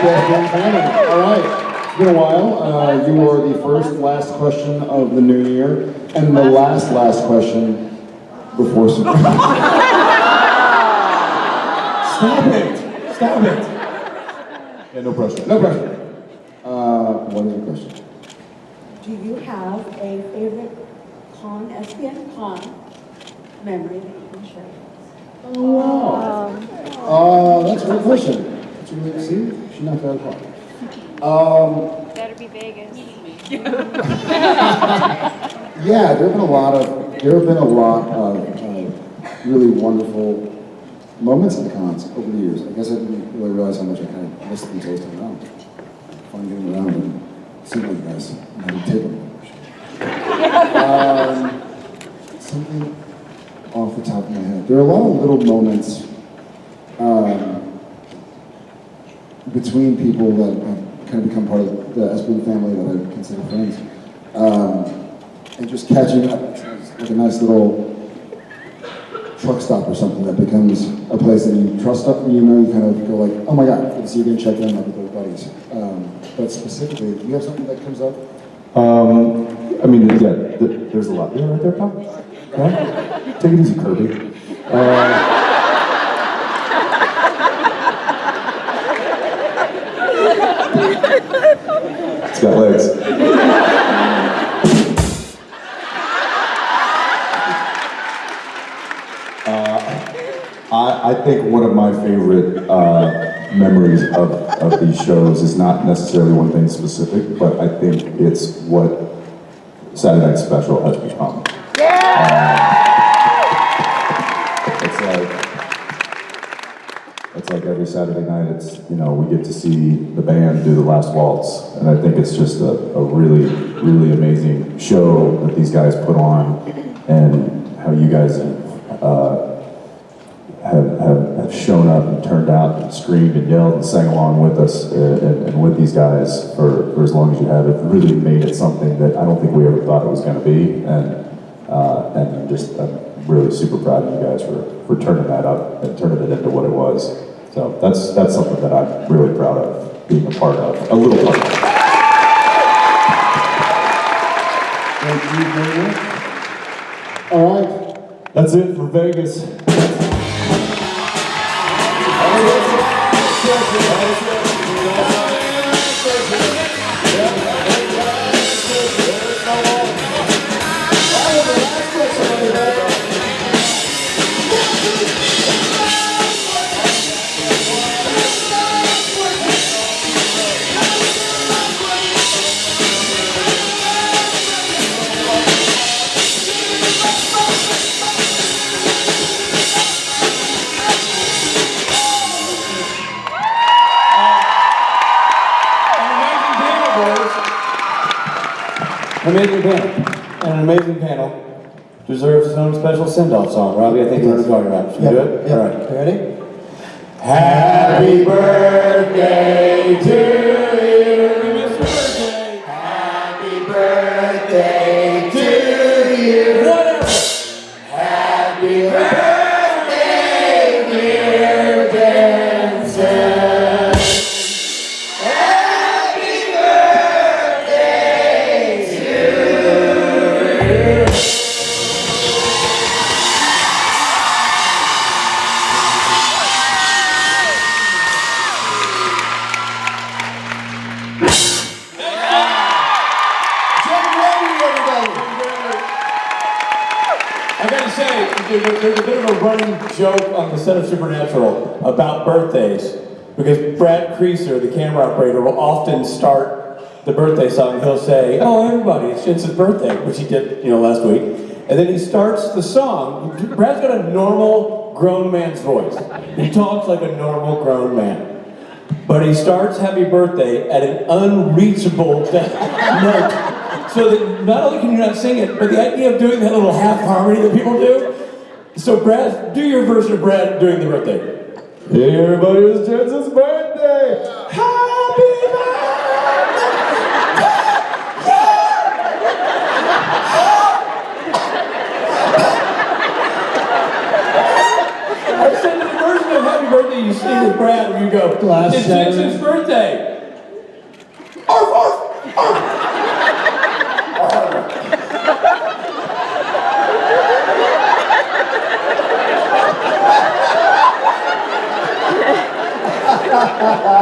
Thespian family. All right. It's been a while. You were the last question of the new year, and the last question before Super. Stop it! Stop it! Yeah, no pressure. No pressure. What is your question? Do you have a favorite SPN con memory that you can share? Oh, wow. That's a great question. That's a really, see? She knocked it out of the park. Better be Vegas. Yeah, there have been a lot of really wonderful moments in the cons over the years. I guess I didn't really realize how much I kind of missed them until I was around. Fun getting around and seeing you guys and having taken something off the top of my head. There are a lot of little moments between people that have kind of become part of the SBN family that I consider friends. And just catching up. It's like a nice little truck stop or something that becomes a place that you trust up, you know, you kind of go like, oh my God, good to see you again, check in, like with those buddies. But specifically, do you have something that comes up? I mean, yeah, there's a lot. Yeah, right there, pal. Yeah? Take it easy, Kirby. It's got legs. I think one of my favorite memories of these shows is not necessarily one thing specific, but I think it's what Saturday Night Special has become. It's like every Saturday night, it's, you know, we get to see the band do the last waltz, and I think it's just a really, really amazing show that these guys put on, and how you guys have shown up and turned out and screamed and yelled and sang along with us and with these guys for as long as you have. It really made it something that I don't think we ever thought it was going to be, and I'm really super proud of you guys for turning that up and turning it into what it was. So that's something that I'm really proud of being a part of, a little part of. Thank you very much. All right. That's it for Vegas. Amazing panel. And an amazing panel deserves its own special send-off song. Robbie, I think you're going about. Should we do it? Yep. All right. You ready? Happy birthday to you. Happy birthday to you. Whatever. Happy birthday, dear Benson. Happy birthday to you. I gotta say, there's a bit of a running joke on the set of Supernatural about birthdays, because Brad Creaser, the camera operator, will often start the birthday song. He'll say, "Oh, everybody, it's Jensen's birthday," which he did, last week. And then he starts the song. Brad's got a normal grown man's voice. He talks like a normal grown man. But he starts Happy Birthday at an unreachable note. So that not only can you not sing it, but the idea of doing that little half harmony that people do. So Brad, do your version of Brad doing the birthday. Hey everybody, it's Jensen's birthday! Happy I said the version of Happy Birthday you sing with Brad where you go, Glass It's shattering. Jason's birthday.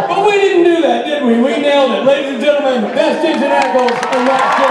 But we didn't do that, did we? We nailed it. Ladies and gentlemen, best Jason Ackles and Rock Star.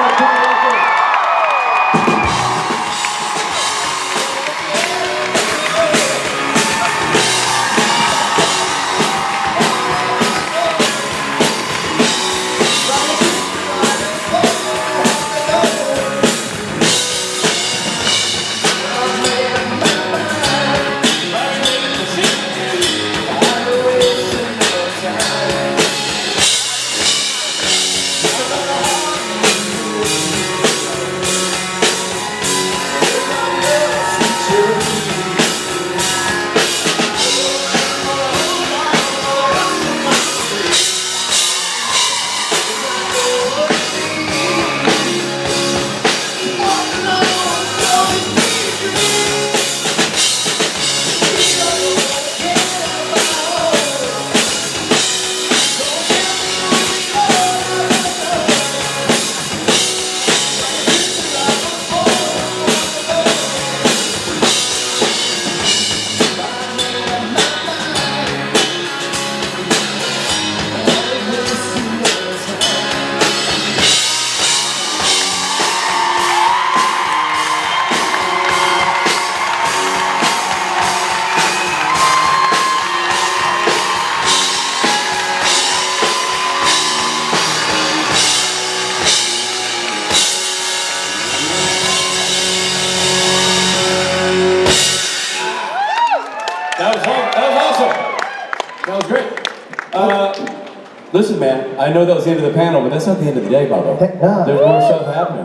Listen, man, I know that was the end of the panel, but that's not the end of the day, Bobo. No. There's more stuff happening.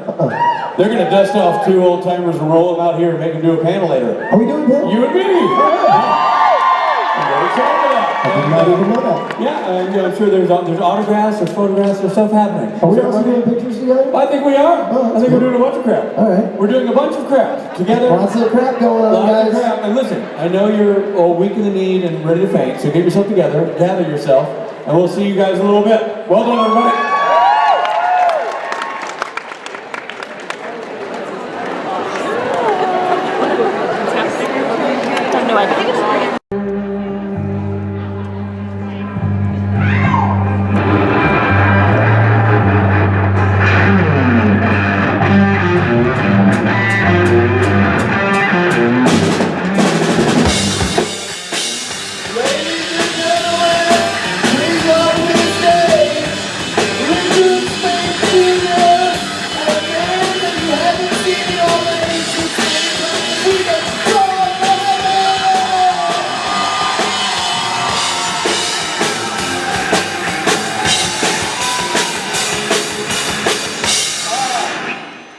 They're going to dust off 2 old timers and roll them out here and make them do a panel later. Are we doing that? You and me! I'm very excited for that. I did not even know that. Yeah, and I'm sure there's autographs, there's photographs, there's stuff happening. Are we also doing pictures together? I think we are. I think we're doing a bunch of crap. All right. We're doing a bunch of crap together. Lots of crap going on, Lots guys. of crap. And listen, I know you're all weak in the knee and ready to faint, so get yourself together, gather yourself, and we'll see you guys in a little bit. Well done, everybody.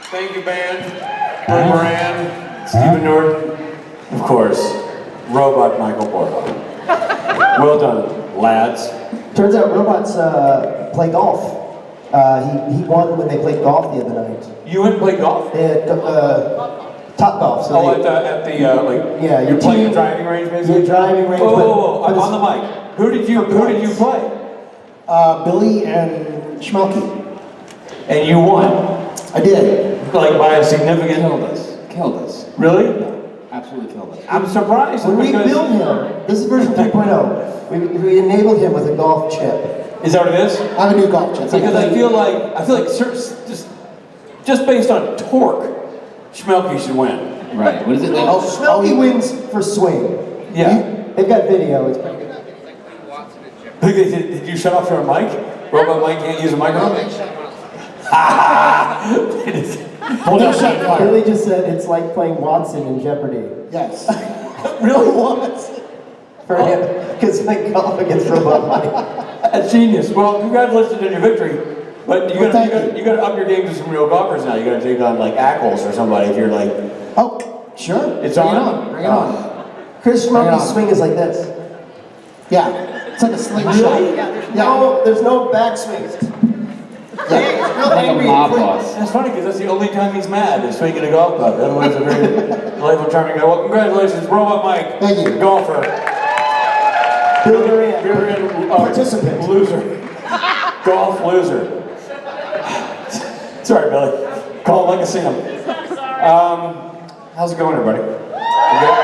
Thank you, band. Brooke Moran, Stephen Norton, of course, Robot Michael Borla. Well done, lads. Turns out robots play golf. He won when they played golf the other night. You went and played golf? Top golf. So at the yeah, you're playing a driving range, basically. Your driving range. Whoa, on the mic. Who did you play? Billy and Schmelke. And you won. I did. Like by a significant. Killed us. Really? Absolutely killed us. I'm surprised. When we because- built him, this is version 3.0. We enabled him with a golf chip. Is that what it is? I have a new golf chip. Because I feel like just based on torque, Schmelke should win. Right. What is it? Oh, Schmelke wins for swing. Yeah. They've got video. It's pretty good. Did you shut off your mic? Robot Mike can't use a microphone? Billy just said it's like playing Watson in Jeopardy. Yes. Really was. For him, because playing golf against Robot Mike. That's genius. Well, congratulations on your victory. But you gotta up your game to some real golfers now. You gotta take on like Ackles or somebody if you're like. Oh, sure. It's Bring on. it on. Bring it on. Chris Bring it Schmelke's on. swing is like this. Yeah. It's like a slingshot. Really? Yeah, there's no backswing. Like a mob boss. That's funny because that's the only time he's mad is swinging a golf club. Otherwise, a very delightful, charming guy. Well, congratulations, Robot Mike. Thank you. Golfer. Participant. Loser. Golf loser. Sorry, Billy. Call it like I see him. How's it going, everybody? You good?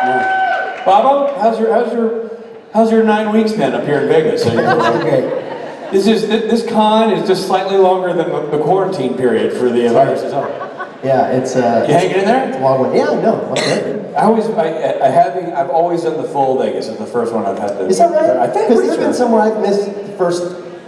Yeah. Bobo, how's your 9 weeks been up here in Vegas? Okay. This con is just slightly longer than the quarantine period for the virus itself. Yeah, it's You hanging in there? It's a long one. Yeah, I know. Okay. I've always done the full Vegas. It's the first one I've had to. Is that right? I think Because there's been somewhere I've missed the first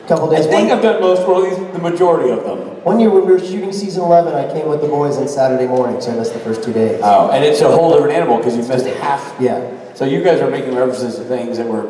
couple days. I think I've done most, or at least the majority of them. One year when we were shooting season 11, I came with the boys on Saturday morning, so I missed the first 2 days. Oh, and it's a whole different animal because you missed half. Yeah. So you guys are making references to things that were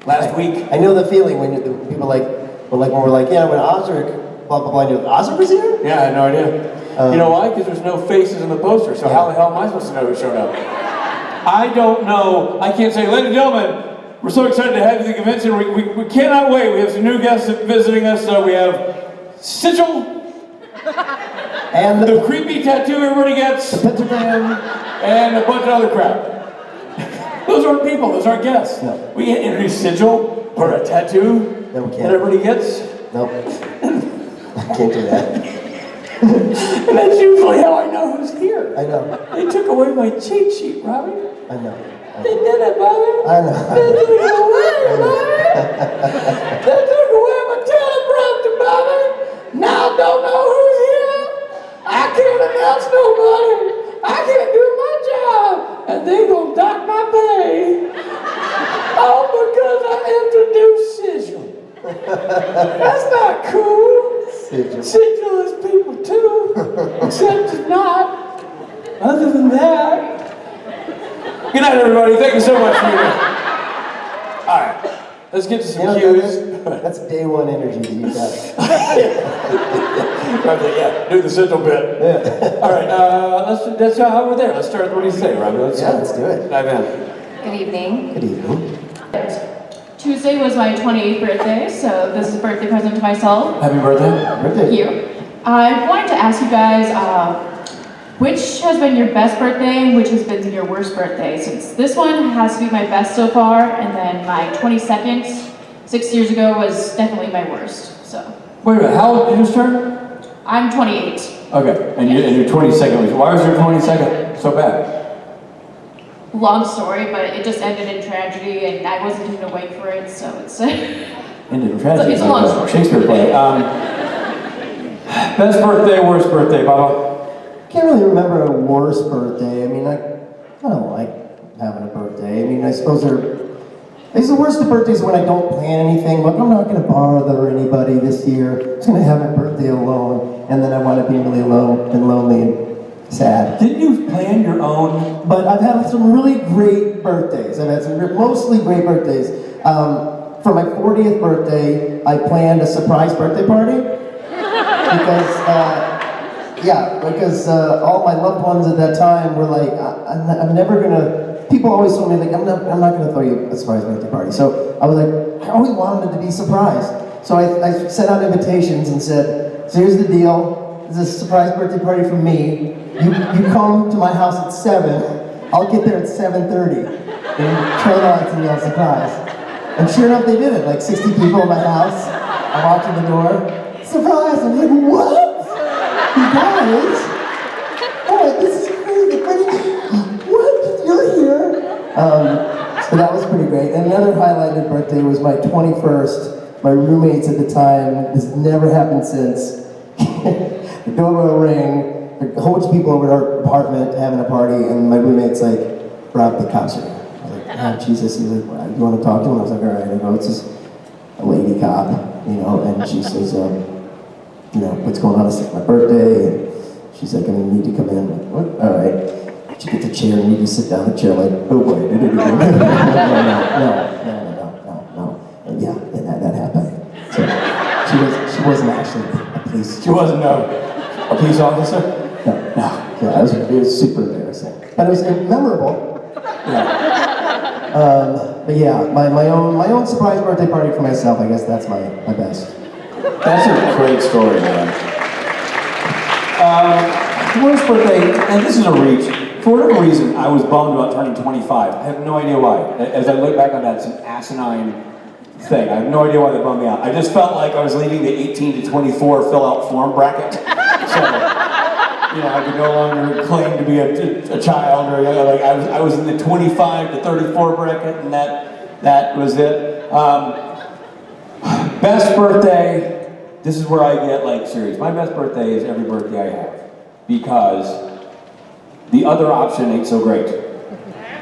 last week. I know the feeling when the people when we're like, yeah, when Osric, blah, blah, blah, I knew Osric was here? Yeah, I had no idea. You know why? Because there's no faces in the poster, so how the hell am I supposed to know who showed up? I don't know. I can't say, ladies and gentlemen, we're so excited to have you at the convention. We cannot wait. We have some new guests visiting us. We have Sigil, and the creepy tattoo everybody gets, the pentagram, and a bunch of other crap. Those aren't people. Those aren't guests. No. We can't introduce Sigil or a tattoo No, we that can't. everybody gets. Nope. I can't do that. And that's usually how I know who's here. I know. They took away my cheat sheet, Robbie. I know. They did it, Bobby. I know. They took it away, Bobby. They took away my teleprompter, Bobby. Now I don't know who's here. I can't announce nobody. I can't do my job. And they gonna dock my pay. All because I introduced Sigil. That's not cool. Sigil is people too, except it's not. Other than that. Good night, everybody. Thank you so much for your. All right, let's get to some cues. That's day one energy that you got. Yeah, do the Sigil bit. Yeah. All right, that's how we're there. Let's start. What do you say, Robbie? Let's do it. Dive in. Good evening. Good evening. Tuesday was my 28th birthday, so this is a birthday present to myself. Happy birthday. Thank you. I wanted to ask you guys, which has been your best birthday and which has been your worst birthday? Since this one has to be my best so far, and then my 22nd, 6 years ago, was definitely my worst. So. Wait a minute. How old did you just turn? I'm 28. Okay, and your 22nd. Why was your 22nd so bad? Long story, but it just ended in tragedy, and I wasn't even awake for it, so it's. Ended in tragedy. It's a long story. Shakespeare play. Best birthday, worst birthday, Baba? Can't really remember a worse birthday. I mean, I don't like having a birthday. I mean, I suppose the worst of birthdays when I don't plan anything. Like, I'm not going to bother anybody this year. I'm just going to have my birthday alone, and then I wind up being really alone and lonely and sad. Didn't you plan your own? But I've had some really great birthdays. I've had some mostly great birthdays. For my 40th birthday, I planned a surprise birthday party because all my loved ones at that time were like, I'm never gonna. People always told me like, I'm not gonna throw you a surprise birthday party. So I was like, I always wanted it to be surprised. So I sent out invitations and said, so here's the deal. This is a surprise birthday party from me. You come to my house at 7. I'll get there at 7:30. And turn lights and yell surprise. And sure enough, they did it. Like 60 people in my house. I walked in the door. Surprise! I'm like, what? You guys? Oh, this is crazy. What? You're here? So that was pretty great. And another highlighted birthday was my 21st. My roommates at the time, this never happened since. The doorbell rang. A whole bunch of people over at our apartment having a party, and my roommate's like, Rob, the cops are here. I was like, oh, Jesus. He's like, well, you want to talk to him? I was like, all right. I go, it's just a lady cop, and she says, what's going on? It's like my birthday, and she's like, I need to come in. I'm like, what? All right. She gets a chair, and you just sit down in the chair, like, oh, wait. No. And yeah, that happened. So she wasn't actually a police. She wasn't a police officer? No. Yeah, it was super embarrassing. But it was memorable. Yeah. But yeah, my own surprise birthday party for myself, I guess that's my best. That's a great story, man. Worst birthday, and this is a reach. For whatever reason, I was bummed about turning 25. I have no idea why. As I look back on that, it's an asinine thing. I have no idea why they bummed me out. I just felt like I was leaving the 18 to 24 fill-out form bracket. So, I could no longer claim to be a child, or like I was in the 25 to 34 bracket, and that was it. Best birthday. This is where I get like serious. My best birthday is every birthday I have, because the other option ain't so great.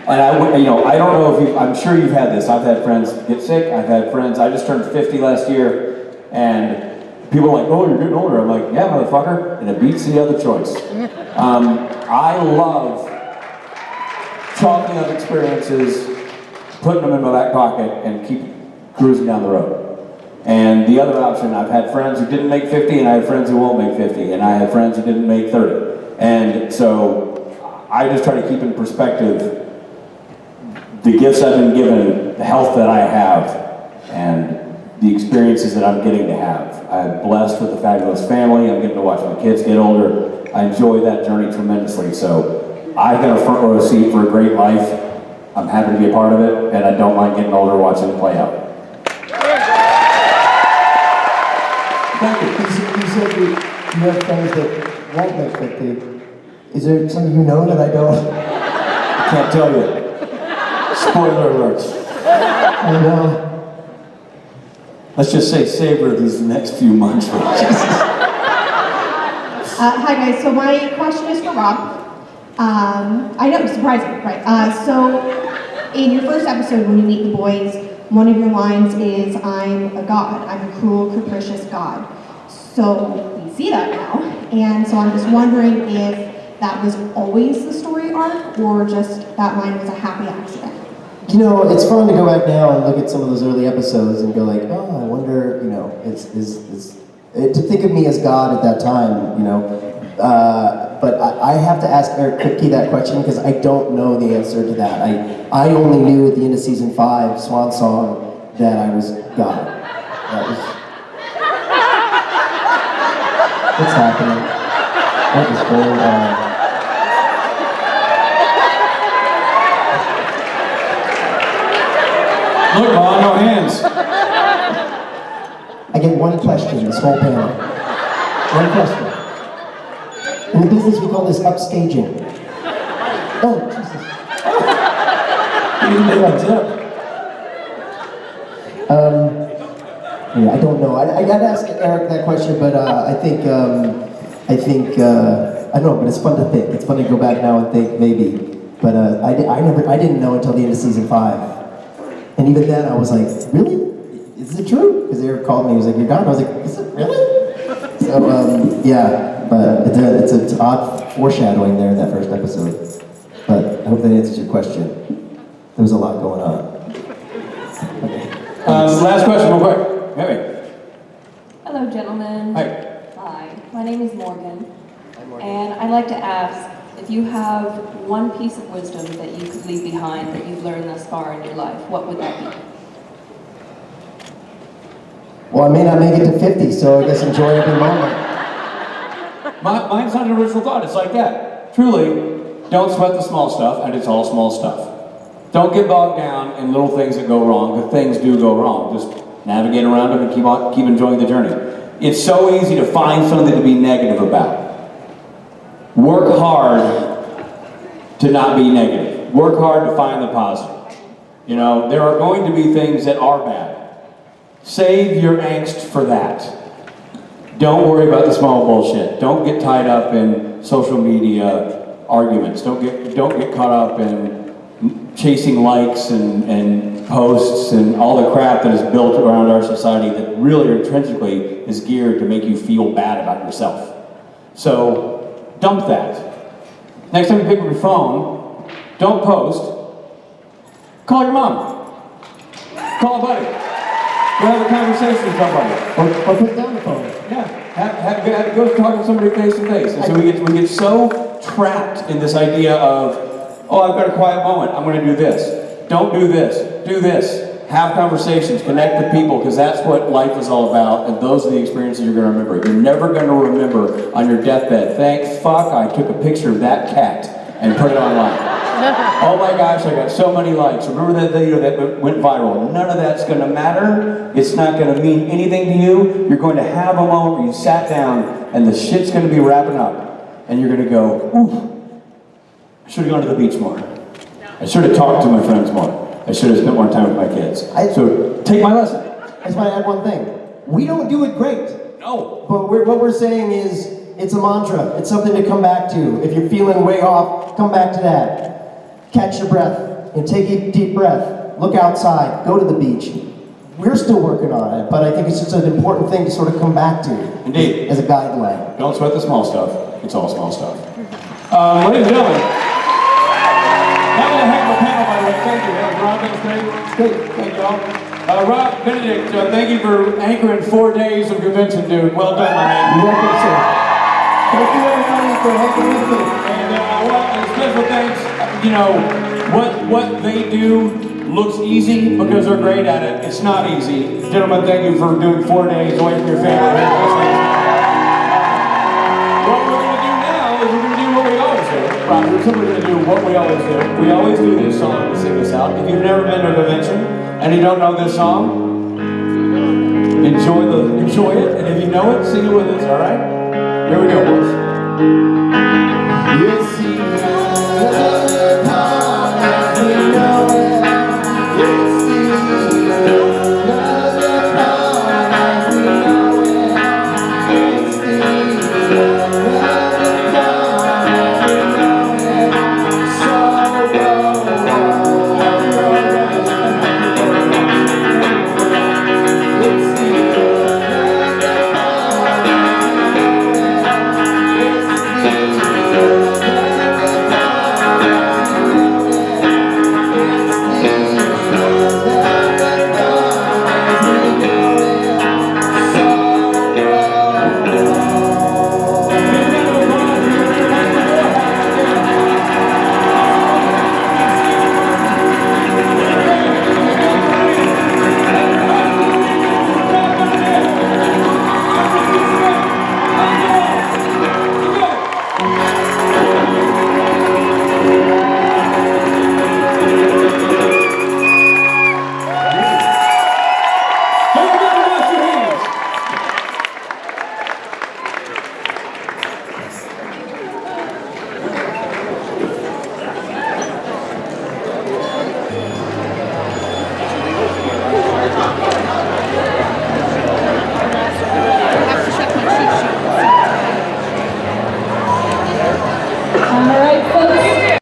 And I don't know if I'm sure you've had this. I've had friends get sick. I've had friends. I just turned 50 last year, and people are like, "Oh, you're getting older." I'm like, "Yeah, motherfucker," and it beats the other choice. I love chalking up experiences, putting them in my back pocket, and keep cruising down the road. And the other option, I've had friends who didn't make 50, and I have friends who won't make 50, and I have friends who didn't make 30. And so I just try to keep in perspective the gifts I've been given, the health that I have, and the experiences that I'm getting to have. I'm blessed with a fabulous family. I'm getting to watch my kids get older. I enjoy that journey tremendously. So I've got a front row seat for a great life. I'm happy to be a part of it, and I don't mind getting older watching it play out. Thank you. You said you have friends that won't make 50. Is there something you know that I don't? I can't tell you. Spoiler alerts. I know. Let's just say savor these next few months. Hi guys, so my question is for Rob. I know, surprising, right? So in your first episode when you meet the boys, one of your lines is, "I'm a god, I'm a cruel, capricious god." So we see that now, and so I'm just wondering if that was always the story arc, or just that line was a happy accident. It's fun to go back now and look at some of those early episodes and go like, oh, I wonder, to think of me as God at that time, but I have to ask Eric Kripke that question because I don't know the answer to that. I only knew at the end of season 5, Swan Song, that I was God. That was... What's happening? What is going on? Look, Bob, no hands. I get one question this whole panel. One question. In the business, we call this upstaging. Oh, Jesus. You didn't make a tip. Yeah, I don't know. I gotta ask Eric that question, but I think, I don't know, but it's fun to think. It's fun to go back now and think, maybe. But I didn't know until the end of season 5. And even then, I was like, really? Is it true? Because Eric called me, he was like, "You're God." I was like, is it really? So, yeah, but it's odd foreshadowing there in that first episode. But I hope that answers your question. There was a lot going on. Okay. Last question, real quick. Mary. Hello, gentlemen. Hi. Hi. My name is Morgan. Hi, Morgan. And I'd like to ask if you have one piece of wisdom that you could leave behind that you've learned thus far in your life, what would that be? Well, I may not make it to 50, so I guess enjoy every moment. Mine's not an original thought. It's like that. Truly, don't sweat the small stuff, and it's all small stuff. Don't get bogged down in little things that go wrong, because things do go wrong. Just navigate around them and keep enjoying the journey. It's so easy to find something to be negative about. Work hard to not be negative. Work hard to find the positive. There are going to be things that are bad. Save your angst for that. Don't worry about the small bullshit. Don't get tied up in social media arguments. Don't get caught up in chasing likes and posts and all the crap that is built around our society that really intrinsically is geared to make you feel bad about yourself. So dump that. Next time you pick up your phone, don't post. Call your mom. Call a buddy. Go have a conversation with somebody. Or put down the phone. Yeah. Have to go talk to somebody face to face. And so we get so trapped in this idea of, oh, I've got a quiet moment. I'm going to do this. Don't do this. Do this. Have conversations. Connect with people, because that's what life is all about. And those are the experiences you're going to remember. You're never going to remember on your deathbed, thank fuck I took a picture of that cat. and put it online. Oh my gosh, I got so many likes. Remember that video that went viral? None of that's gonna matter. It's not gonna mean anything to you. You're going to have a moment where you sat down and the shit's gonna be wrapping up. And you're gonna go, ooh, I should have gone to the beach more. I should have talked to my friends more. I should have spent more time with my kids. So take my lesson. I just want to add one thing. We don't do it great. No. But what we're saying is, it's a mantra. It's something to come back to. If you're feeling way off, come back to that. Catch your breath and take a deep breath. Look outside. Go to the beach. We're still working on it, but I think it's just an important thing to sort of come back to. Indeed. As a guideline. Don't sweat the small stuff. It's all small stuff. Ladies and gentlemen, that was a heck of a panel, by the way. Thank you. That was Rob. That was great. It's great. Thank you all. Rob, Benedict, thank you for anchoring 4 days of convention, dude. Well done, my man. You're welcome, sir. Thank you, everybody, for hanging with me. And special thanks. You know, what they do looks easy because they're great at it. It's not easy. Gentlemen, thank you for doing 4 days away from your family. What we're going to do now is we're going to do what we always do. Right, we're simply going to do what we always do. We always do this song to sing this out. If you've never been to a convention and you don't know this song, enjoy it. And if you know it, sing it with us, all right? Here we go, boys. Yes.